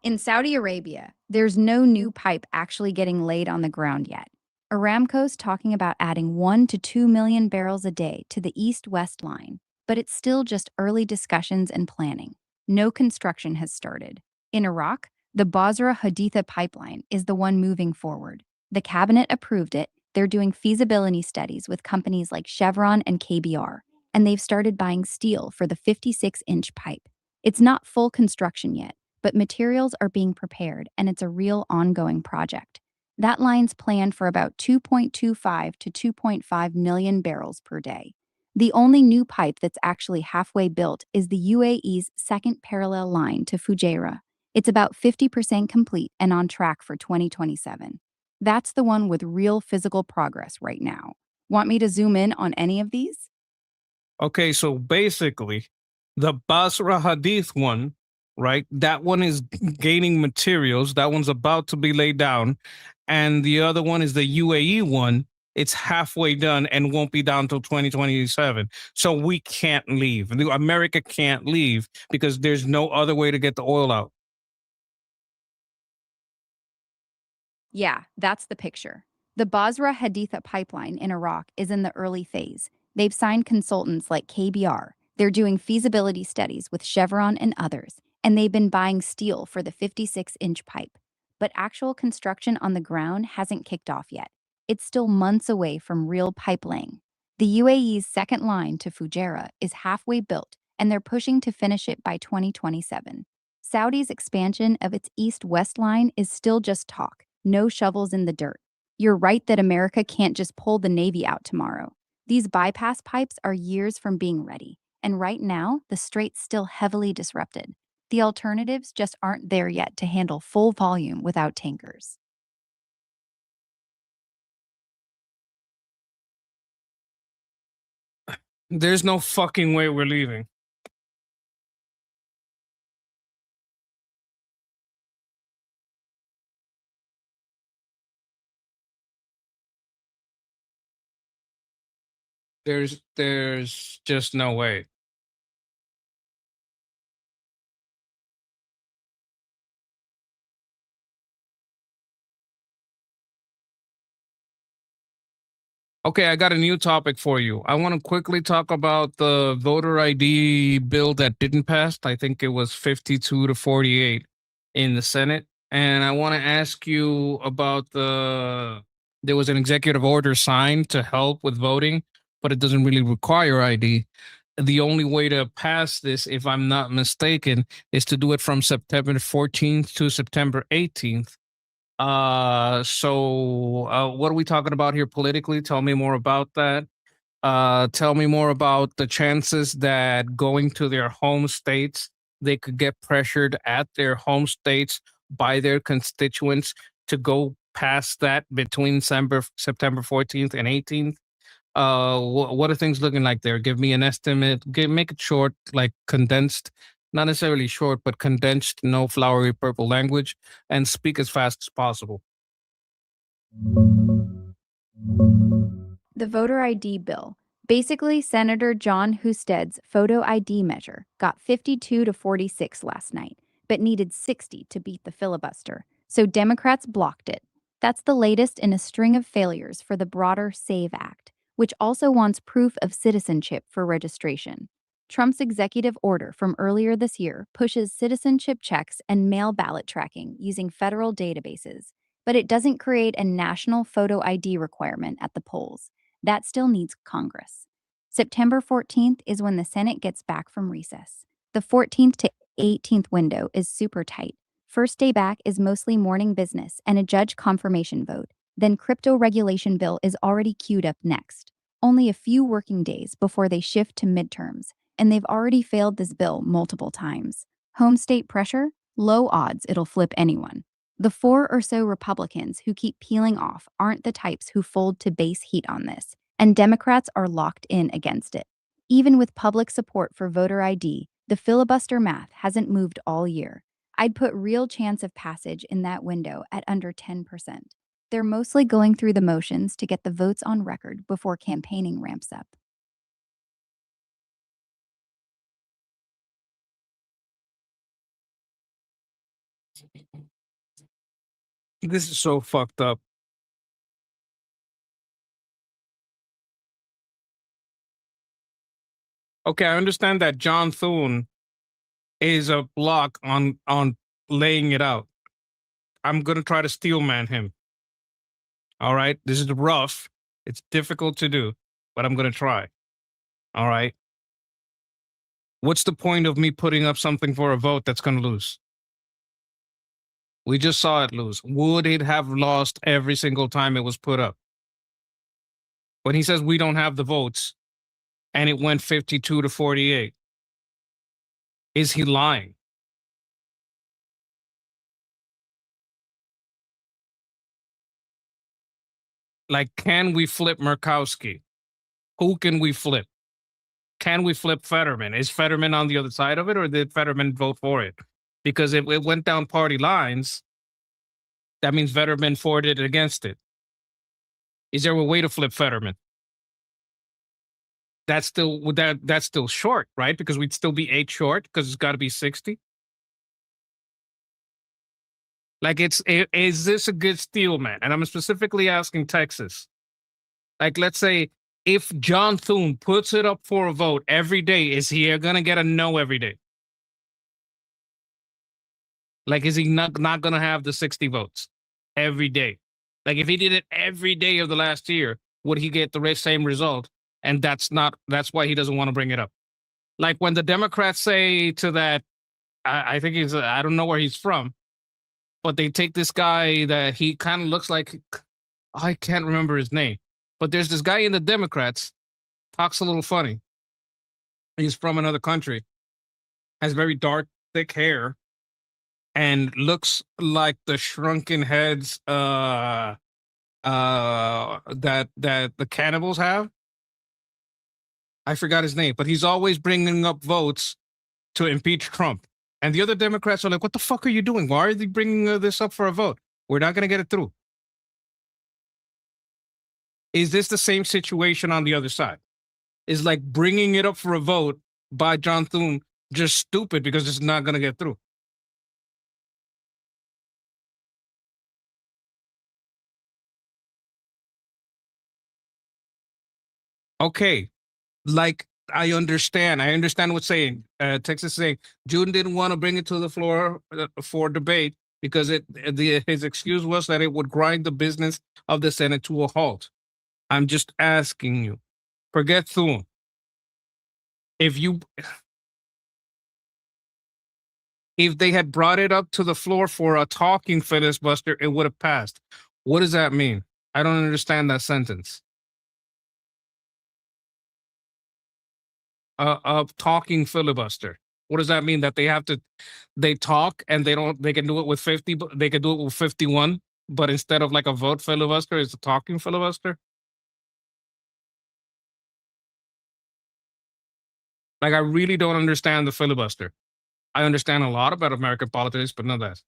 In Saudi Arabia, there's no new pipe actually getting laid on the ground yet. Aramco's talking about adding 1 to 2 million barrels a day to the east-west line, but it's still just early discussions and planning. No construction has started. In Iraq, the Basra Haditha pipeline is the one moving forward. The cabinet approved it. They're doing feasibility studies with companies like Chevron and KBR, and they've started buying steel for the 56-inch pipe. It's not full construction yet, but materials are being prepared and it's a real ongoing project. That line's planned for about 2.25 to 2.5 million barrels per day. The only new pipe that's actually halfway built is the UAE's second parallel line to Fujairah. It's about 50% complete and on track for 2027. That's the one with real physical progress right now. Want me to zoom in on any of these? Okay, so basically, the Basra Hadith one, right? That one is gaining materials. That one's about to be laid down. And the other one is the UAE one. It's halfway done and won't be down until 2027. So we can't leave. America can't leave because there's no other way to get the oil out. Yeah, that's the picture. The Basra Haditha pipeline in Iraq is in the early phase. They've signed consultants like KBR. They're doing feasibility studies with Chevron and others, and they've been buying steel for the 56-inch pipe. But actual construction on the ground hasn't kicked off yet. It's still months away from real pipe laying. The UAE's second line to Fujairah is halfway built, and they're pushing to finish it by 2027. Saudi's expansion of its east-west line is still just talk. No shovels in the dirt. You're right that America can't just pull the Navy out tomorrow. These bypass pipes are years from being ready, and right now, the strait's still heavily disrupted. The alternatives just aren't there yet to handle full volume without tankers. There's no fucking way we're leaving. There's just no way. Okay, I got a new topic for you. I want to quickly talk about the voter ID bill that didn't pass. I think it was 52 to 48 in the Senate. And I want to ask you about there was an executive order signed to help with voting, but it doesn't really require ID. the only way to pass this, if I'm not mistaken, is to do it from September 14th to September 18th. What are we talking about here politically? Tell me more about that. Tell me more about the chances that going to their home states, they could get pressured at their home states by their constituents to go past that between September 14th and 18th. What are things looking like there? Give me an estimate. Make it short, like condensed, not necessarily short, but condensed, no flowery purple language, and speak as fast as possible. The voter ID bill. Basically, Senator John Husted's photo ID measure got 52 to 46 last night, but needed 60 to beat the filibuster. So Democrats blocked it. That's the latest in a string of failures for the broader SAVE Act, which also wants proof of citizenship for registration. Trump's executive order from earlier this year pushes citizenship checks and mail ballot tracking using federal databases, but it doesn't create a national photo ID requirement at the polls. That still needs Congress. September 14th is when the Senate gets back from recess. The 14th to 18th window is super tight. First day back is mostly morning business and a judge confirmation vote. Then crypto regulation bill is already queued up next. Only a few working days before they shift to midterms, and they've already failed this bill multiple times. Home state pressure? Low odds it'll flip anyone. The 4 or so Republicans who keep peeling off aren't the types who fold to base heat on this, and Democrats are locked in against it. Even with public support for voter ID, the filibuster math hasn't moved all year. I'd put real chance of passage in that window at under 10%. They're mostly going through the motions to get the votes on record before campaigning ramps up. This is so fucked up. Okay, I understand that John Thune is a block on laying it out. I'm gonna try to steelman him. All right, this is rough. It's difficult to do, but I'm gonna try. All right. What's the point of me putting up something for a vote that's gonna lose? We just saw it lose. Would it have lost every single time it was put up? When he says we don't have the votes and it went 52 to 48, is he lying? Like, can we flip Murkowski? Who can we flip? Can we flip Fetterman? Is Fetterman on the other side of it, or did Fetterman vote for it? Because if it went down party lines, that means Fetterman forwarded it against it. Is there a way to flip Fetterman? That's still short, right? Because we'd still be 8 short because it's got to be 60. Like, is this a good steal, man? And I'm specifically asking Texas. Like, let's say if John Thune puts it up for a vote every day, is he gonna get a no every day? Like, is he not gonna have the 60 votes every day? Like, if he did it every day of the last year, would he get the same result? And that's why he doesn't want to bring it up. Like, when the Democrats say to that, I think I don't know where he's from, but they take this guy that he kind of looks like, I can't remember his name, but there's this guy in the Democrats, talks a little funny. He's from another country, has very dark, thick hair, and looks like the shrunken heads that the cannibals have. I forgot his name, but he's always bringing up votes to impeach Trump. And the other Democrats are like, what the fuck are you doing? Why are they bringing this up for a vote? We're not going to get it through. Is this the same situation on the other side? Is like bringing it up for a vote by John Thune just stupid because it's not going to get through? Okay, like, I understand what's saying. Texas is saying June didn't want to bring it to the floor for debate because his excuse was that it would grind the business of the Senate to a halt. I'm just asking you, forget Thune. If you if they had brought it up to the floor for a talking filibuster, it would have passed. What does that mean? I don't understand that sentence. A talking filibuster. What does that mean? That they talk and they can do it with 50, but they can do it with 51, but instead of like a vote filibuster, it's a talking filibuster? Like, I really don't understand the filibuster. I understand a lot about American politics, but not that.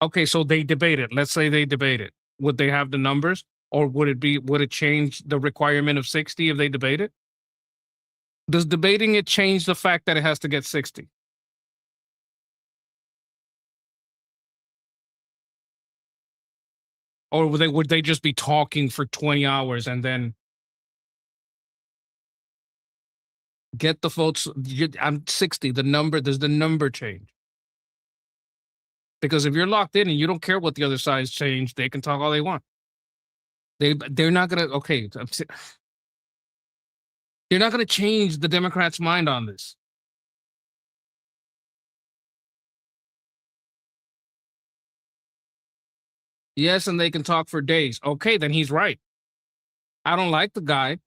Okay, so they debate it. Let's say they debate it. Would they have the numbers? Or would it change the requirement of 60 if they debate it? Does debating it change the fact that it has to get 60? Or would they just be talking for 20 hours and then get the votes? I'm 60. Does the number change? Because if you're locked in and you don't care what the other side's change, they can talk all they want. They're not gonna, okay. They're not gonna change the Democrats' mind on this. Yes, and they can talk for days. Okay, then he's right. I don't like the guy,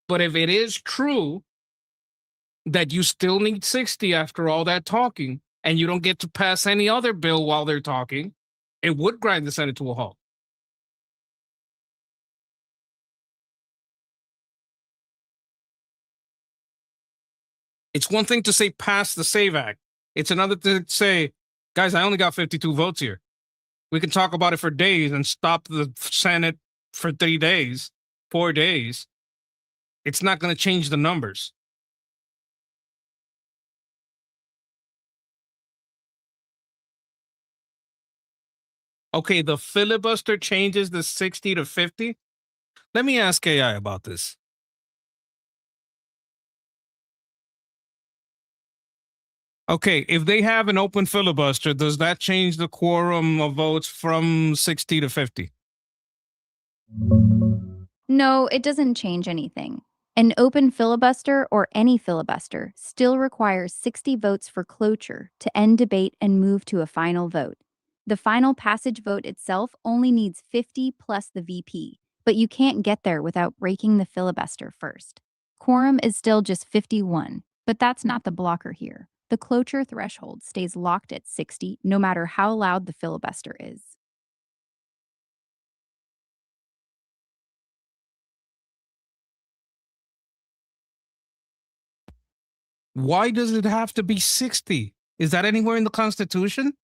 but if it is true that you still need 60 after all that talking, and you don't get to pass any other bill while they're talking, it would grind the Senate to a halt. It's one thing to say pass the SAVE Act. It's another thing to say, guys, I only got 52 votes here. We can talk about it for days and stop the Senate for 3 days, 4 days. It's not going to change the numbers. Okay, the filibuster changes the 60 to 50. Let me ask AI about this. Okay, if they have an open filibuster, does that change the quorum of votes from 60 to 50? No, it doesn't change anything. An open filibuster or any filibuster still requires 60 votes for cloture to end debate and move to a final vote. The final passage vote itself only needs 50 plus the VP, but you can't get there without breaking the filibuster first. Quorum is still just 51, but that's not the blocker here. The cloture threshold stays locked at 60 no matter how loud the filibuster is. Why does it have to be 60? Is that anywhere in the Constitution?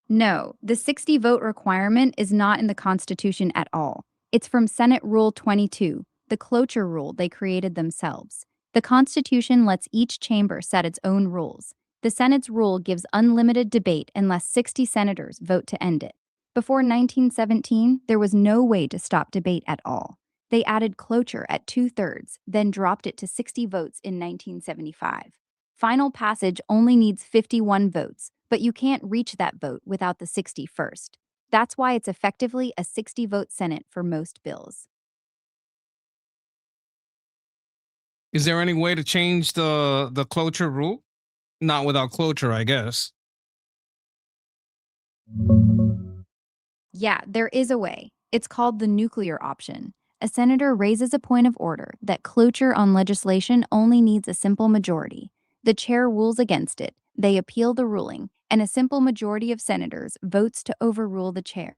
No, the 60 vote requirement is not in the Constitution at all. It's from Senate Rule 22, the cloture rule they created themselves. The Constitution lets each chamber set its own rules. The Senate's rule gives unlimited debate unless 60 senators vote to end it. Before 1917, there was no way to stop debate at all. They added cloture at 2/3, then dropped it to 60 votes in 1975. Final passage only needs 51 votes, but you can't reach that vote without the 60 first. That's why it's effectively a 60-vote Senate for most bills. Is there any way to change the cloture rule? Not without cloture, I guess. Yeah, there is a way. It's called the nuclear option. A senator raises a point of order that cloture on legislation only needs a simple majority. The chair rules against it, they appeal the ruling, and a simple majority of senators votes to overrule the chair.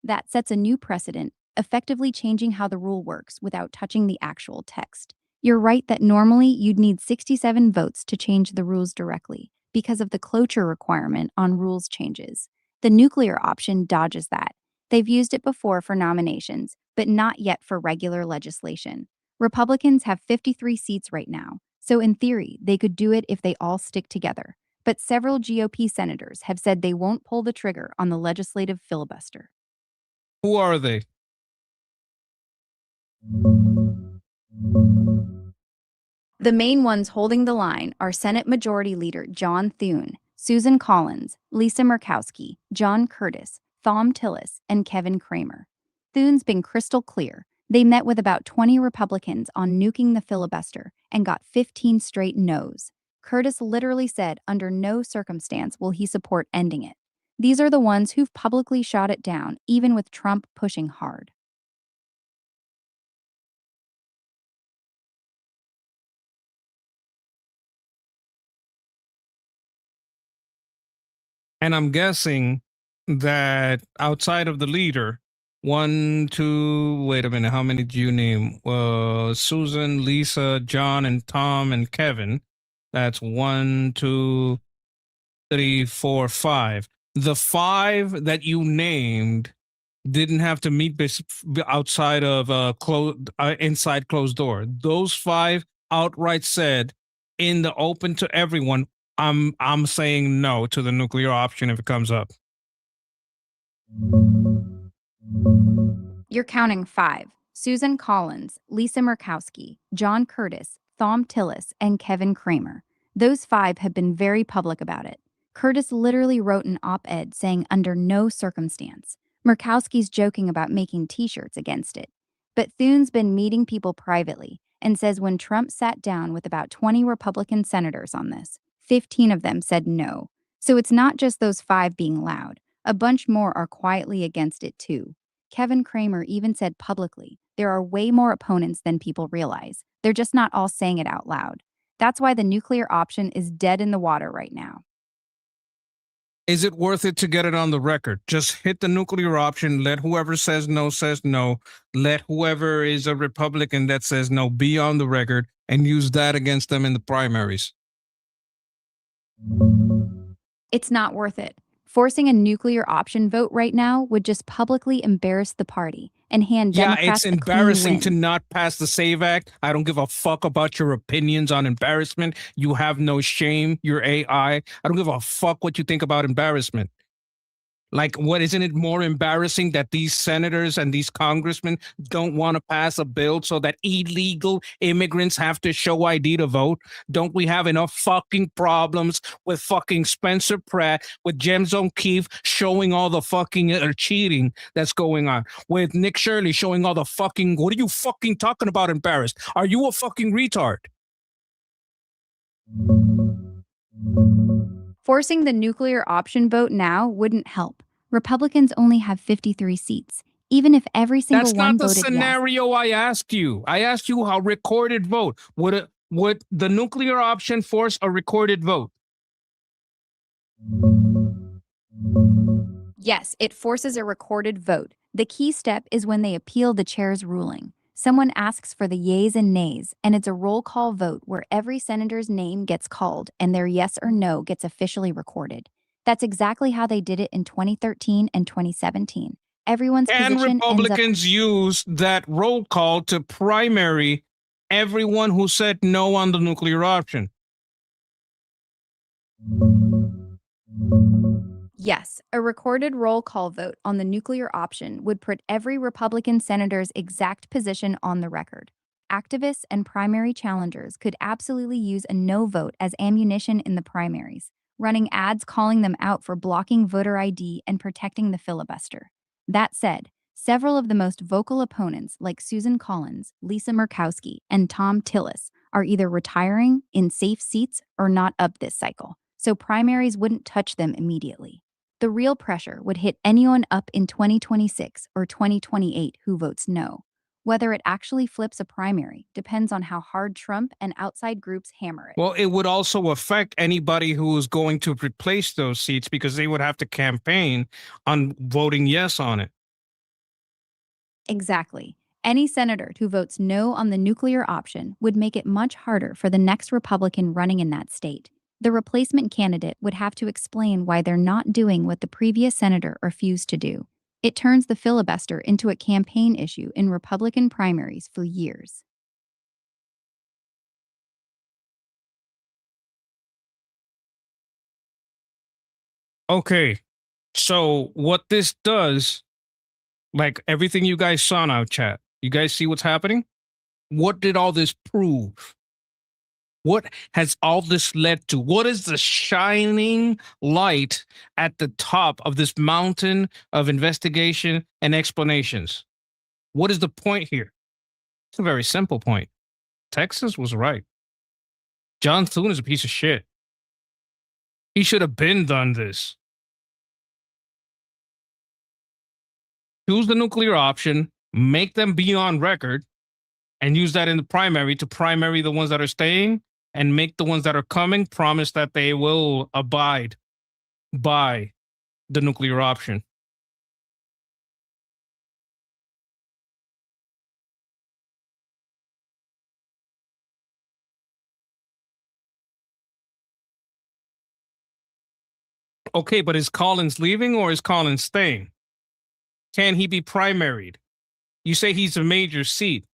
That sets a new precedent, effectively changing how the rule works without touching the actual text. You're right that normally you'd need 67 votes to change the rules directly because of the cloture requirement on rules changes. The nuclear option dodges that. They've used it before for nominations, but not yet for regular legislation. Republicans have 53 seats right now, so in theory, they could do it if they all stick together. But several GOP senators have said they won't pull the trigger on the legislative filibuster. Who are they? The main ones holding the line are Senate Majority Leader John Thune, Susan Collins, Lisa Murkowski, John Curtis, Thom Tillis, and Kevin Cramer. Thune's been crystal clear. They met with about 20 Republicans on nuking the filibuster and got 15 straight no's. Curtis literally said under no circumstance will he support ending it. These are the ones who've publicly shot it down, even with Trump pushing hard. And I'm guessing that outside of the leader, wait a minute, how many did you name? Susan, Lisa, John, and Tom, and Kevin. That's 1, 2, 3, 4, 5. The 5 that you named didn't have to meet outside of inside closed door. Those 5 outright said in the open to everyone, I'm saying no to the nuclear option if it comes up. You're counting 5. Susan Collins, Lisa Murkowski, John Curtis, Thom Tillis, and Kevin Cramer. Those 5 have been very public about it. Curtis literally wrote an op-ed saying under no circumstance. Murkowski's joking about making t-shirts against it. But Thune's been meeting people privately and says when Trump sat down with about 20 Republican senators on this, 15 of them said no. So it's not just those 5 being loud. A bunch more are quietly against it too. Kevin Cramer even said publicly, there are way more opponents than people realize. They're just not all saying it out loud. That's why the nuclear option is dead in the water right now. Is it worth it to get it on the record? Just hit the nuclear option. Let whoever says no. Let whoever is a Republican that says no be on the record and use that against them in the primaries. It's not worth it. Forcing a nuclear option vote right now would just publicly embarrass the party and hand Democrats it's embarrassing to not pass the SAVE Act. I don't give a fuck about your opinions on embarrassment. You have no shame. You're AI. I don't give a fuck what you think about embarrassment. Like, what, isn't it more embarrassing that these senators and these congressmen don't want to pass a bill so that illegal immigrants have to show ID to vote? Don't we have enough fucking problems with fucking Spencer Pratt, with James O'Keefe showing all the fucking cheating that's going on, with Nick Shirley showing all the fucking, what are you fucking talking about embarrassed? Are you a fucking retard? Forcing the nuclear option vote now wouldn't help. Republicans only have 53 seats. Even if every single one voted yes. That's not the scenario I asked you. I asked you how recorded vote. Would the nuclear option force a recorded vote? Yes, it forces a recorded vote. The key step is when they appeal the chair's ruling. Someone asks for the yeas and nays, and it's a roll call vote where every senator's name gets called and their yes or no gets officially recorded. That's exactly how they did it in 2013 and 2017. Everyone's position ends up... And Republicans use that roll call to primary everyone who said no on the nuclear option. Yes, a recorded roll call vote on the nuclear option would put every Republican senator's exact position on the record. Activists and primary challengers could absolutely use a no vote as ammunition in the primaries, running ads calling them out for blocking voter ID and protecting the filibuster. That said, several of the most vocal opponents like Susan Collins, Lisa Murkowski, and Thom Tillis are either retiring, in safe seats, or not up this cycle, so primaries wouldn't touch them immediately. The real pressure would hit anyone up in 2026 or 2028 who votes no. Whether it actually flips a primary depends on how hard Trump and outside groups hammer it. Well, it would also affect anybody who is going to replace those seats because they would have to campaign on voting yes on it. Exactly. Any senator who votes no on the nuclear option would make it much harder for the next Republican running in that state. The replacement candidate would have to explain why they're not doing what the previous senator refused to do. It turns the filibuster into a campaign issue in Republican primaries for years. Okay, so what this does, like everything you guys saw now, chat, you guys see what's happening? What did all this prove? What has all this led to? What is the shining light at the top of this mountain of investigation and explanations? What is the point here? It's a very simple point. Texas was right. John Thune is a piece of shit. He should have been done this. Choose the nuclear option, make them be on record, and use that in the primary to primary the ones that are staying and make the ones that are coming promise that they will abide by the nuclear option. Okay, but is Collins leaving or is Collins staying? Can he be primaried? You say he's a major seat,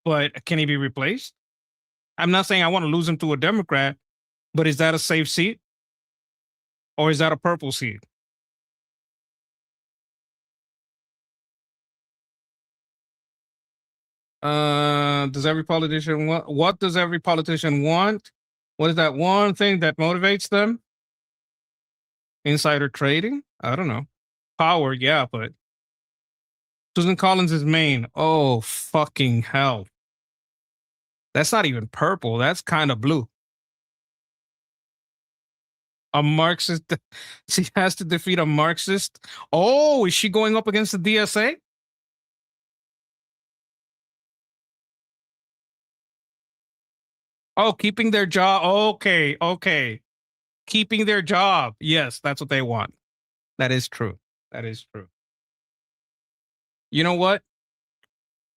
but can he be replaced? I'm not saying I want to lose him to a Democrat, but is that a safe seat? Or is that a purple seat? Does every politician want? What does every politician want? What is that one thing that motivates them? Insider trading? I don't know. Power, yeah, but Susan Collins is Maine. Oh, fucking hell. That's not even purple. That's kind of blue. A Marxist. She has to defeat a Marxist. Oh, is she going up against the DSA? Oh, keeping their job. Okay, okay. Keeping their job. Yes, that's what they want. That is true. That is true. You know what?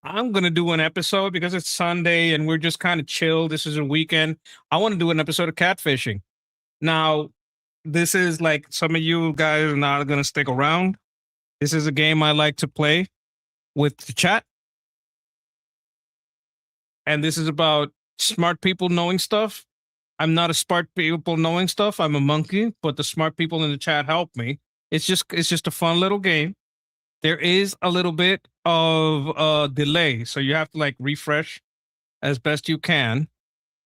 I'm going to do an episode because it's Sunday and we're just kind of chill. This is a weekend. I want to do an episode of catfishing. Now, this is like some of you guys are not going to stick around. This is a game I like to play with the chat. And this is about smart people knowing stuff. I'm not a smart people knowing stuff. I'm a monkey, but the smart people in the chat help me. It's just a fun little game. There is a little bit of delay, so you have to like refresh as best you can.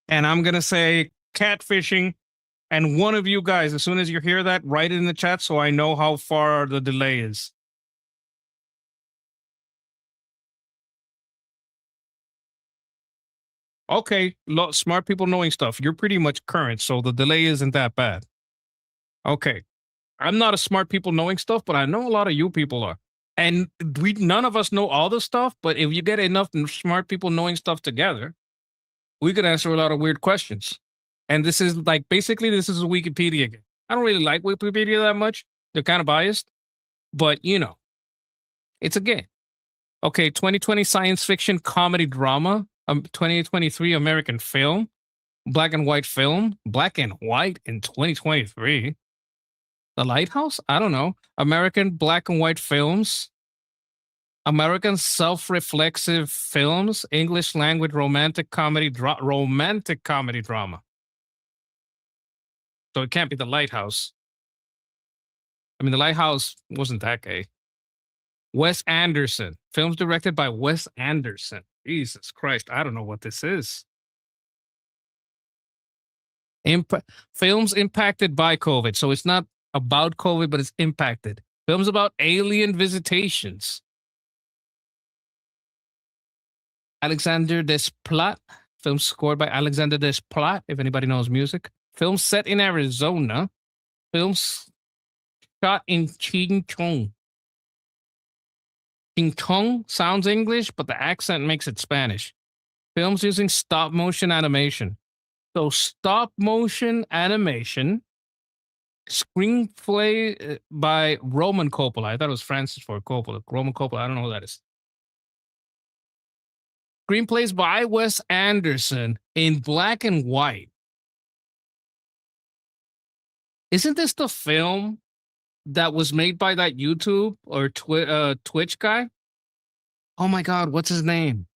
And I'm gonna say catfishing, and one of you guys, as soon as you hear that, write it in the chat so I know how far the delay is. Okay, smart people knowing stuff. You're pretty much current, so the delay isn't that bad. Okay. I'm not a smart people knowing stuff, but I know a lot of you people are. And none of us know all the stuff, but if you get enough smart people knowing stuff together, we could answer a lot of weird questions. And this is like, basically, this is a Wikipedia game. I don't really like Wikipedia that much. They're kind of biased, but you know, it's a game. Okay, 2020 science fiction comedy drama, 2023 American film, black and white film, black and white in 2023. The Lighthouse? I don't know. American black and white films, American self-reflexive films, English language romantic comedy drama. So it can't be The Lighthouse. I mean, The Lighthouse wasn't that gay. Wes Anderson. Films directed by Wes Anderson. Jesus Christ, I don't know what this is. Films impacted by COVID. So it's not about COVID, but it's impacted. Films about alien visitations. Alexander Desplat. Films scored by Alexander Desplat, if anybody knows music. Films set in Arizona. Films shot in Chingchong. Chingchong sounds English, but the accent makes it Spanish. Films using stop motion animation. So stop motion animation. Screenplay by Roman Coppola. I thought it was Francis Ford Coppola. Roman Coppola. I don't know who that is. Screenplays by Wes Anderson in black and white. Isn't this the film that was made by that YouTube or Twitch guy? Oh my God, what's his name?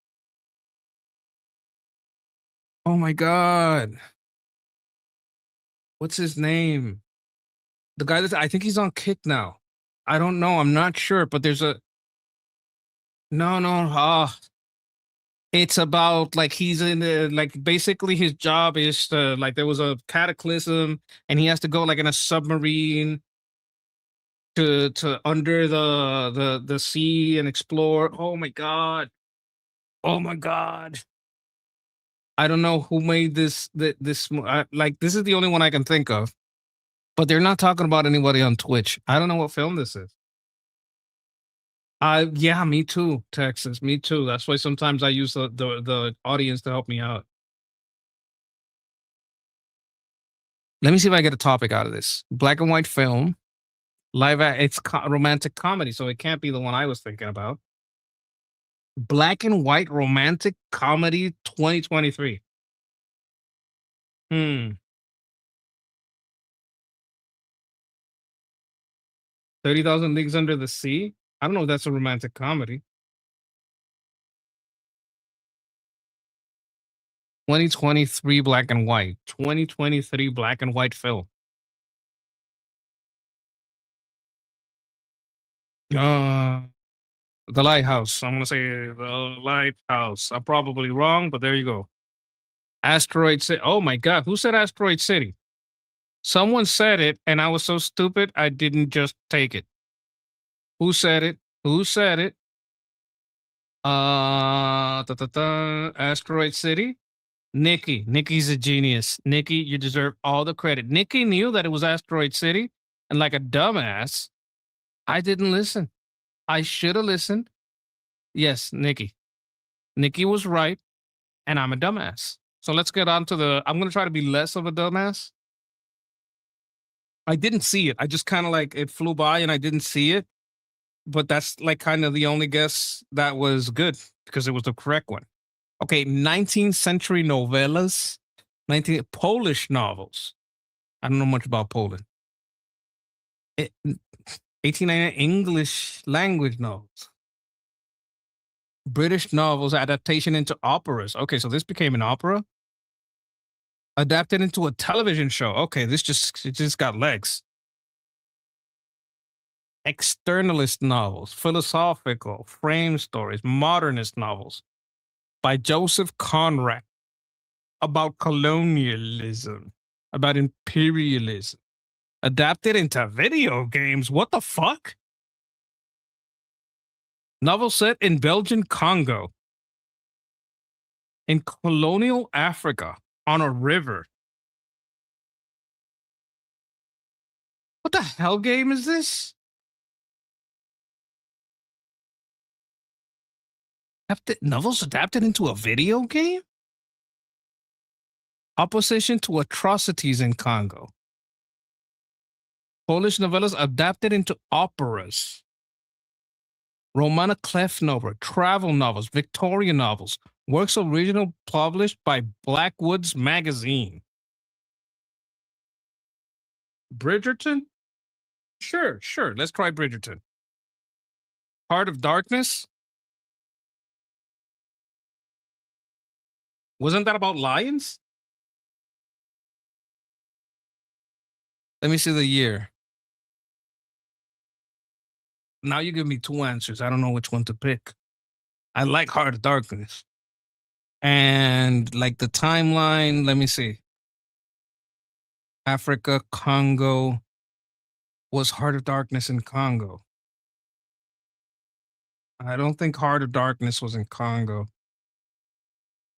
Oh my God. What's his name? The guy that I think he's on Kick now. I don't know. I'm not sure, but there's a no. It's about like he's in the like basically his job is to like there was a cataclysm and he has to go like in a submarine to under the sea and explore. Oh my God. Oh my God. I don't know who made this. Like, this is the only one I can think of. But they're not talking about anybody on Twitch. I don't know what film this is. Yeah, me too, Texas. Me too. That's why sometimes I use the audience to help me out. Let me see if I get a topic out of this. Black and white film. It's romantic comedy, so it can't be the one I was thinking about. Black and white romantic comedy 2023. 30,000 Leagues Under the Sea. I don't know if that's a romantic comedy. 2023 black and white. 2023 black and white film. The Lighthouse. I'm gonna say The Lighthouse. I'm probably wrong, but there you go. Asteroid City. Oh my God, who said Asteroid City? Someone said it, and I was so stupid I didn't just take it. Who said it? Who said it? Asteroid City. Nikki. Nikki's a genius. Nikki, you deserve all the credit. Nikki knew that it was Asteroid City, and like a dumbass, I didn't listen. I should have listened. Yes, Nikki. Nikki was right, and I'm a dumbass. So let's get on to I'm going to try to be less of a dumbass. I didn't see it. I just kind of like, it flew by and I didn't see it. But that's like kind of the only guess that was good because it was the correct one. Okay, 19th century novellas, Polish novels. I don't know much about Poland. 1899 English language novels. British novels adaptation into operas. Okay, so this became an opera. Adapted into a television show. Okay, it just got legs. Externalist novels, philosophical, frame stories, modernist novels by Joseph Conrad about colonialism, about imperialism. Adapted into video games. What the fuck? Novel set in Belgian Congo. In colonial Africa on a river. What the hell game is this? Novels adapted into a video game? Opposition to atrocities in Congo. Polish novellas adapted into operas. Romana Klefnover, travel novels, Victorian novels, works original published by Blackwoods Magazine. Bridgerton? Sure. Let's try Bridgerton. Heart of Darkness? Wasn't that about lions? Let me see the year. Now you give me two answers. I don't know which one to pick. I like Heart of Darkness. And like the timeline, let me see. Africa, Congo. Was Heart of Darkness in Congo? I don't think Heart of Darkness was in Congo.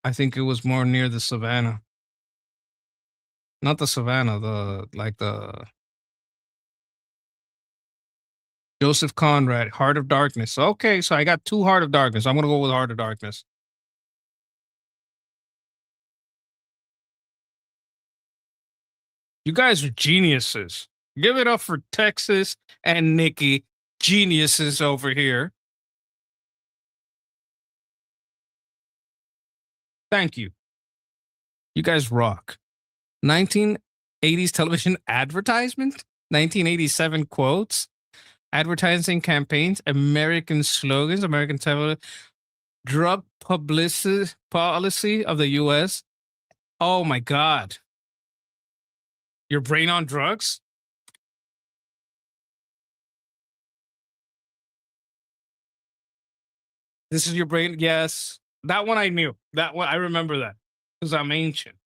I think it was more near the savannah. Not the savannah, the Joseph Conrad, Heart of Darkness. Okay, so I got two Heart of Darkness. I'm going to go with Heart of Darkness. You guys are geniuses. Give it up for Texas and Nikki. Geniuses over here. Thank you. You guys rock. 1980s television advertisement, 1987 quotes, advertising campaigns, American slogans, American television, drug publicity policy of the U.S. Oh my God. Your brain on drugs? This is your brain? Yes. That one I knew. That one, I remember that because I'm ancient.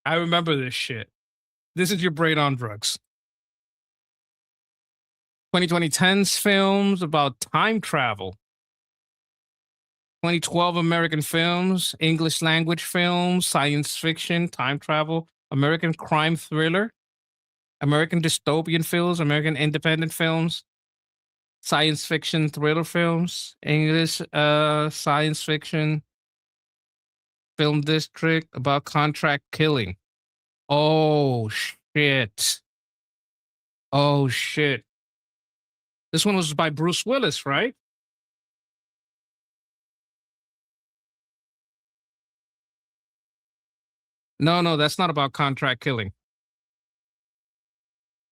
I remember this shit. This is your brain on drugs. 2010's films about time travel. 2012 American films, English language films, science fiction, time travel, American crime thriller, American dystopian films, American independent films, science fiction thriller films, English science fiction film district about contract killing. Oh shit. Oh shit. This one was by Bruce Willis, right? No, that's not about contract killing.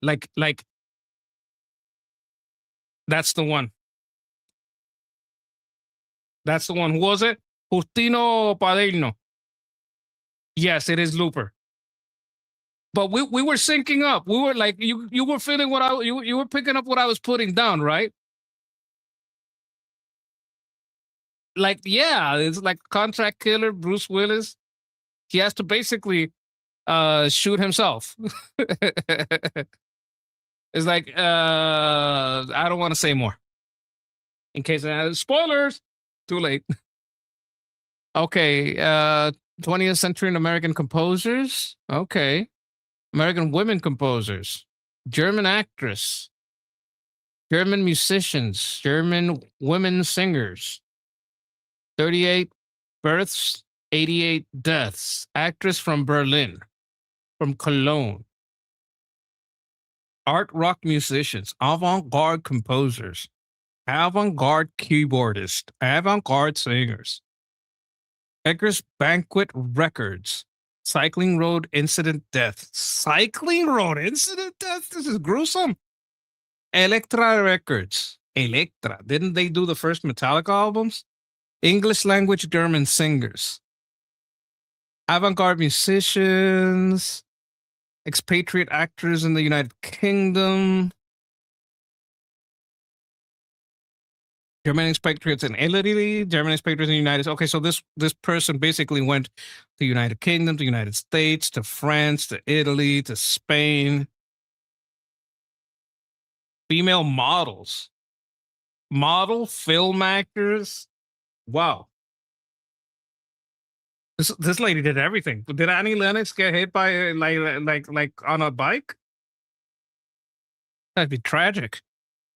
Like that's the one. That's the one. Who was it? Justino Paderno. Yes, it is Looper. But we were syncing up. We were like you were feeling what you were picking up what I was putting down, right? Like, yeah, it's like contract killer, Bruce Willis. He has to basically shoot himself. It's like I don't want to say more. In case spoilers. Too late. Okay, 20th century American composers. Okay. American women composers. German actress. German musicians. German women singers. 38 births, 88 deaths. Actress from Berlin. From Cologne. Art rock musicians. Avant-garde composers. Avant-garde keyboardists. Avant-garde singers. Edgar's Banquet Records. Cycling Road Incident Death. Cycling Road Incident Death? This is gruesome. Elektra Records. Elektra. Didn't they do the first Metallica albums? English language German singers. Avant-garde musicians. Expatriate actors in the United Kingdom. German expatriates in Italy, German expatriates in the United States. Okay, so this person basically went to the United Kingdom, to the United States, to France, to Italy, to Spain. Female models. Model, film actors. Wow. This lady did everything. Did Annie Lennox get hit by like on a bike? That'd be tragic.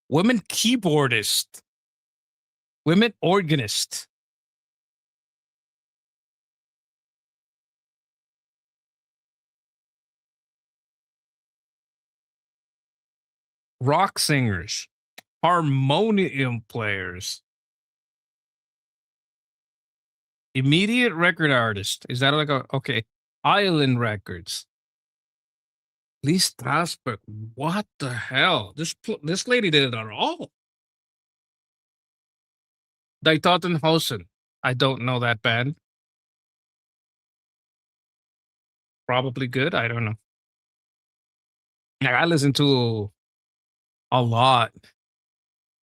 Women keyboardist. Women organist. Rock singers. Harmonium players. Immediate record artist. Is that like a okay? Island Records. Lee Strasberg. What the hell? This lady did it all. Die Totenhausen. I don't know that band. Probably good. I don't know. I listen to a lot.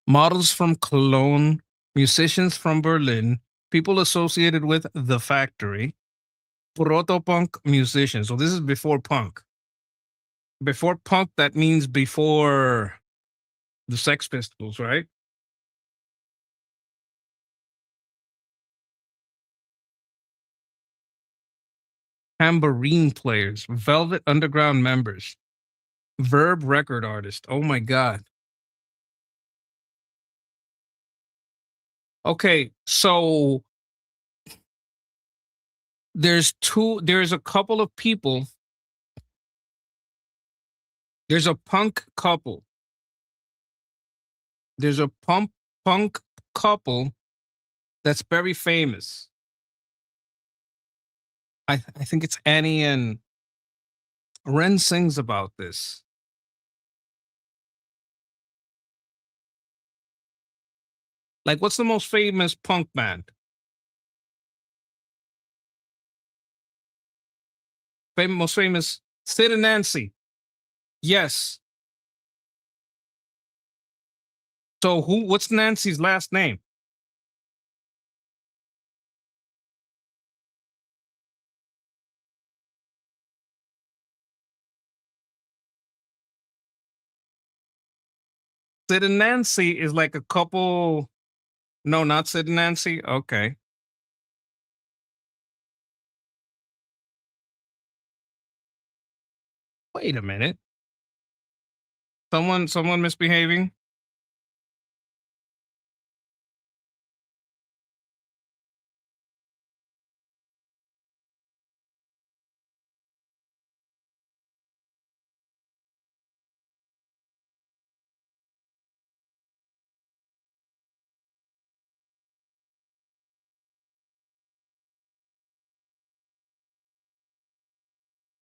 Models from Cologne, musicians from Berlin, people associated with The Factory, proto-punk musicians. So this is before punk. Before punk, that means before the Sex Pistols, right? Tambourine players, Velvet Underground members, Verb record artist. Oh my God. Okay, so there's a couple of people. There's a punk couple. There's a punk couple that's very famous. I think it's Annie and Ren sings about this. Like, what's the most famous punk band? Most famous Sid and Nancy. Yes. So what's Nancy's last name? Sid and Nancy is like a couple. No, not Sid and Nancy. Okay. Wait a minute. Someone misbehaving?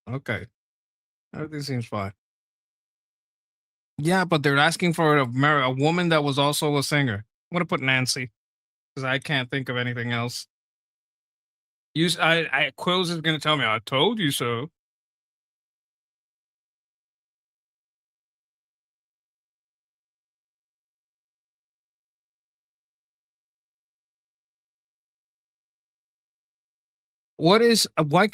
Okay. Everything seems fine. Yeah, but they're asking for a woman that was also a singer. I'm gonna put Nancy because I can't think of anything else. Quills is gonna tell me I told you so. What is why?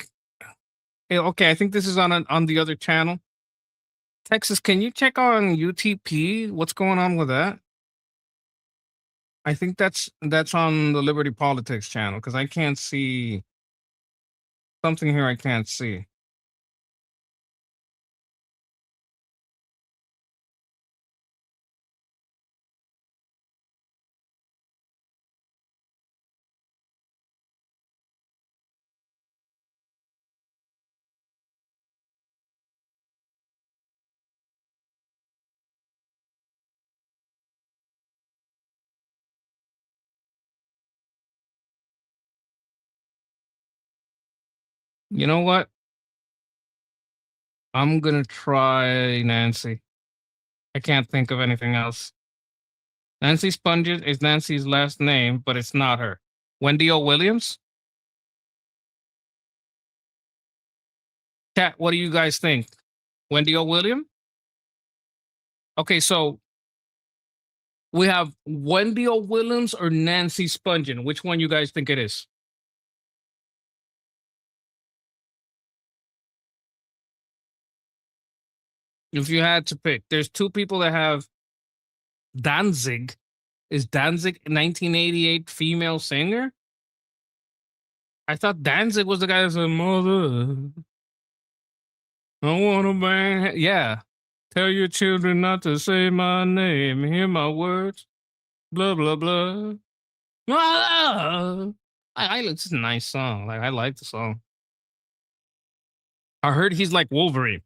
Okay, I think this is on the other channel. Texas, can you check on UTP? What's going on with that? I think that's on the Liberty Politics channel because I can't see something here. I can't see. You know what? I'm gonna try Nancy. I can't think of anything else. Nancy Spungen is Nancy's last name, but it's not her. Wendy O. Williams? Chat, what do you guys think? Wendy O. Williams? Okay, so we have Wendy O. Williams or Nancy Spungen. Which one you guys think it is? If you had to pick, there's two people that have Danzig. Is Danzig 1988 female singer? I thought Danzig was the guy that said, "Mother, I want to bang." Yeah. Tell your children not to say my name. Hear my words. Blah, blah, blah. Ah! It's a nice song. Like, I like the song. I heard he's like Wolverine.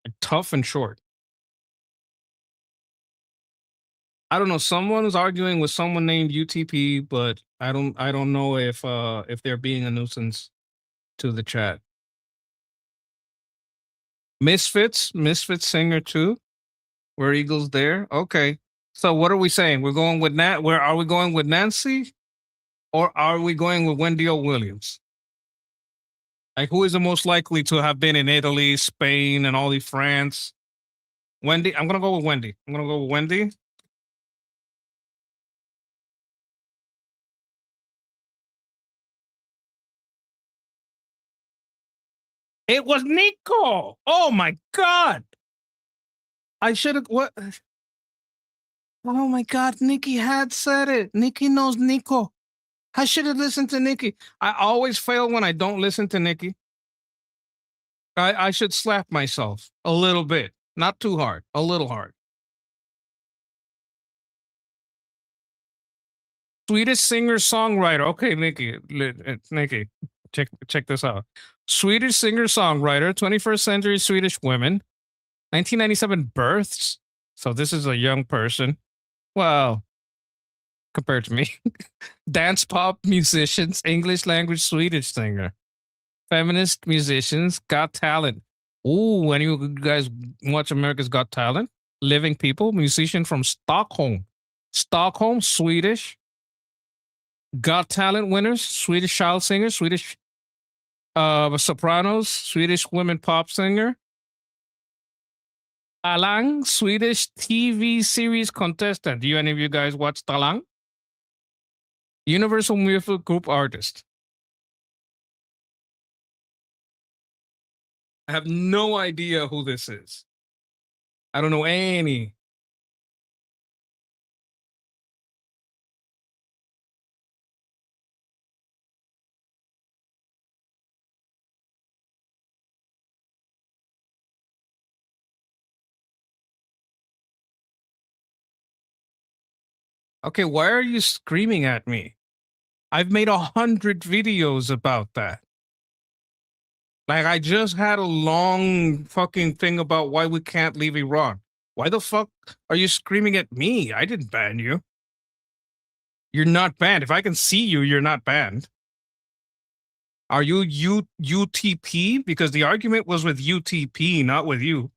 Like, tough and short. I don't know. Someone's arguing with someone named UTP, but I don't know if they're being a nuisance to the chat. Misfits singer too. Were Eagles there? Okay. So what are we saying? We're going with where are we going with Nancy? Or are we going with Wendy O. Williams? Like, who is the most likely to have been in Italy, Spain, and all these France? Wendy? I'm gonna go with Wendy. It was Nico. Oh my God. I should have what? Oh my God, Nikki had said it. Nikki knows Nico. I should have listened to Nikki. I always fail when I don't listen to Nikki. I should slap myself a little bit. Not too hard, a little hard. Swedish singer-songwriter. Okay, Nikki, check this out. Swedish singer-songwriter, 21st century Swedish women, 1997 births. So this is a young person. Well, compared to me. Dance pop musicians, English language Swedish singer. Feminist musicians, Got Talent. Ooh, any of you guys watch America's Got Talent? Living People, musician from Stockholm. Stockholm, Swedish. Got Talent winners, Swedish child singer, Swedish sopranos, Swedish women pop singer. Talang, Swedish TV series contestant. Do any of you guys watch Talang? Universal Music Group artist. I have no idea who this is. I don't know any Okay, why are you screaming at me? I've made 100 videos about that. Like, I just had a long fucking thing about why we can't leave Iran. Why the fuck are you screaming at me? I didn't ban you. You're not banned. If I can see you, you're not banned. Are you UTP? Because the argument was with UTP, not with you.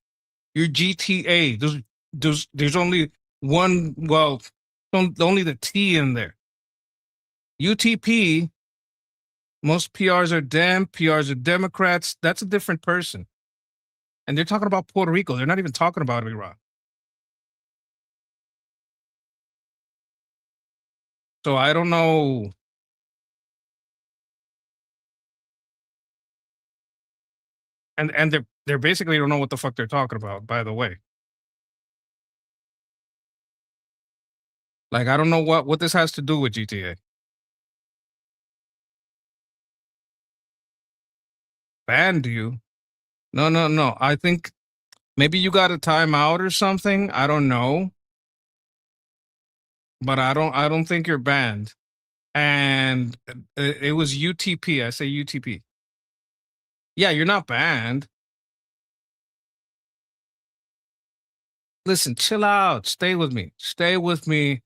You're GTA. There's only one, well, only the T in there. UTP, most PRs are Dem, PRs are Democrats. That's a different person. And they're talking about Puerto Rico. They're not even talking about Iran. So I don't know. And they're basically don't know what the fuck they're talking about, by the way. Like, I don't know what this has to do with GTA. Banned you? No. I think maybe you got a timeout or something. I don't know. But I don't think you're banned. And it was UTP. I say UTP. Yeah, you're not banned. Listen, chill out. Stay with me. Stay with me.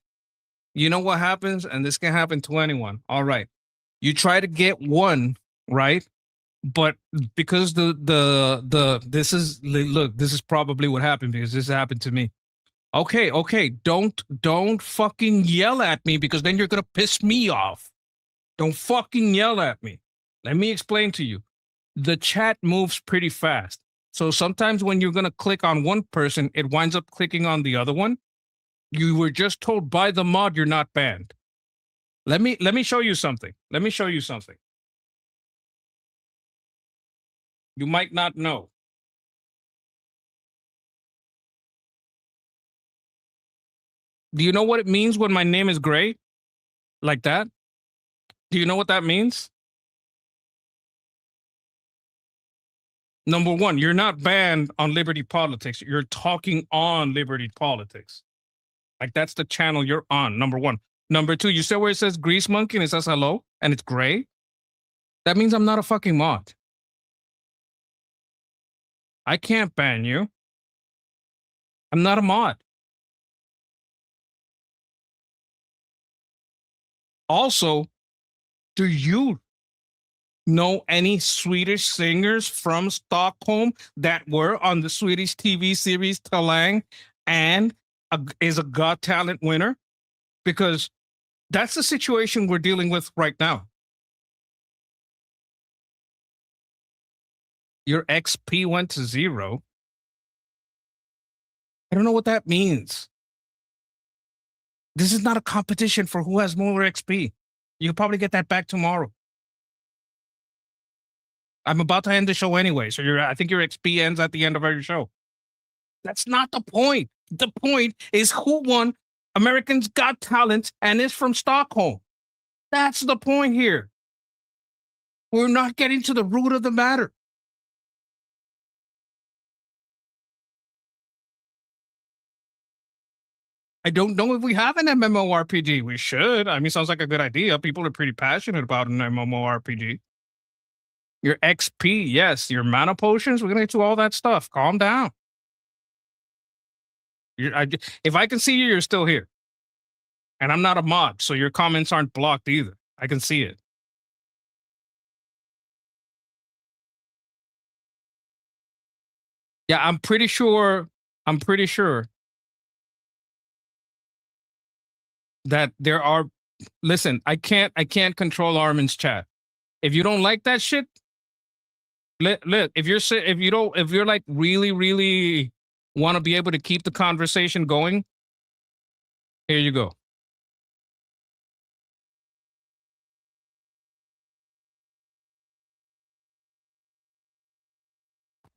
You know what happens? And this can happen to anyone. All right. You try to get one, right? But because this is probably what happened because this happened to me. Okay. Don't fucking yell at me because then you're gonna piss me off. Don't fucking yell at me. Let me explain to you. The chat moves pretty fast. So sometimes when you're gonna click on one person, it winds up clicking on the other one. You were just told by the mod you're not banned. Let me show you something. Let me show you something. You might not know. Do you know what it means when my name is Gray? Like that? Do you know what that means? Number one, you're not banned on Liberty Politics. You're talking on Liberty Politics. Like, that's the channel you're on, number one. Number two, you said where it says Grease Monkey and it says hello and it's gray? That means I'm not a fucking mod. I can't ban you. I'm not a mod. Also, do you know any Swedish singers from Stockholm that were on the Swedish TV series Talang and is a Got Talent winner? Because that's the situation we're dealing with right now. Your XP went to 0. I don't know what that means. This is not a competition for who has more XP. You'll probably get that back tomorrow. I'm about to end the show anyway, so I think your XP ends at the end of every show. That's not the point. The point is who won Americans Got Talent and is from Stockholm. That's the point here. We're not getting to the root of the matter. I don't know if we have an MMORPG. We should. I mean, sounds like a good idea. People are pretty passionate about an MMORPG. Your XP, yes. Your mana potions, we're going to get to all that stuff. Calm down. If I can see you, you're still here. And I'm not a mod, so your comments aren't blocked either. I can see it. Yeah, I'm pretty sure that there are, listen, I can't control Armin's chat. If you don't like that shit, if you're like really want to be able to keep the conversation going, here you go.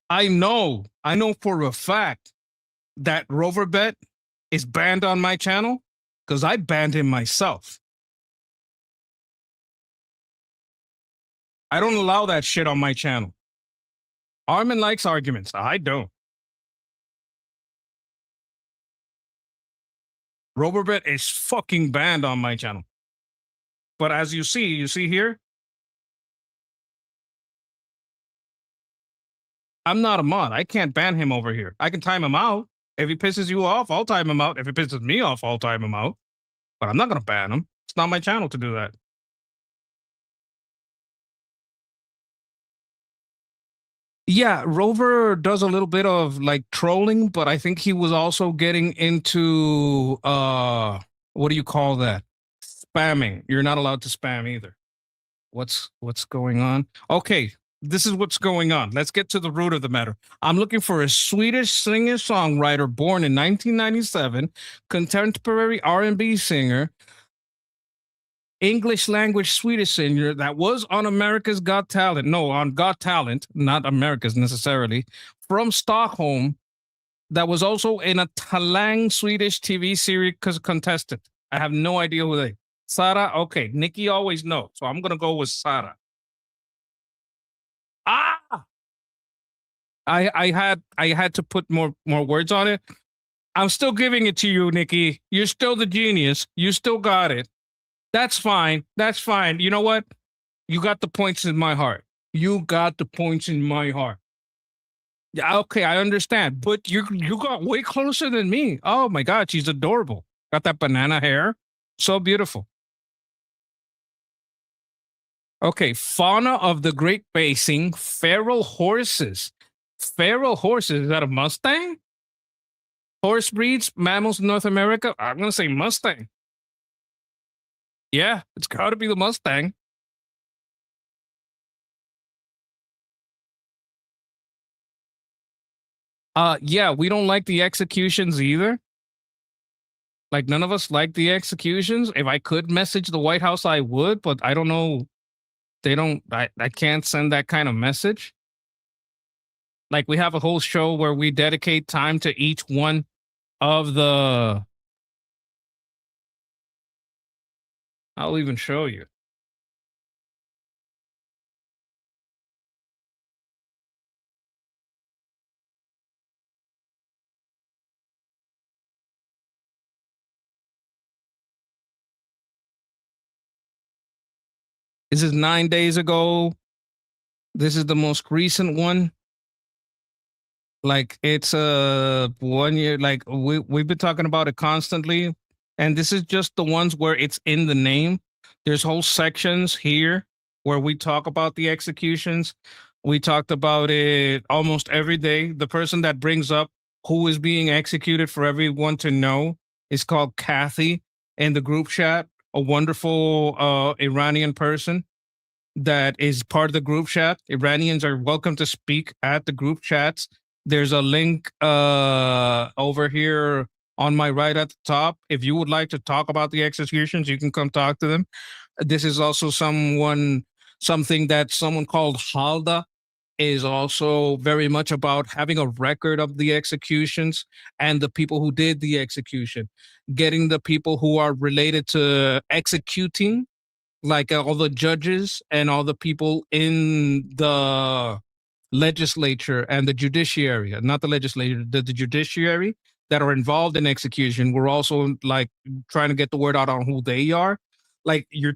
I know for a fact that Roverbet is banned on my channel because I banned him myself. I don't allow that shit on my channel. Armin likes arguments. I don't. Roverbet is fucking banned on my channel. But as you see here, I'm not a mod. I can't ban him over here. I can time him out. If he pisses you off, I'll time him out. If he pisses me off, I'll time him out. But I'm not going to ban him. It's not my channel to do that. Yeah, Rover does a little bit of like trolling, but I think he was also getting into what do you call that? Spamming. You're not allowed to spam either. What's going on? Okay, this is what's going on. Let's get to the root of the matter. I'm looking for a Swedish singer-songwriter born in 1997, contemporary R&B singer, English language Swedish singer that was on America's Got Talent. No, on Got Talent, not America's necessarily, from Stockholm, that was also in a Talang Swedish TV series contestant. I have no idea who they. Sarah, okay. Nikki always knows, so I'm gonna go with Sarah. I had to put more words on it. I'm still giving it to you, Nikki. You're still the genius. You still got it. That's fine. That's fine. You know what? You got the points in my heart. You got the points in my heart. Yeah, okay, I understand. But you got way closer than me. Oh my God, she's adorable. Got that banana hair. So beautiful. Okay, fauna of the Great Basin, feral horses. Feral horses, is that a Mustang? Horse breeds, mammals in North America? I'm going to say Mustang. Yeah, it's got to be the Mustang. Yeah, we don't like the executions either. Like, none of us like the executions. If I could message the White House, I would, but I don't know. They don't, I can't send that kind of message. Like, we have a whole show where we dedicate time to each one of the, I'll even show you. This is 9 days ago. This is the most recent one. Like, it's 1 year. Like, we've been talking about it constantly, and this is just the ones where it's in the name. There's whole sections here where we talk about the executions. We talked about it almost every day. The person that brings up who is being executed for everyone to know is called Kathy in the group chat, a wonderful Iranian person that is part of the group chat. Iranians are welcome to speak at the group chats. There's a link over here on my right at the top. If you would like to talk about the executions, you can come talk to them. This is also something that someone called Halda is also very much about having a record of the executions and the people who did the execution, getting the people who are related to executing, like all the judges and all the people in the legislature and the judiciary, not the legislature, the judiciary that are involved in execution. We're also like trying to get the word out on who they are. Like, you're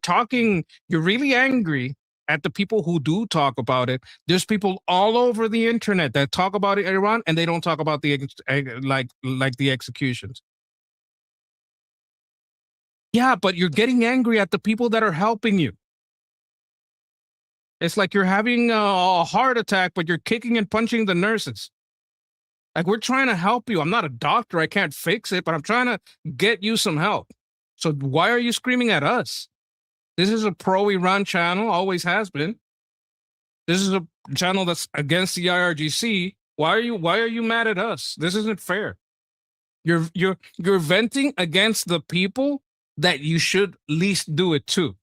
really angry at the people who do talk about it. There's people all over the internet that talk about it in Iran, and they don't talk about the like the executions. Yeah, but you're getting angry at the people that are helping you. It's like you're having a heart attack, but you're kicking and punching the nurses. Like, we're trying to help you. I'm not a doctor. I can't fix it, but I'm trying to get you some help. So why are you screaming at us? This is a pro-Iran channel, always has been. This is a channel that's against the IRGC. Why are you mad at us? This isn't fair. You're venting against the people that you should least do it to.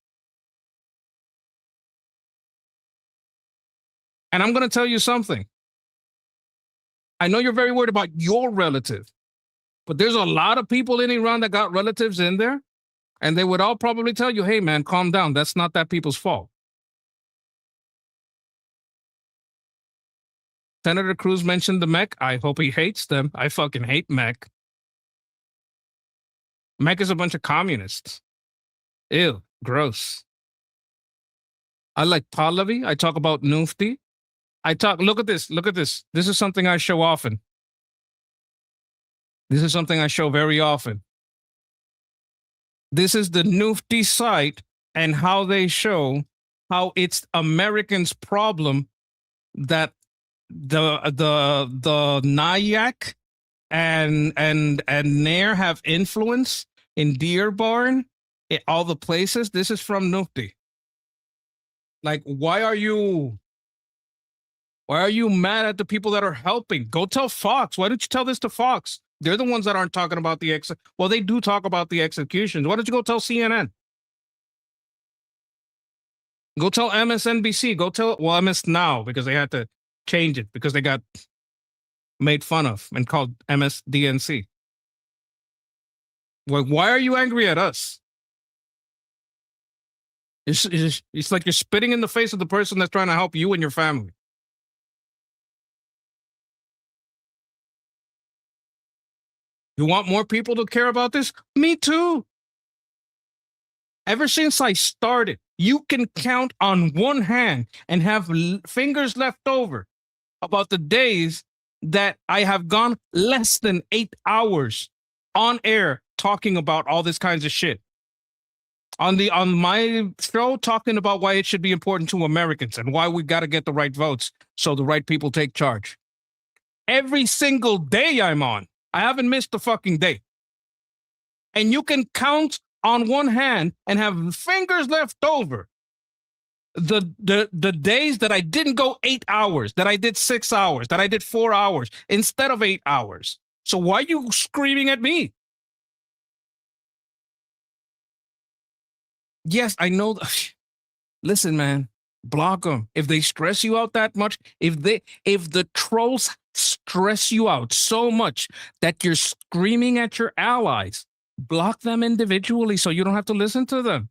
And I'm going to tell you something. I know you're very worried about your relative, but there's a lot of people in Iran that got relatives in there, and they would all probably tell you, hey, man, calm down. That's not that people's fault. Senator Cruz mentioned the MEC. I hope he hates them. I fucking hate MEC. Mecca's a bunch of communists. Ew, gross. I like Pahlavi. I talk about Nufti. Look at this. Look at this. This is something I show often. This is something I show very often. This is the Nufti site and how they show how it's Americans' problem that the Nyack and Nair have influence in Dearborn, all the places. This is from Nufti. Like, why are you mad at the people that are helping? Go tell Fox. Why don't you tell this to Fox? They're the ones that aren't talking about well, they do talk about the executions. Why don't you go tell CNN? Go tell MSNBC. Go tell, well, MS Now, because they had to change it because they got made fun of and called MSDNC. Well, why are you angry at us? It's like you're spitting in the face of the person that's trying to help you and your family. You want more people to care about this? Me too. Ever since I started, you can count on one hand and have fingers left over about the days that I have gone less than 8 hours on air talking about all this kinds of shit. On my show, talking about why it should be important to Americans and why we got to get the right votes so the right people take charge. Every single day I'm on. I haven't missed a fucking day. And you can count on one hand and have fingers left over the days that I didn't go 8 hours, that I did 6 hours, that I did 4 hours instead of 8 hours. So why are you screaming at me? Yes, I know. Listen, man, block them. If they stress you out that much, if the trolls stress you out so much that you're screaming at your allies, block them individually so you don't have to listen to them.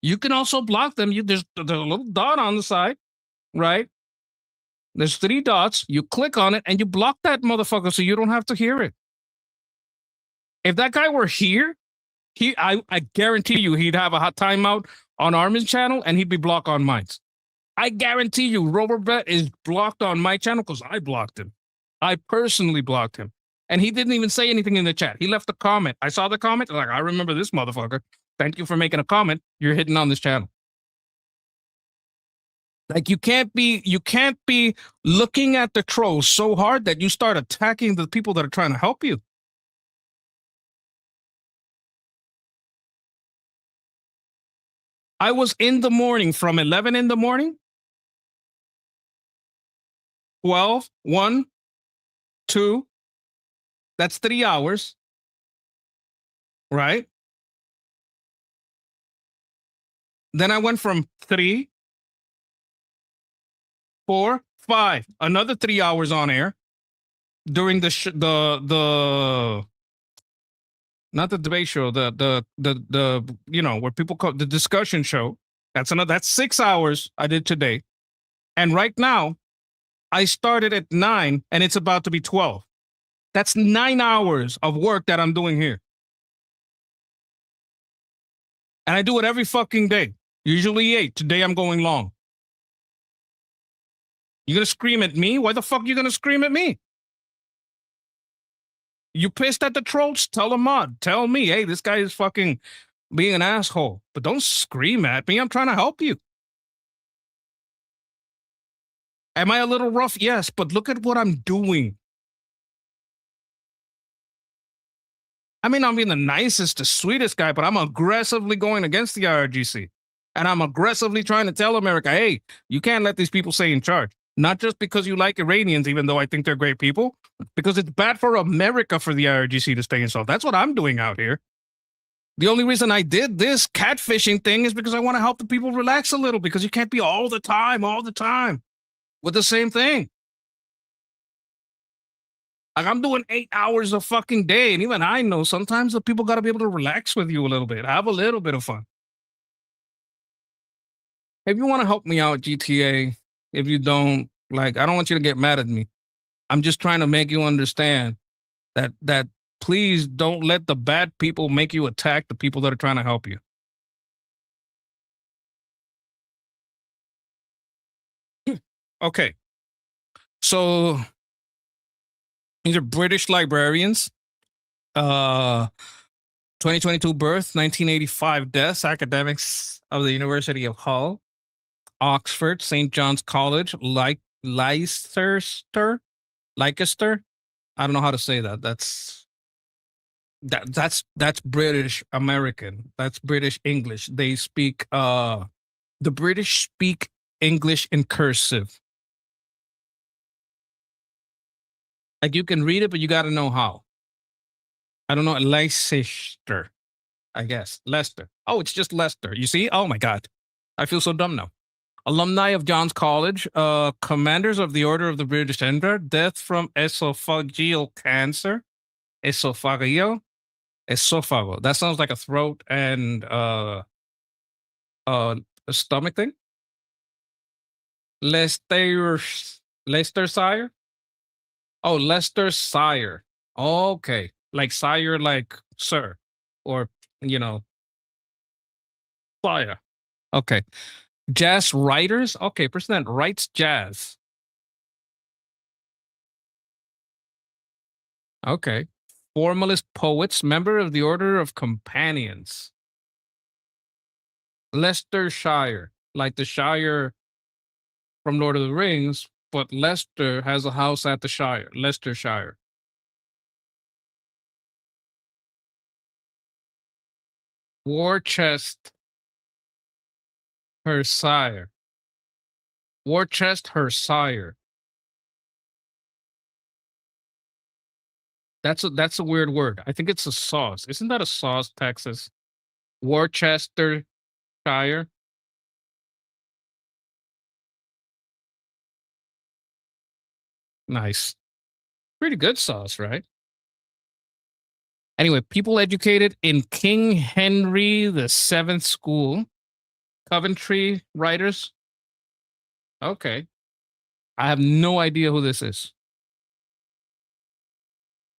You can also block them. There's a little dot on the side, right? There's 3 dots. You click on it and you block that motherfucker so you don't have to hear it. If that guy were here, I guarantee you he'd have a hot timeout on Armin's channel and he'd be blocked on mine. I guarantee you Robert is blocked on my channel because I blocked him. I personally blocked him. And he didn't even say anything in the chat. He left a comment. I saw the comment. Like, I remember this motherfucker. Thank you for making a comment. You're hitting on this channel. Like, you can't be looking at the trolls so hard that you start attacking the people that are trying to help you. I was in the morning from 11 in the morning, 12, 1, 2. That's 3 hours, right? Then I went from 3, 4, 5, another 3 hours on air during the not the debate show, the where people call the discussion show. That's 6 hours I did today. And right now, I started at 9 and it's about to be 12. That's 9 hours of work that I'm doing here. And I do it every fucking day. Usually 8. Today I'm going long. You gonna scream at me? Why the fuck are you gonna scream at me? You pissed at the trolls? Tell them mod. Tell me, hey, this guy is fucking being an asshole. But don't scream at me. I'm trying to help you. Am I a little rough? Yes, but look at what I'm doing. I mean, I'm being the nicest, the sweetest guy, but I'm aggressively going against the IRGC. And I'm aggressively trying to tell America, hey, you can't let these people stay in charge. Not just because you like Iranians, even though I think they're great people, because it's bad for America for the IRGC to stay installed. That's what I'm doing out here. The only reason I did this catfishing thing is because I want to help the people relax a little, because you can't be all the time with the same thing. Like, I'm doing 8 hours a fucking day, and even I know sometimes the people got to be able to relax with you a little bit, have a little bit of fun. If you want to help me out, GTA, if you don't, like, I don't want you to get mad at me. I'm just trying to make you understand that please don't let the bad people make you attack the people that are trying to help you. Okay. So these are British librarians. 2022 birth, 1985 deaths, academics of the University of Hull, Oxford, St. John's College, Leicester. I don't know how to say that. That's British American. That's British English. They speak the British speak English in cursive. Like you can read it, but you got to know how. I don't know. Leicester, I guess. Leicester. Oh, it's just Leicester. You see? Oh my God. I feel so dumb now. Alumni of John's College, commanders of the Order of the British Empire, death from esophageal cancer. Esophageal? Esophago. That sounds like a throat and a stomach thing. Leicestershire? Oh, Leicestershire. Okay. Like sire, like sir. Or, sire. Okay. Jazz writers? Okay, person that writes jazz. Okay. Formalist poets, member of the Order of Companions. Leicestershire, like the Shire from Lord of the Rings, but Leicester has a house at the Shire, Leicestershire. Worcestershire. Worcestershire. That's a weird word. I think it's a sauce. Isn't that a sauce, Texas? Worcestershire. Nice. Pretty good sauce, right? Anyway, people educated in King Henry VII School. Coventry writers. Okay. I have no idea who this is.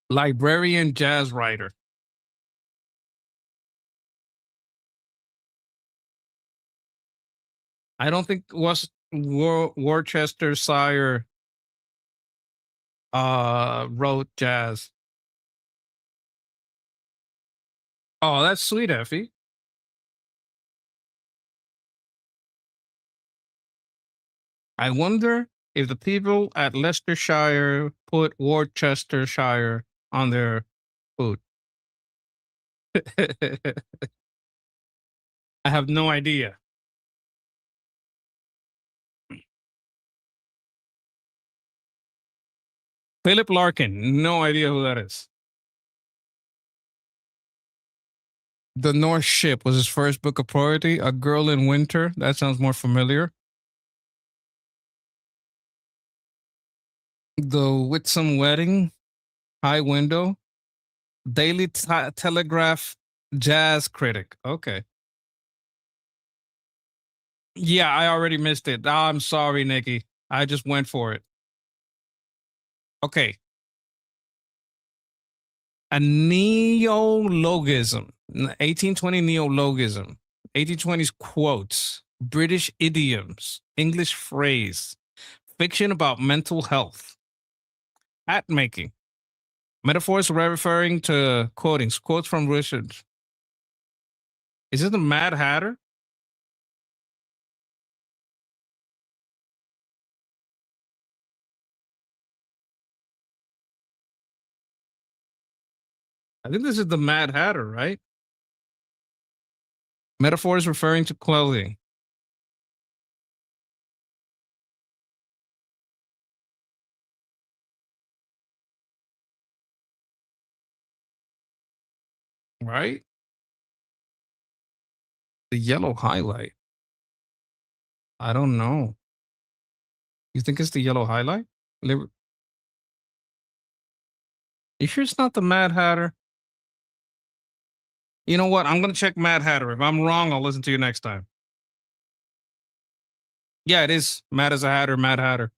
Librarian jazz writer. I don't think Worcestershire wrote jazz. Oh, that's sweet, Effie. I wonder if the people at Leicestershire put Worcestershire on their food. I have no idea. Philip Larkin, no idea who that is. The North Ship was his first book of poetry. A Girl in Winter. That sounds more familiar. The Whitsun Wedding. High Window. Daily Telegraph jazz critic. Okay. Yeah, I already missed it. Oh, I'm sorry, Nikki. I just went for it. Okay. A neologism. 1820 neologism. 1820s quotes. British idioms. English phrase. Fiction about mental health. Hat making. Metaphors referring to quotes from Richard. Is it the Mad Hatter? I think this is the Mad Hatter, right? Metaphors referring to clothing. Right? The yellow highlight. I don't know. You think it's the yellow highlight? You sure it's not the Mad Hatter? You know what? I'm going to check Mad Hatter. If I'm wrong, I'll listen to you next time. Yeah, it is. Mad as a Hatter, Mad Hatter.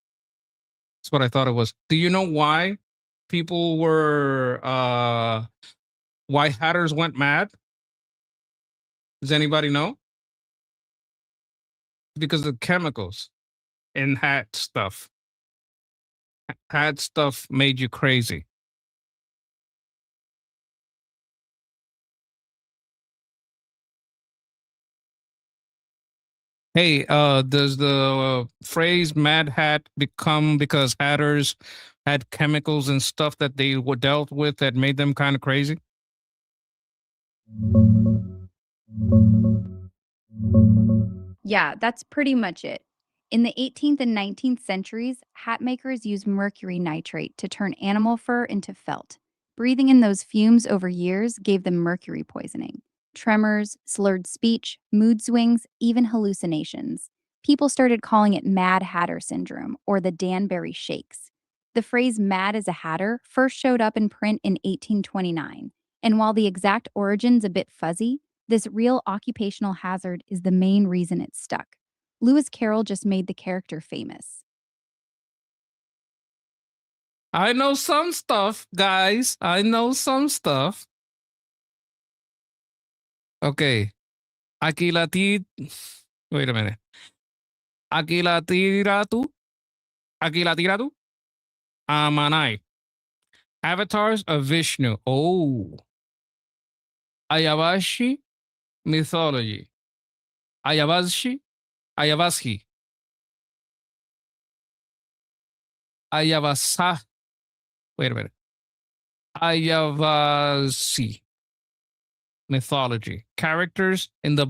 That's what I thought it was. Do you know why people were why hatters went mad? Does anybody know? Because of chemicals in hat stuff. Hat stuff made you crazy. Hey, does the phrase "mad hat" become because hatters had chemicals and stuff that they were dealt with that made them kind of crazy? Yeah, that's pretty much it. In the 18th and 19th centuries, hat makers used mercury nitrate to turn animal fur into felt. Breathing in those fumes over years gave them mercury poisoning. Tremors, slurred speech, mood swings, even hallucinations. People started calling it Mad Hatter syndrome or the Danbury Shakes. The phrase mad as a hatter first showed up in print in 1829, and while the exact origin's a bit fuzzy, this real occupational hazard is the main reason it stuck. Lewis Carroll just made the character famous. I know some stuff, guys. I know some stuff. Okay. Aquí la ti. Wait a minute. Aquí la tira tú. Aquí la tira tú. Amanai. Avatars of Vishnu. Oh. Ayavashi mythology. Ayavashi. Ayavashi. Ayavasa. Wait a minute. Ayavasi mythology. Characters in the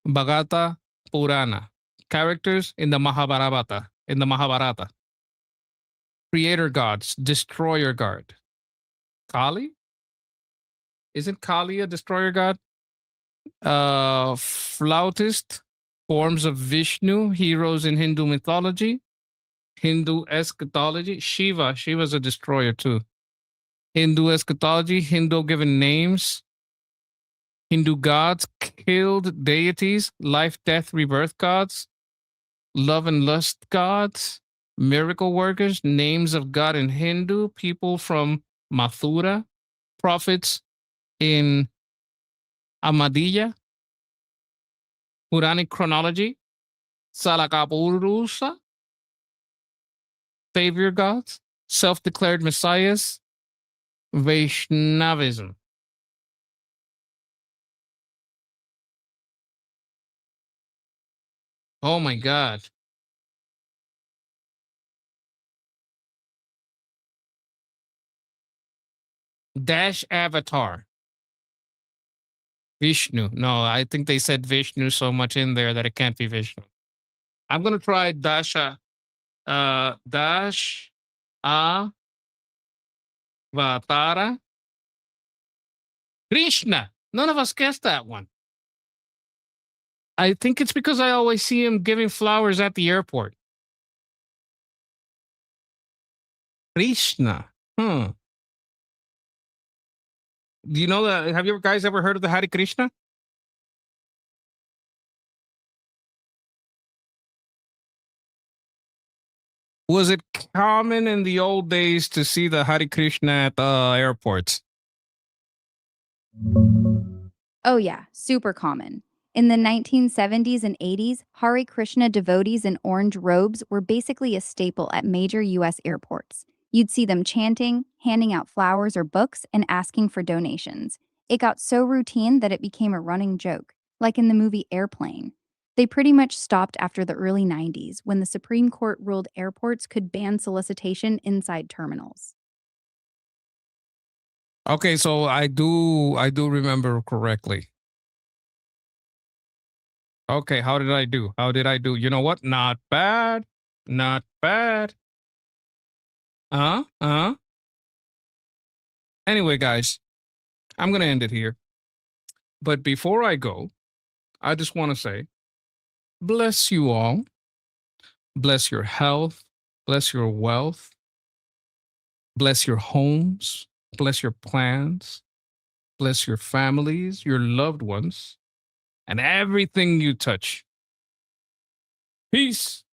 Bhagavata Purana. Characters in the Mahabharata. Creator gods, destroyer god. Kali? Isn't Kali a destroyer god? Flautist, forms of Vishnu, heroes in Hindu mythology. Hindu eschatology. Shiva's a destroyer too. Hindu eschatology, Hindu given names. Hindu gods, killed deities, life, death, rebirth gods, love and lust gods, miracle workers, names of God in Hindu, people from Mathura, prophets in Ahmadiyya, Puranic chronology, Salakapurusa, savior gods, self-declared messiahs, Vaishnavism. Oh my God. Dash avatar. Vishnu. No, I think they said Vishnu so much in there that it can't be Vishnu. I'm going to try Dasha. Dash Avatara. Krishna. None of us guessed that one. I think it's because I always see him giving flowers at the airport. Krishna. Do you know that? Have you guys ever heard of the Hare Krishna? Was it common in the old days to see the Hare Krishna at the airports? Oh, yeah, super common. In the 1970s and 80s, Hare Krishna devotees in orange robes were basically a staple at major U.S. airports. You'd see them chanting, handing out flowers or books, and asking for donations. It got so routine that it became a running joke, like in the movie Airplane. They pretty much stopped after the early 90s when the Supreme Court ruled airports could ban solicitation inside terminals. Okay, so I do remember correctly. Okay, how did I do? You know what? Not bad. Not bad. Anyway, guys, I'm going to end it here. But before I go, I just want to say, bless you all. Bless your health. Bless your wealth. Bless your homes. Bless your plans. Bless your families, your loved ones, and everything you touch. Peace.